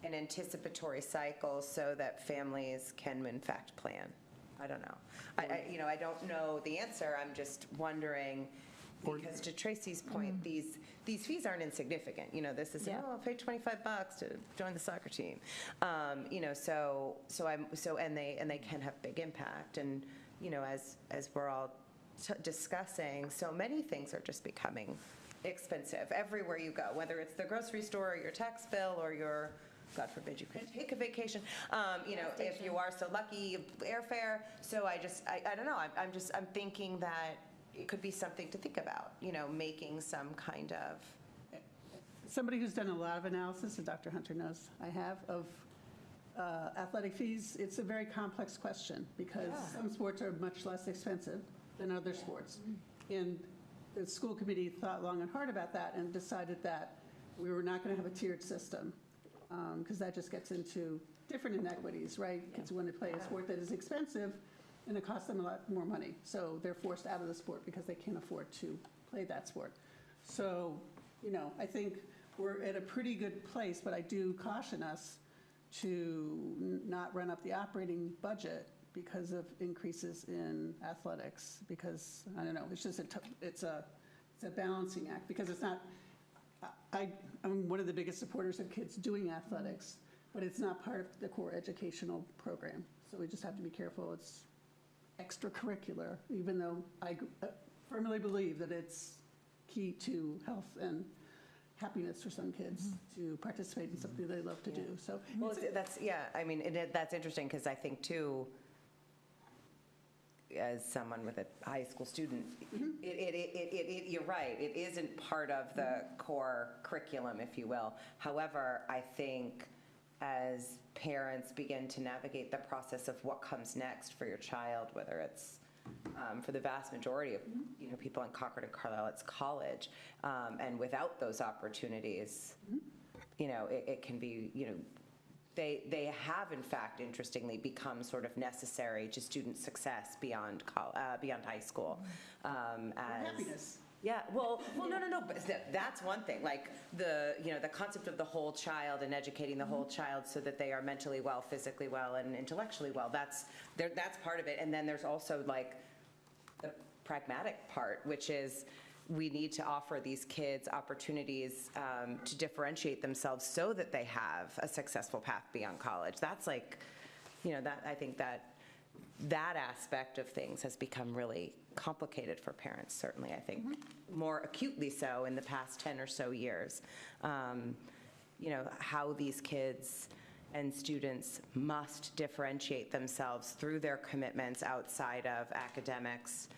Speaker 2: an anticipatory cycle so that families can in fact plan? I don't know. I don't know the answer. I'm just wondering, because to Tracy's point, these fees aren't insignificant. This is, I'll pay $25 to join the soccer team. And they can have big impact. And, as we're all discussing, so many things are just becoming expensive everywhere you go, whether it's the grocery store or your tax bill or your, God forbid you can take a vacation, if you are so lucky, airfare. So I don't know. I'm thinking that it could be something to think about, making some kind of.
Speaker 16: Somebody who's done a lot of analysis, and Dr. Hunter knows I have, of athletic fees, it's a very complex question because some sports are much less expensive than other sports. And the school committee thought long and hard about that and decided that we were not going to have a tiered system because that just gets into different inequities, right? Kids want to play a sport that is expensive and it costs them a lot more money. So they're forced out of the sport because they can't afford to play that sport. So, I think we're at a pretty good place, but I do caution us to not run up the operating budget because of increases in athletics, because, I don't know, it's just it's a balancing act, because it's not, I'm one of the biggest supporters of kids doing athletics, but it's not part of the core educational program. So we just have to be careful. It's extracurricular, even though I firmly believe that it's key to health and happiness for some kids to participate in something they love to do. So
Speaker 2: that's interesting, because I think too, as someone with a high school student, you're right, it isn't part of the core curriculum, if you will. However, I think as parents begin to navigate the process of what comes next for your child, whether it's for the vast majority of people in Concord and Carlisle, it's college, and without those opportunities, it can be, they have in fact, interestingly, become sort of necessary to student success beyond high school.
Speaker 16: Happiness.
Speaker 2: Yeah, well, no, but that's one thing. Like the concept of the whole child and educating the whole child so that they are mentally well, physically well, and intellectually well. That's part of it. And then there's also like the pragmatic part, which is we need to offer these kids opportunities to differentiate themselves so that they have a successful path beyond college. That's like, I think that aspect of things has become really complicated for parents, certainly, I think, more acutely so in the past 10 or so years. How these kids and students must differentiate themselves through their commitments outside of academics,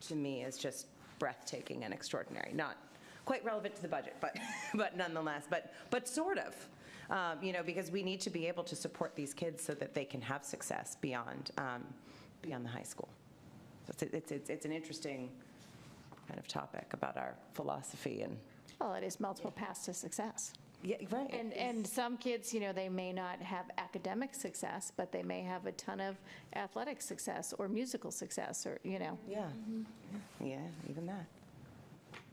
Speaker 2: to me, is just breathtaking and extraordinary. Not quite relevant to the budget, but, but nonetheless, but sort of. Because we need to be able to support these kids so that they can have success beyond the high school. So it's an interesting kind of topic about our philosophy and.
Speaker 1: Well, it is multiple paths to success.
Speaker 2: Yeah, right.
Speaker 1: And some kids, they may not have academic success, but they may have a ton of athletic success or musical success or.
Speaker 2: Yeah. Yeah, even that.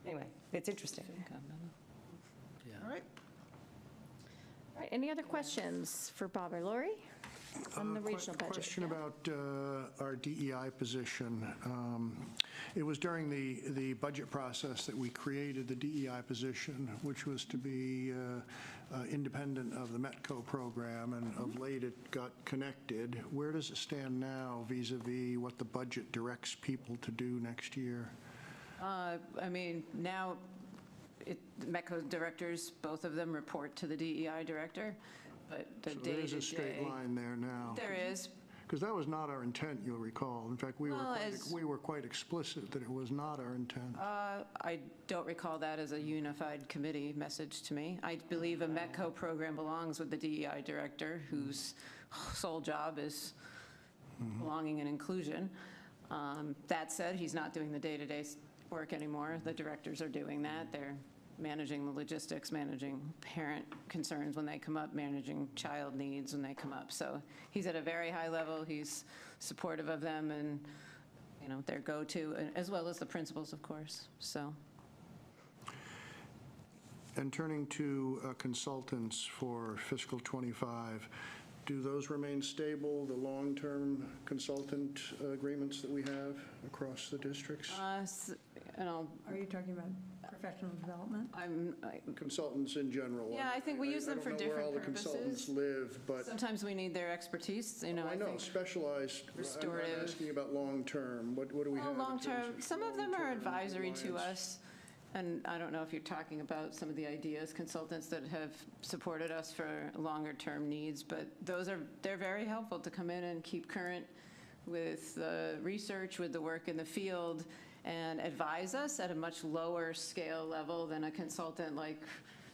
Speaker 2: Anyway, it's interesting.
Speaker 6: Yeah.
Speaker 2: All right.
Speaker 1: All right, any other questions for Bob or Lori on the regional budget?
Speaker 10: Question about our DEI position. It was during the budget process that we created the DEI position, which was to be independent of the METCO program, and of late it got connected. Where does it stand now vis-a-vis what the budget directs people to do next year?
Speaker 6: Now, METCO directors, both of them report to the DEI director, but the day-to-day.
Speaker 10: So there is a straight line there now.
Speaker 6: There is.
Speaker 10: Because that was not our intent, you'll recall. In fact, we were quite explicit that it was not our intent.
Speaker 6: I don't recall that as a unified committee message to me. I believe a METCO program belongs with the DEI director, whose sole job is belonging and inclusion. That said, he's not doing the day-to-day work anymore. The directors are doing that. They're managing the logistics, managing parent concerns when they come up, managing child needs when they come up. So he's at a very high level. He's supportive of them and, their go-to, as well as the principals, of course. So.
Speaker 10: And turning to consultants for fiscal '25, do those remain stable, the long-term consultant agreements that we have across the districts?
Speaker 15: Are you talking about professional development?
Speaker 10: Consultants in general.
Speaker 6: Yeah, I think we use them for different purposes.
Speaker 10: I don't know where all the consultants live, but.
Speaker 6: Sometimes we need their expertise,
Speaker 10: I know, specialized.
Speaker 6: Restorative.
Speaker 10: I'm asking about long-term. What do we have?
Speaker 6: Long-term, some of them are advisory to us. And I don't know if you're talking about some of the ideas consultants that have supported us for longer-term needs, but they're very helpful to come in and keep current with the research, with the work in the field, and advise us at a much lower scale level than a consultant like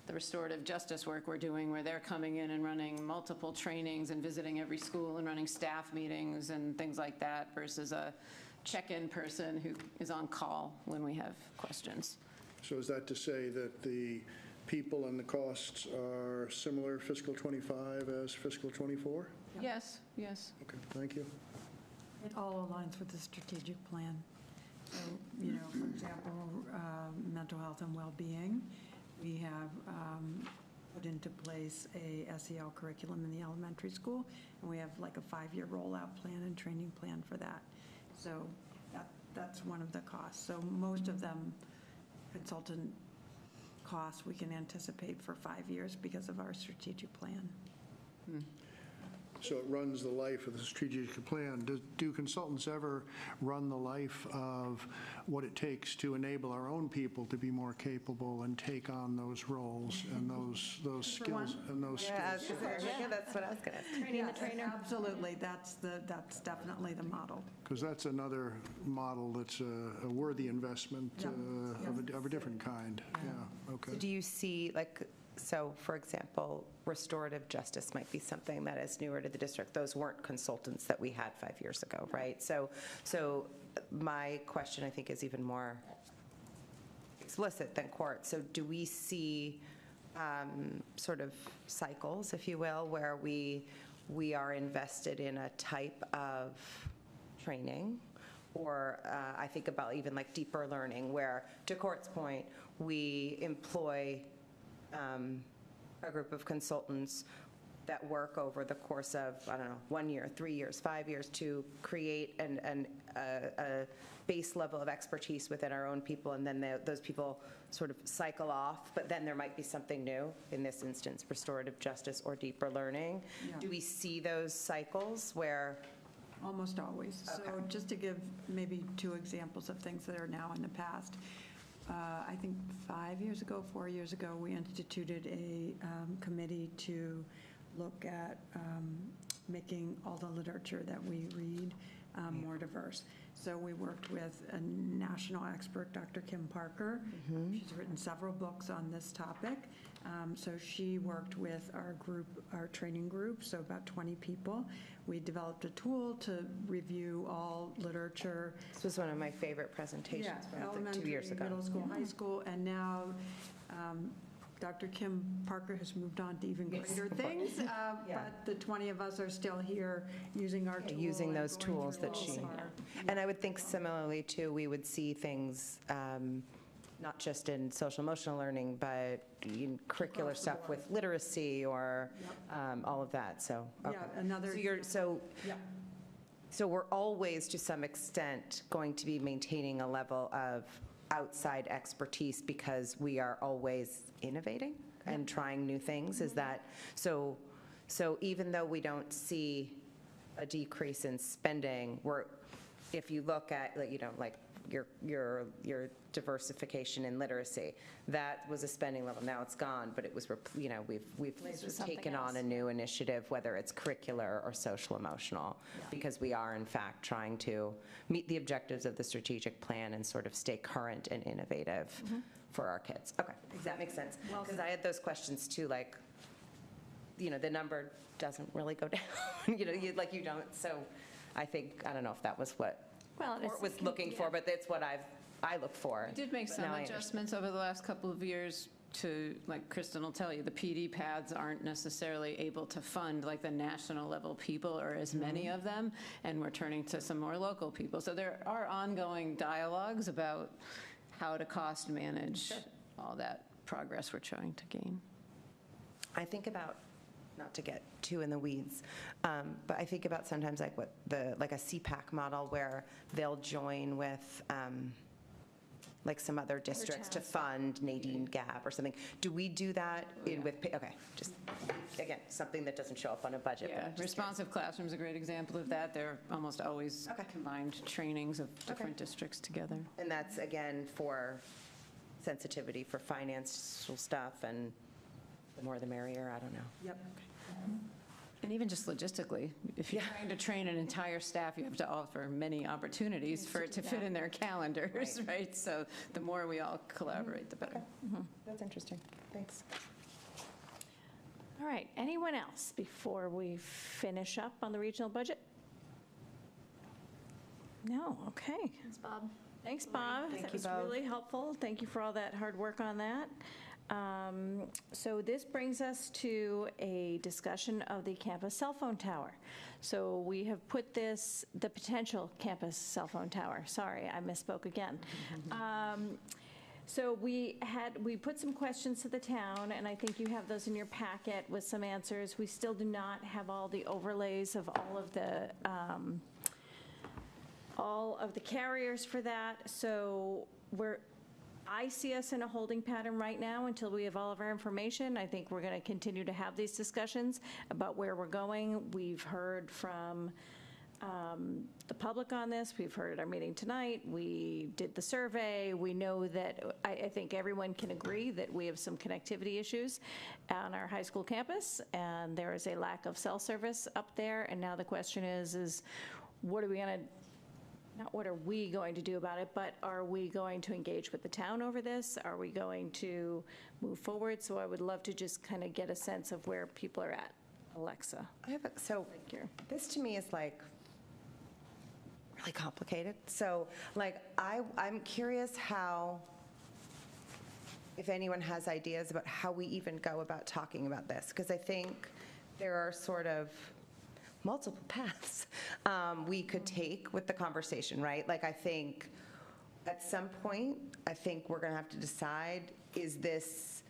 Speaker 6: the restorative justice work we're doing, where they're coming in and running multiple trainings and visiting every school and running staff meetings and things like that, versus a check-in person who is on call when we have questions.
Speaker 10: So is that to say that the people and the costs are similar fiscal '25 as fiscal '24?
Speaker 6: Yes, yes.
Speaker 10: Okay, thank you.
Speaker 15: It all aligns with the strategic plan. So, for example, mental health and well-being, we have put into place a SEL curriculum in the elementary school, and we have like a 5-year rollout plan and training plan for that. So that's one of the costs. So most of them, consultant costs, we can anticipate for 5 years because of our strategic plan.
Speaker 10: So it runs the life of the strategic plan. Do consultants ever run the life of what it takes to enable our own people to be more capable and take on those roles and those skills and those skills?
Speaker 2: Yeah, that's what I was going to ask.
Speaker 1: Training the trainer.
Speaker 15: Absolutely, that's definitely the model.
Speaker 10: Because that's another model that's a worthy investment of a different kind. Yeah, okay.
Speaker 2: So do you see, so for example, restorative justice might be something that is newer to the district. Those weren't consultants that we had 5 years ago, right? So my question, I think, is even more explicit than court. So do we see sort of cycles, if you will, where we are invested in a type of training? Or I think about even like deeper learning, where, to Court's point, we employ a group of consultants that work over the course of, 1 year, 3 years, 5 years, to create a base level of expertise within our own people, and then those people sort of cycle off, but then there might be something new, in this instance, restorative justice or deeper learning.
Speaker 15: Yeah.
Speaker 2: Do we see those cycles where?
Speaker 15: Almost always. Okay. So just to give maybe 2 examples of things that are now in the past. I think 4 years ago, we instituted a committee to look at making all the literature that we read more diverse. So we worked with a national expert, Dr. Kim Parker. She's written several books on this topic. So she worked with our group, our training group, so about 20 people. We developed a tool to review all literature.
Speaker 2: This was one of my favorite presentations from like 2 years ago.
Speaker 15: Middle school, high school, and now Dr. Kim Parker has moved on to even greater things, but the 20 of us are still here using our tool.
Speaker 2: Using
Speaker 15: and
Speaker 2: those
Speaker 15: going
Speaker 2: tools
Speaker 15: through
Speaker 2: that
Speaker 15: all
Speaker 2: she,
Speaker 15: of our-
Speaker 2: and I would think similarly too, we would see things, not just in social emotional learning, but in curricular stuff with literacy or all of that, so. Okay.
Speaker 15: Yeah, another.
Speaker 2: So we're always, to some extent, going to be maintaining a level of outside expertise because we are always innovating and trying new things. Is that, so even though we don't see a decrease in spending, if you look at, like your diversification in literacy, that was a spending level. Now it's gone, but it was, we've taken on a new initiative, whether it's curricular or social emotional, because we are in fact trying to meet the objectives of the strategic plan and sort of stay current and innovative for our kids. Okay, that makes sense. Because I had those questions too, like, the number doesn't really go down, you don't. So I think, I don't know if that was what Court was looking for, but that's what I look for.
Speaker 6: We did make some adjustments over the last couple of years to, like Kristen will tell you, the PD paths aren't necessarily able to fund like the national level people or as many of them, and we're turning to some more local people. So there are ongoing dialogues about how to cost manage all that progress we're trying to gain.
Speaker 2: I think about, not to get too in the weeds, but I think about sometimes like like a CPAC model where they'll join with like some other districts to fund Nadine Gap or something. Do we do that okay, just, again, something that doesn't show up on a budget.
Speaker 6: Yeah,
Speaker 2: but
Speaker 6: Responsive Classroom is a great example of that. They're almost always combined trainings of different districts together.
Speaker 2: And that's, again, for sensitivity for financial stuff, and the more the merrier, I don't know.
Speaker 15: Yep.
Speaker 6: And even just logistically, if you're trying to train an entire staff, you have to offer many opportunities for it to fit in their calendars, right? So the more we all collaborate, the better.
Speaker 2: That's interesting. Thanks.
Speaker 1: All right, anyone else before we finish up on the regional budget? No, okay.
Speaker 18: Thanks, Bob.
Speaker 1: Thanks, Bob.
Speaker 2: Thank
Speaker 1: That
Speaker 2: you
Speaker 1: was
Speaker 2: both.
Speaker 1: really helpful. Thank you for all that hard work on that. So this brings us to a discussion of the campus cell phone tower. So we have put the potential campus cell phone tower. Sorry, I misspoke again. So we put some questions to the town, and I think you have those in your packet with some answers. We still do not have all the overlays of all of the carriers for that. So I see us in a holding pattern right now until we have all of our information. I think we're going to continue to have these discussions about where we're going. We've heard from the public on this. We've heard at our meeting tonight. We did the survey. We know that I think everyone can agree that we have some connectivity issues on our high school campus, and there is a lack of cell service up there. And now the question is what are we going to not what are we going to do about it, but are we going to engage with the town over this? Are we going to move forward? So I would love to just kind of get a sense of where people are at. Alexa.
Speaker 2: This to me is like really complicated. So like I'm curious how, if anyone has ideas about how we even go about talking about this, because I think there are sort of multiple paths we could take with the conversation, right? Like I think at some point, I think we're going to have to decide, is this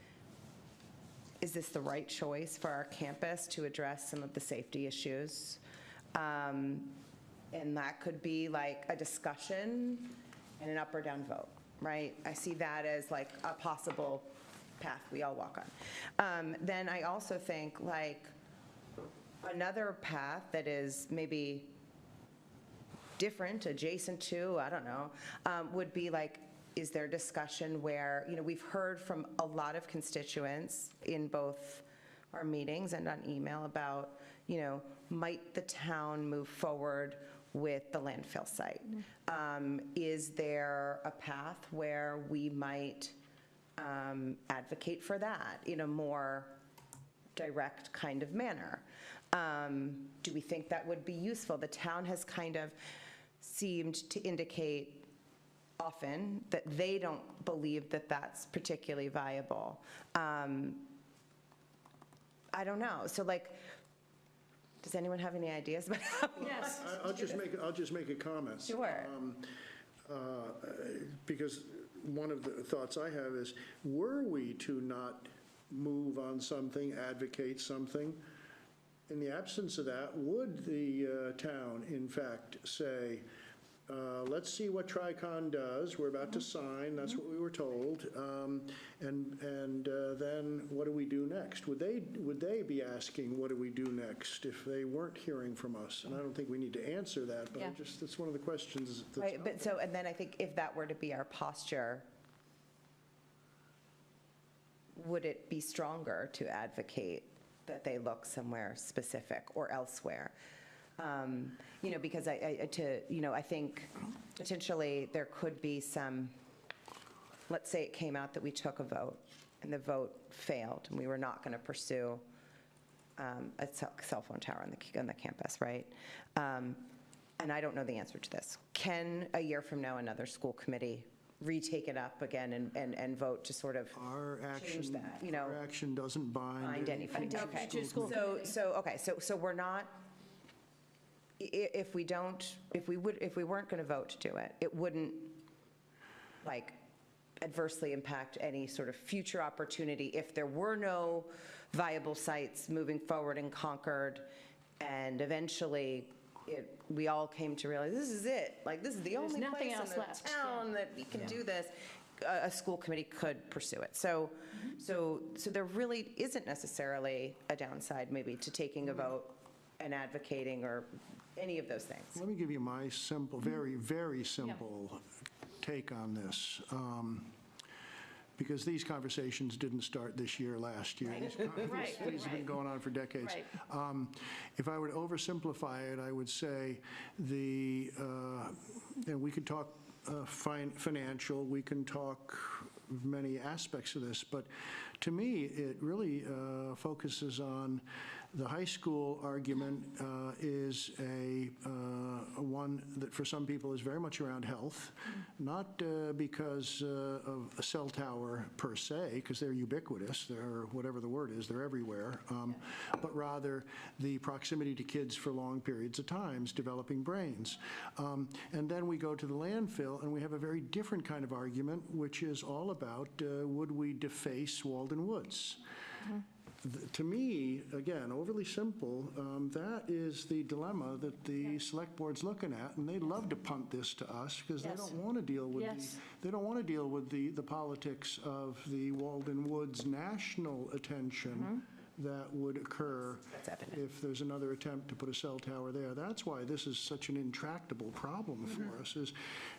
Speaker 2: the right choice for our campus to address some of the safety issues? And that could be like a discussion and an up or down vote, right? I see that as like a possible path we all walk on. Then I also think like another path that is maybe different, adjacent to, I don't know, would be like, is there discussion where, we've heard from a lot of constituents in both our meetings and on email about, might the town move forward with the landfill site. Is there a path where we might advocate for that in a more direct kind of manner? Do we think that would be useful? The town has kind of seemed to indicate often that they don't believe that that's particularly viable. I don't know. So like, does anyone have any ideas about how?
Speaker 1: Yes.
Speaker 10: I'll just make a comment.
Speaker 2: Sure.
Speaker 10: Because one of the thoughts I have is, were we to not move on something, advocate something, in the absence of that, would the town, in fact, say, let's see what Tricon does, we're about to sign, that's what we were told, and then what do we do next? Would they be asking, what do we do next, if they weren't hearing from us? And I don't think we need to answer that, but it's one of the questions that's
Speaker 2: Right, but so, and then I think if that were to be our posture, would it be stronger to advocate that they look somewhere specific or elsewhere? Because I think potentially there could be some, let's say it came out that we took a vote and the vote failed and we were not going to pursue a cell phone tower on the campus, right? And I don't know the answer to this. Can a year from now another school committee retake it up again and vote to sort of change that?
Speaker 10: Our action doesn't bind
Speaker 2: anybody. Okay.
Speaker 1: Okay.
Speaker 2: So we're not, if we weren't going to vote to do it, it wouldn't like adversely impact any sort of future opportunity if there were no viable sites moving forward in Concord, and eventually we all came to realize this is it. Like, this is the only
Speaker 1: nothing
Speaker 2: place
Speaker 1: else
Speaker 2: in the
Speaker 1: left.
Speaker 2: town that we can do this. A school committee could pursue it. So there really isn't necessarily a downside maybe to taking a vote and advocating or any of those things.
Speaker 10: Let me give you my simple, very, very simple take on this. Because these conversations didn't start this year, last year. These have been going on for decades.
Speaker 1: Right.
Speaker 10: If I were to oversimplify it, I would say and we could talk financial, we can talk many aspects of this, but to me, it really focuses on the high school argument is one that for some people is very much around health, not because of a cell tower per se, because they're ubiquitous, they're whatever the word is, they're everywhere, but rather the proximity to kids for long periods of times, developing brains. And then we go to the landfill and we have a very different kind of argument, which is all about would we deface Walden Woods? To me, again, overly simple, that is the dilemma that the select board's looking at, and they'd love to punt this to us because they don't want to deal with the politics of the Walden Woods national attention that would occur if there's another attempt to put a cell tower there. That's why this is such an intractable problem for us, is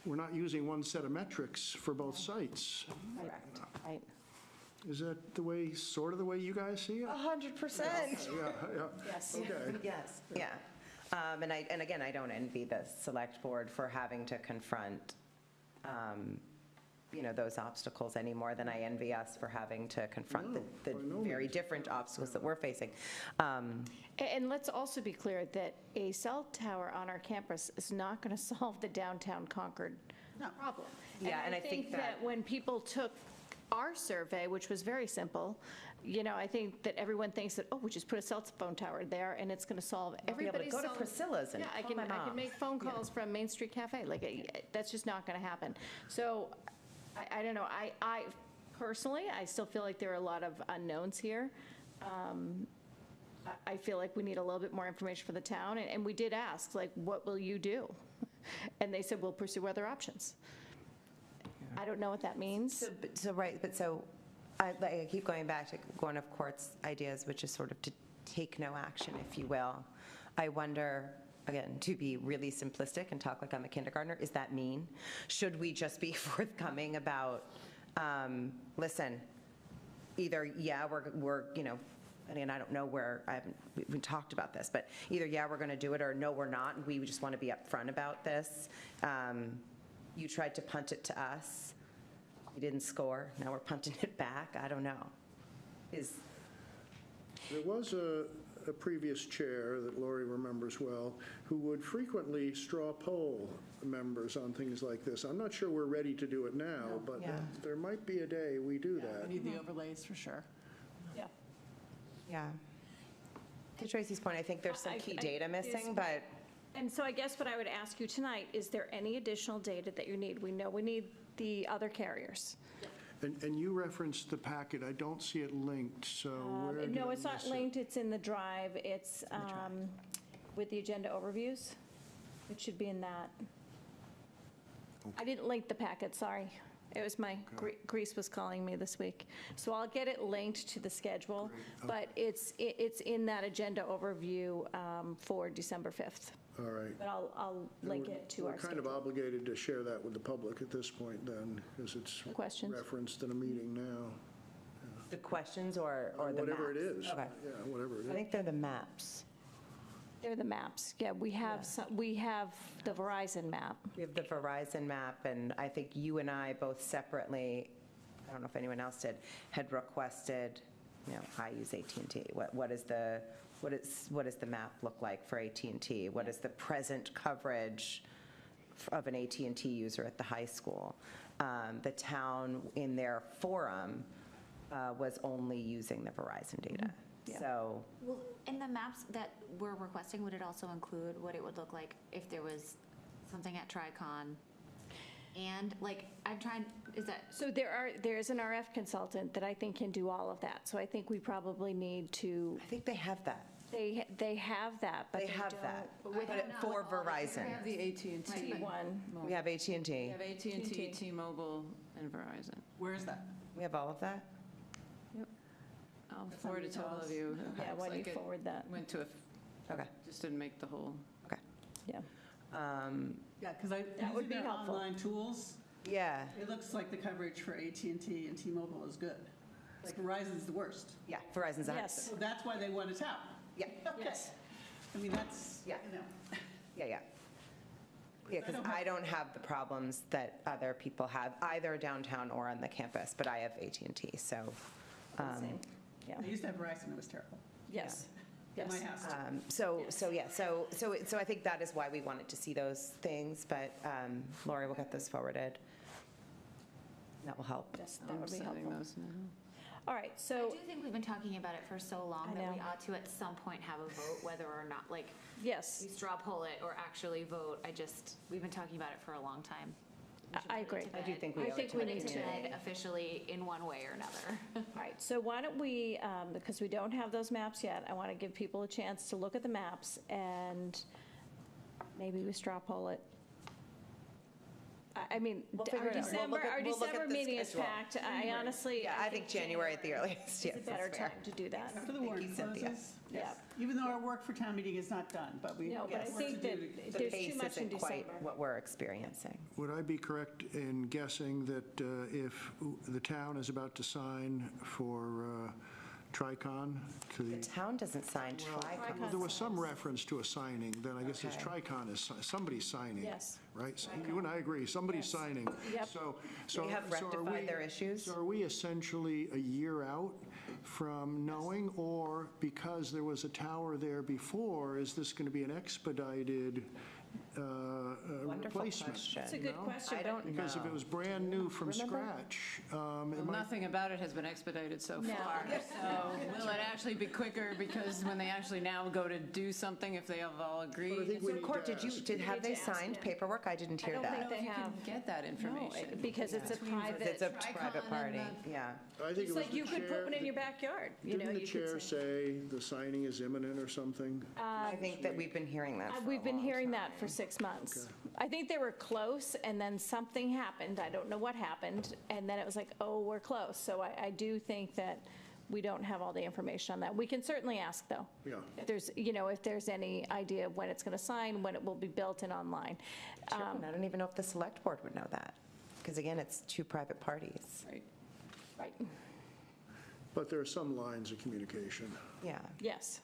Speaker 10: we're not using one set of metrics for both sites.
Speaker 1: Correct. Right.
Speaker 10: Is that the way, sort of the way you guys see it?
Speaker 2: 100%.
Speaker 10: Yeah.
Speaker 1: Yes.
Speaker 10: Okay.
Speaker 2: Yes, yeah. And again, I don't envy the select board for having to confront, those obstacles any more than I envy us for having to confront the very different obstacles that we're facing.
Speaker 1: And let's also be clear that a cell tower on our campus is not going to solve the downtown Concord problem.
Speaker 2: Yeah, and I think that
Speaker 1: when people took our survey, which was very simple, I think that everyone thinks that, we just put a cell phone tower there and it's going to solve everybody's
Speaker 2: go to Priscilla's and
Speaker 1: I can make phone calls from Main Street Cafe. That's just not going to happen. So I don't know. I personally, I still feel like there are a lot of unknowns here. I feel like we need a little bit more information for the town. And we did ask, what will you do? And they said, we'll pursue other options. I don't know what that means.
Speaker 2: I keep going back to one of Court's ideas, which is sort of to take no action, if you will. I wonder, again, to be really simplistic and talk like I'm a kindergartner, is that mean? Should we just be forthcoming about, listen, either, we're and I don't know where, we've talked about this, but either, yeah, we're going to do it, or no, we're not, and we just want to be upfront about this. You tried to punt it to us. You didn't score. Now we're punting it back. I don't know.
Speaker 10: There was a previous chair that Lori remembers well, who would frequently straw poll members on things like this. I'm not sure we're ready to do it now, but there might be a day we do that.
Speaker 16: We need the overlays for sure.
Speaker 2: Yeah. To Tracy's point, I think there's some key data missing, but.
Speaker 1: And so I guess what I would ask you tonight, is there any additional data that you need? We know we need the other carriers.
Speaker 10: And you referenced the packet. I don't see it linked, so where did
Speaker 1: No,
Speaker 10: I
Speaker 1: it's not
Speaker 10: miss it?
Speaker 1: linked, it's in the drive. It's with the agenda overviews. It should be in that. I didn't link the packet, sorry. It was Greece was calling me this week. So I'll get it linked to the schedule, but it's in that agenda overview for December 5th.
Speaker 10: All right.
Speaker 1: But I'll link it to our
Speaker 10: We're kind of
Speaker 1: schedule.
Speaker 10: obligated to share that with the public at this point then, because it's
Speaker 1: Questions?
Speaker 10: referenced in a meeting now.
Speaker 2: The questions or the maps?
Speaker 10: Whatever it is.
Speaker 2: Okay.
Speaker 10: Yeah, whatever it is.
Speaker 2: I think they're the maps.
Speaker 1: They're the maps. Yeah, we have we have the Verizon map.
Speaker 2: We have the Verizon map, and I think you and I both separately, I don't know if anyone else did, had requested, I use AT&T. What does the map look like for AT&T? What is the present coverage of an AT&T user at the high school? The town in their forum was only using the Verizon data. So,
Speaker 18: Well, in the maps that we're requesting, would it also include what it would look like if there was something at TriCon? And I'm trying, is that?
Speaker 1: So there's an RF consultant that I think can do all of that. So I think we probably need to.
Speaker 2: I think they have that.
Speaker 1: They have that, but
Speaker 2: They have
Speaker 1: don't-
Speaker 2: that,
Speaker 1: but with
Speaker 2: but for Verizon.
Speaker 6: We have the AT&T
Speaker 1: one.
Speaker 2: We have AT&T.
Speaker 6: We have AT&T, T-Mobile, and Verizon.
Speaker 16: Where is that?
Speaker 2: We have all of that?
Speaker 6: I'll forward it to all of you.
Speaker 1: Yeah, why don't you
Speaker 6: Like it
Speaker 1: forward that?
Speaker 6: Went to
Speaker 2: Okay.
Speaker 6: just didn't make the whole.
Speaker 1: Yeah.
Speaker 16: Yeah, because
Speaker 1: That would
Speaker 16: using
Speaker 1: be
Speaker 16: their
Speaker 1: helpful.
Speaker 16: online tools,
Speaker 2: Yeah.
Speaker 16: it looks like the coverage for AT&T and T-Mobile is good. Like Verizon's the worst.
Speaker 2: Yeah, Verizon's 100%.
Speaker 1: Yes.
Speaker 16: So that's why they want to tap.
Speaker 2: Yeah.
Speaker 16: Okay.
Speaker 1: Yes.
Speaker 16: I mean, that's,
Speaker 2: Yeah. Yeah. Yeah, because I don't have the problems that other people have, either downtown or on the campus, but I have AT&T, so.
Speaker 1: Same. Yeah.
Speaker 16: I used to have Verizon, it was terrible.
Speaker 1: Yes.
Speaker 16: At my
Speaker 1: Yes.
Speaker 16: house.
Speaker 2: So I think that is why we wanted to see those things, but Lori will get those forwarded. That will help.
Speaker 1: Yes, that
Speaker 6: I'm
Speaker 1: would be
Speaker 6: sending
Speaker 1: helpful.
Speaker 6: those now.
Speaker 1: All right,
Speaker 18: I
Speaker 1: so,
Speaker 18: do think we've been talking about it for so long
Speaker 1: I
Speaker 18: that we
Speaker 1: know.
Speaker 18: ought to at some point have a vote, whether or not,
Speaker 1: yes,
Speaker 18: we straw poll it or actually vote. We've been talking about it for a long time. We should
Speaker 1: I
Speaker 18: put it
Speaker 1: agree.
Speaker 18: to
Speaker 2: I do
Speaker 18: bed.
Speaker 2: think we
Speaker 1: I
Speaker 2: owe it
Speaker 1: think
Speaker 2: to
Speaker 1: we
Speaker 2: the
Speaker 1: need to.
Speaker 2: community.
Speaker 18: Officially in one way or another.
Speaker 1: all right, so why don't we, because we don't have those maps yet, I want to give people a chance to look at the maps, and maybe we straw poll it. I mean,
Speaker 2: We'll figure
Speaker 1: our
Speaker 2: it out.
Speaker 1: December,
Speaker 2: We'll look at the
Speaker 1: meeting is
Speaker 2: schedule.
Speaker 1: packed. I honestly.
Speaker 2: Yeah, I think January at the earliest, yes,
Speaker 1: It's a better
Speaker 2: that's fair.
Speaker 1: time to do that.
Speaker 16: After the
Speaker 2: Thank
Speaker 16: warrant
Speaker 2: you, Cynthia.
Speaker 16: closes.
Speaker 1: Yeah.
Speaker 16: Even though our work for town meeting is not done, but we
Speaker 1: No,
Speaker 16: have
Speaker 1: but I
Speaker 16: work
Speaker 1: think
Speaker 16: to
Speaker 1: that
Speaker 16: do to
Speaker 2: The
Speaker 1: there's
Speaker 2: pace
Speaker 1: too much in
Speaker 2: isn't quite
Speaker 1: December.
Speaker 2: what we're experiencing.
Speaker 10: Would I be correct in guessing that if the town is about to sign for TriCon to
Speaker 2: The
Speaker 10: the...
Speaker 2: town doesn't sign TriCon.
Speaker 10: Well, there was some reference to a signing, then I guess it's
Speaker 2: Okay.
Speaker 10: TriCon is, somebody's signing.
Speaker 1: Yes.
Speaker 10: Right? So you and I agree, somebody's
Speaker 1: Yes.
Speaker 10: signing.
Speaker 1: Yep.
Speaker 10: So
Speaker 2: They have
Speaker 10: so are
Speaker 2: rectified
Speaker 10: we-
Speaker 2: their issues?
Speaker 10: So are we essentially a year out from knowing, or because there was a tower there before, is this going to be an expedited
Speaker 2: Wonderful
Speaker 10: replacement?
Speaker 2: question.
Speaker 1: It's a good
Speaker 10: No?
Speaker 1: question.
Speaker 2: I don't know.
Speaker 10: Because if it was brand new from
Speaker 2: Remember?
Speaker 10: scratch, it
Speaker 6: Well,
Speaker 10: might...
Speaker 6: nothing about it has been expedited so
Speaker 1: No.
Speaker 6: far. So will it actually be quicker because when they actually now go to do something, if they have all agreed?
Speaker 10: we
Speaker 2: So
Speaker 10: need
Speaker 2: Court,
Speaker 10: to
Speaker 2: have
Speaker 10: ask.
Speaker 2: they
Speaker 1: to ask
Speaker 2: signed
Speaker 1: them.
Speaker 2: paperwork? I didn't
Speaker 1: I
Speaker 2: hear
Speaker 1: don't
Speaker 2: that.
Speaker 1: think they
Speaker 6: You
Speaker 1: have.
Speaker 6: can get that information.
Speaker 1: Because it's a private.
Speaker 2: It's a
Speaker 6: TriCon
Speaker 2: private
Speaker 6: and
Speaker 2: party,
Speaker 6: the-
Speaker 2: yeah.
Speaker 10: I think it
Speaker 1: It's
Speaker 10: was
Speaker 1: like
Speaker 10: the
Speaker 1: you could put
Speaker 10: chair-
Speaker 1: one in your backyard, you know,
Speaker 10: Didn't the
Speaker 1: you
Speaker 10: chair
Speaker 1: could say.
Speaker 10: say the signing is imminent or something?
Speaker 2: I think that we've been hearing that for a
Speaker 1: We've been
Speaker 2: long
Speaker 1: hearing
Speaker 2: time.
Speaker 1: that for 6 months. I think they were close, and then something happened, I don't know what happened, and then it was like, oh, we're close. So I do think that we don't have all the information on that. We can certainly ask, though.
Speaker 10: Yeah.
Speaker 1: If there's any idea of when it's going to sign, when it will be built and online.
Speaker 2: Sure, and I don't even know if the select board would know that, because again, it's two private parties.
Speaker 6: Right.
Speaker 1: Right.
Speaker 10: But there are some lines of communication.
Speaker 2: Yeah.
Speaker 1: Yes.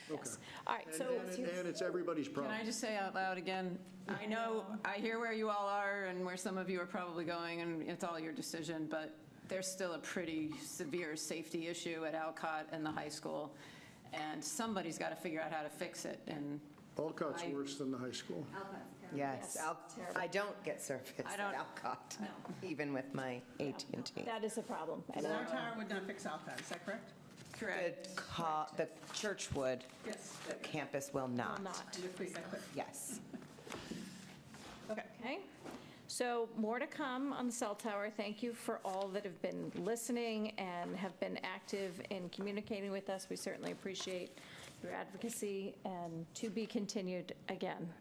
Speaker 10: Okay.
Speaker 1: Yes. All right, so.
Speaker 10: And it's everybody's problem.
Speaker 6: Can I just say out loud again? I know, I hear where you all are and where some of you are probably going, and it's all your decision, but there's still a pretty severe safety issue at Alcott and the high school, and somebody's got to figure out how to fix it, and
Speaker 10: Alcott's worse than the high school.
Speaker 2: Yes, I don't get service
Speaker 6: I
Speaker 2: at
Speaker 6: don't-
Speaker 2: Alcott, even with my AT&T.
Speaker 1: That is a problem.
Speaker 16: Our tower would not fix Alcott, is that correct?
Speaker 6: correct.
Speaker 2: The church would,
Speaker 16: Yes.
Speaker 2: the campus will not.
Speaker 16: Just make that clear.
Speaker 2: Yes.
Speaker 1: Okay, so more to come on the cell tower. Thank you for all that have been listening and have been active in communicating with us. We certainly appreciate your advocacy, and to be continued again.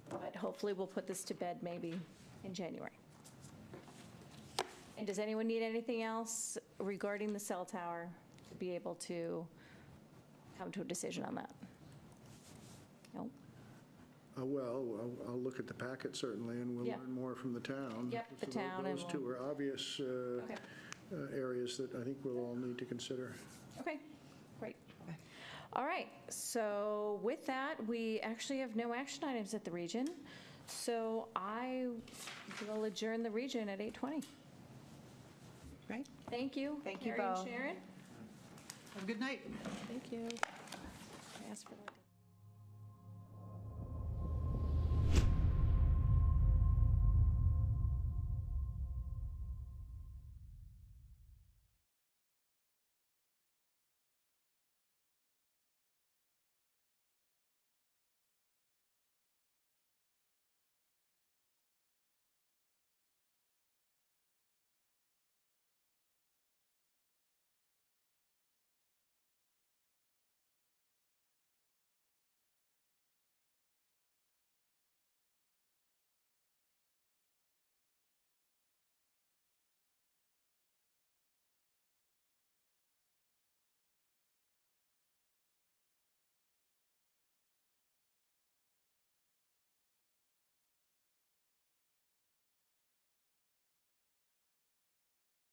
Speaker 1: But hopefully we'll put this to bed maybe in January. And does anyone need anything else regarding the cell tower to be able to come to a decision on that? No?
Speaker 10: Well, I'll look at the packet certainly, and we'll
Speaker 1: Yeah.
Speaker 10: learn more from the town.
Speaker 1: Yep, the
Speaker 10: So
Speaker 1: town, and
Speaker 10: Those two are obvious areas that I think we'll all need to consider.
Speaker 1: Okay, great. All right, so with that, we actually have no action items at the region. So I will adjourn the region at 8:20.
Speaker 2: Right.
Speaker 1: Thank you.
Speaker 2: Thank you,
Speaker 1: Carrie and
Speaker 2: Bo.
Speaker 1: Sharon.
Speaker 16: Have a good night.
Speaker 1: Thank you. I asked for that.